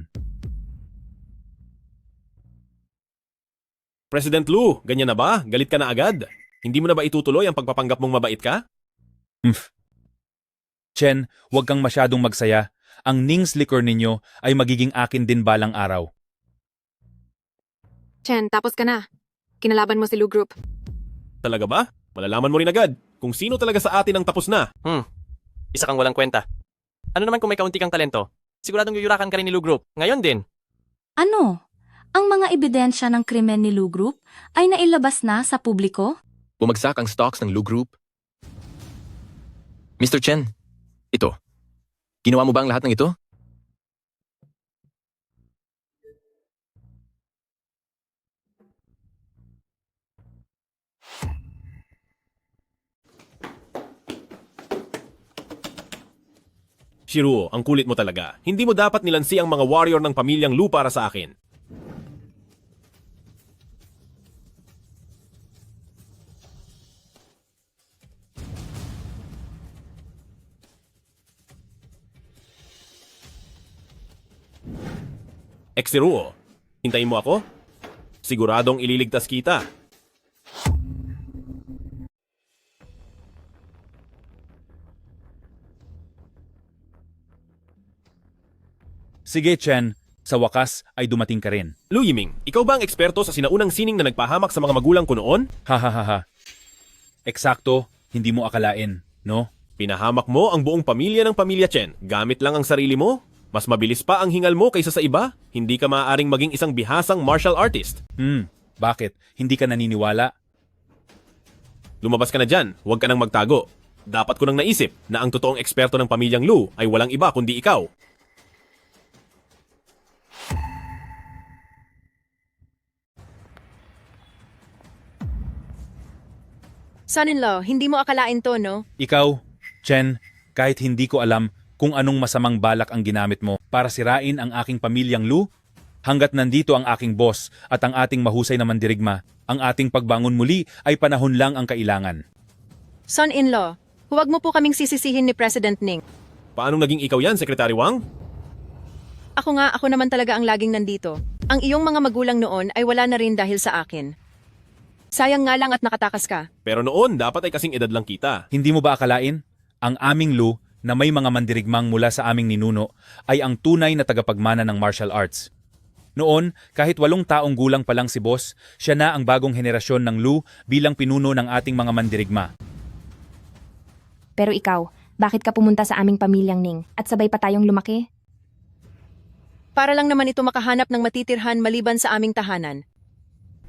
President Lu, ganyan na ba? Galit ka na agad? Hindi mo na ba itutuloy ang pagpapanggap mong mabait ka? Chen, huwag kang masyadong magsaya. Ang Ning's liquor ninyo ay magiging akin din balang araw. Chen, tapos ka na. Kinalaban mo si Lu Group. Talaga ba? Malalaman mo rin agad kung sino talaga sa atin ang tapos na. Isa kang walang kwenta. Ano naman kung may kaunti kang talento? Siguradong yuyurakan ka rin ni Lu Group. Ngayon din. Ano? Ang mga ebidensya ng krimen ni Lu Group ay nailabas na sa publiko? Bumagsak ang stocks ng Lu Group. Mr. Chen, ito. Ginawa mo ba ang lahat ng ito? Shiruo, ang kulit mo talaga. Hindi mo dapat nilansi ang mga warrior ng pamilyang Lu para sa akin. Ex-Shiruo, hintayin mo ako? Siguradong ililigtas kita. Sige, Chen. Sa wakas ay dumating ka rin. Lu Yiming, ikaw ba ang eksperto sa sinaunang sining na nagpahamak sa mga magulang ko noon? Hahaha. Eksakto, hindi mo akalain, no? Pinahamak mo ang buong pamilya ng pamilya Chen. Gamit lang ang sarili mo? Mas mabilis pa ang hingal mo kaysa sa iba? Hindi ka maaaring maging isang bihasang martial artist. Bakit? Hindi ka naniniwala? Lumabas ka na dyan. Huwag ka nang magtago. Dapat ko nang naisip na ang totoong eksperto ng pamilyang Lu ay walang iba kundi ikaw. Son-in-law, hindi mo akalain to, no? Ikaw, Chen, kahit hindi ko alam kung anong masamang balak ang ginamit mo para sirain ang aking pamilyang Lu, hanggat nandito ang aking boss at ang ating mahusay na mandirigma, ang ating pagbangon muli ay panahon lang ang kailangan. Son-in-law, huwag mo po kaming sisisihin ni President Ning. Paanong naging ikaw yan, Secretary Wang? Ako naman talaga ang laging nandito. Ang iyong mga magulang noon ay wala na rin dahil sa akin. Sayang nga lang at nakatakas ka. Pero noon, dapat ay kasing edad lang kita. Hindi mo ba akalain? Ang aming Lu na may mga mandirigmang mula sa aming ninuno ay ang tunay na tagapagmana ng martial arts. Noon, kahit 8 taong gulang pa lang si boss, siya na ang bagong henerasyon ng Lu bilang pinuno ng ating mga mandirigma. Pero ikaw, bakit ka pumunta sa aming pamilyang Ning at sabay pa tayong lumaki? Para lang naman ito makahanap ng matitirhan maliban sa aming tahanan.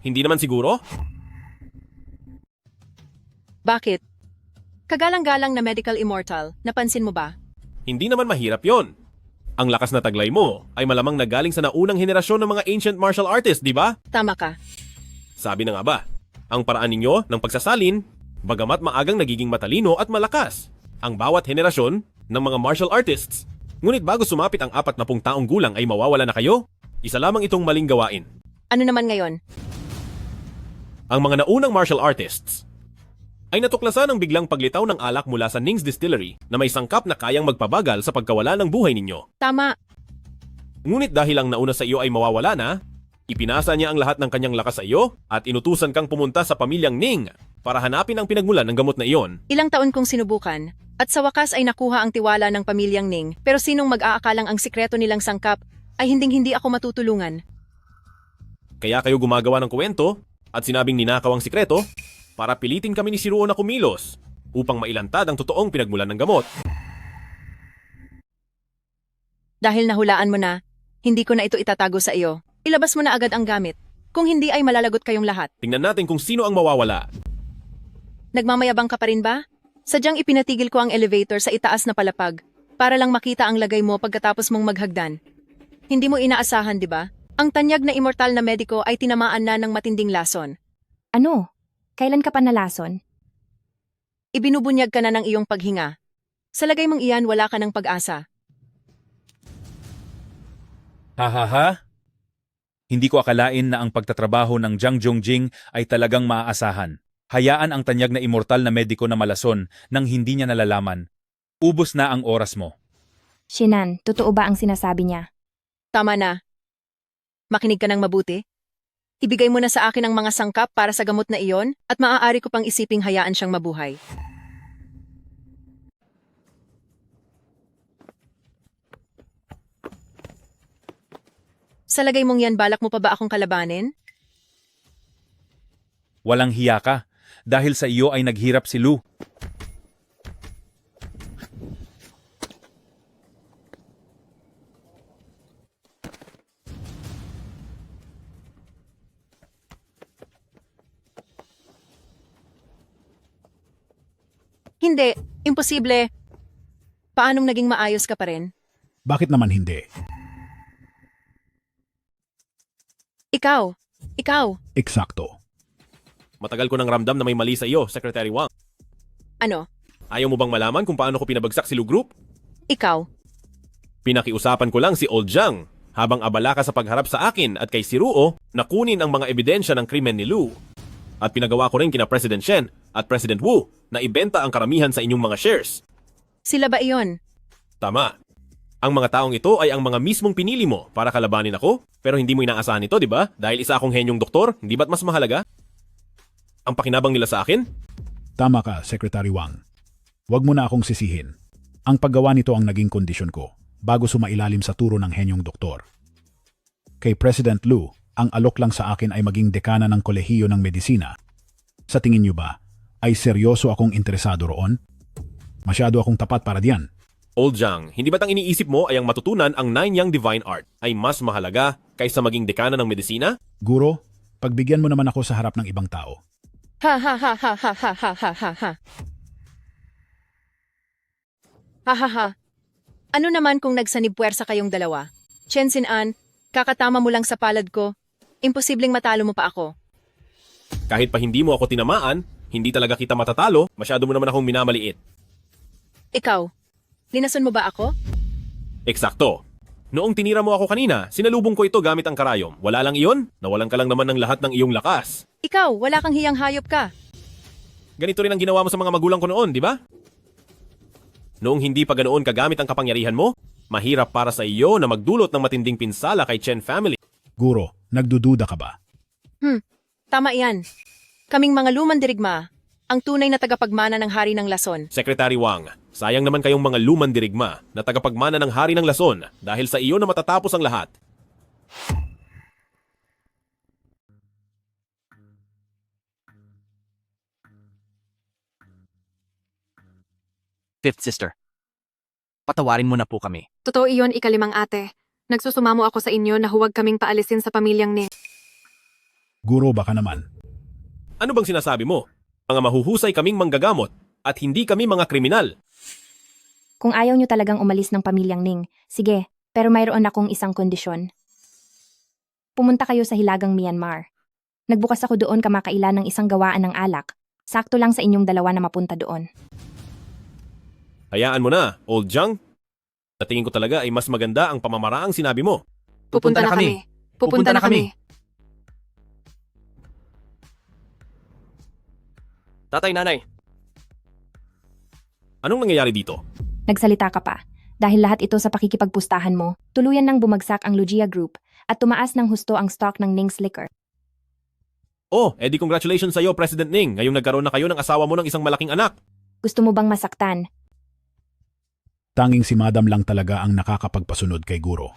Hindi naman siguro? Bakit? Kagalang-galang na medical immortal, napansin mo ba? Hindi naman mahirap yon. Ang lakas na taglay mo ay malamang nagaling sa naunang henerasyon ng mga ancient martial artists, di ba? Tama ka. Sabi na nga ba, ang paraan ninyo ng pagsasalin, bagamat maagang nagiging matalino at malakas, ang bawat henerasyon ng mga martial artists. Ngunit bago sumapit ang 40 taong gulang ay mawawala na kayo? Isa lamang itong maling gawain. Ano naman ngayon? Ang mga naunang martial artists ay natuklasan ng biglang paglitaw ng alak mula sa Ning's Distillery na may sangkap na kayang magpabagal sa pagkawala ng buhay ninyo. Tama. Ngunit dahil ang nauna sa iyo ay mawawala na, ipinasa niya ang lahat ng kanyang lakas sa iyo at inutusan kang pumunta sa pamilyang Ning para hanapin ang pinagmulan ng gamot na iyon. Ilang taon kong sinubukan, at sa wakas ay nakuha ang tiwala ng pamilyang Ning, pero sinong mag-aakalang ang sikreto nilang sangkap ay hinding-hindi ako matutulungan. Kaya kayo gumagawa ng kwento at sinabing ninakaw ang sikreto para pilitin kami ni Siruo na kumilos upang mailantad ang totoong pinagmulan ng gamot. Dahil nahulaan mo na, hindi ko na ito itatago sa iyo. Ilabas mo na agad ang gamit. Kung hindi ay malalagot kayong lahat. Tingnan natin kung sino ang mawawala. Nagmamayabang ka pa rin ba? Sadyang ipinatigil ko ang elevator sa itaas na palapag para lang makita ang lagay mo pagkatapos mong maghagdan. Hindi mo inaasahan, di ba? Ang tanyag na immortal na mediko ay tinamaan na ng matinding lason. Ano? Kailan ka pa nalason? Ibinubunyag ka na ng iyong paghinga. Sa lagay mong iyan, wala ka ng pag-asa. Hahaha? Hindi ko akalain na ang pagtatrabaho ng Jiang Jongjing ay talagang maaasahan. Hayaan ang tanyag na immortal na mediko na malason nang hindi niya nalalaman. Ubos na ang oras mo. Shinan, totoo ba ang sinasabi niya? Tama na. Makinig ka ng mabuti. Ibigay mo na sa akin ang mga sangkap para sa gamot na iyon at maaari ko pang isiping hayaan siyang mabuhay. Sa lagay mong yan, balak mo pa ba akong kalabanin? Walang hiya ka. Dahil sa iyo ay naghirap si Lu. Hindi, imposible. Paanong naging maayos ka pa rin? Bakit naman hindi? Ikaw. Eksakto. Matagal ko nang ramdam na may mali sa iyo, Secretary Wang. Ano? Ayaw mo bang malaman kung paano ko pinabagsak si Lu Group? Ikaw. Pinakiusapan ko lang si Old Jiang habang abala ka sa pagharap sa akin at kay Siruo na kunin ang mga ebidensya ng krimen ni Lu. At pinagawa ko rin kina President Shen at President Wu na ibenta ang karamihan sa inyong mga shares. Sila ba iyon? Tama. Ang mga taong ito ay ang mga mismong pinili mo para kalabanin ako, pero hindi mo inaasahan ito, di ba? Dahil isa akong henyong doktor, hindi ba't mas mahalaga? Ang pakinabang nila sa akin? Tama ka, Secretary Wang. Huwag mo na akong sisihin. Ang paggawa nito ang naging kondisyon ko bago sumailalim sa turo ng henyong doktor. Kay President Lu, ang alok lang sa akin ay maging dekana ng kolehiyo ng medisina. Sa tingin niyo ba, ay seryoso akong interesado roon? Masyado akong tapat para diyan. Old Jiang, hindi ba't ang iniisip mo ay ang matutunan ang 9 Yang Divine Art ay mas mahalaga kaysa maging dekana ng medisina? Guro, pagbigyan mo naman ako sa harap ng ibang tao. Ha ha ha ha ha ha ha ha ha ha. Ha ha ha. Ano naman kung nagsanib puwersa kayong dalawa? Chen Xin-an, kakatama mo lang sa palad ko. Imposibleng matalo mo pa ako. Kahit pa hindi mo ako tinamaan, hindi talaga kita matatalo, masyado mo naman akong minamaliit. Ikaw, linason mo ba ako? Eksakto. Noong tinira mo ako kanina, sinalubong ko ito gamit ang karayom. Wala lang iyon? Nawalan ka lang naman ng lahat ng iyong lakas. Ikaw, wala kang hiyang hayop ka. Ganito rin ang ginawa mo sa mga magulang ko noon, di ba? Noong hindi pa ganoon kagamit ang kapangyarihan mo, mahirap para sa iyo na magdulot ng matinding pinsala kay Chen family. Guro, nagdududa ka ba? Tama yan. Kaming mga lumang dirigma, ang tunay na tagapagmana ng Hari ng Lason. Secretary Wang, sayang naman kayong mga lumang dirigma na tagapagmana ng Hari ng Lason dahil sa iyo na matatapos ang lahat. fifth sister. Patawarin mo na po kami. Totoo iyon, ikalimang ate. Nagsusumamo ako sa inyo na huwag kaming paalisin sa pamilyang Ning. Guro, baka naman. Ano bang sinasabi mo? Mga mahuhusay kaming manggagamot at hindi kami mga kriminal. Kung ayaw nyo talagang umalis ng pamilyang Ning, sige, pero mayroon akong isang kondisyon. Pumunta kayo sa Hilagang Myanmar. Nagbukas ako doon kamakailan ng isang gawaan ng alak. Sakto lang sa inyong dalawa na mapunta doon. Hayaan mo na, Old Jang. Sa tingin ko talaga ay mas maganda ang pamamaraang sinabi mo. Pupunta na kami. Pupunta na kami. Tatay, nanay, Anong nangyayari dito? Nagsalita ka pa. Dahil lahat ito sa pakikipagpustahan mo, tuluyan nang bumagsak ang Lugia Group at tumaas ng husto ang stock ng Ning's Liquor. Oh, edi congratulations sa iyo, President Ning. Ngayong nagkaroon na kayo ng asawa mo ng isang malaking anak. Gusto mo bang masaktan? Tanging si Madam lang talaga ang nakakapagpasunod kay Guro.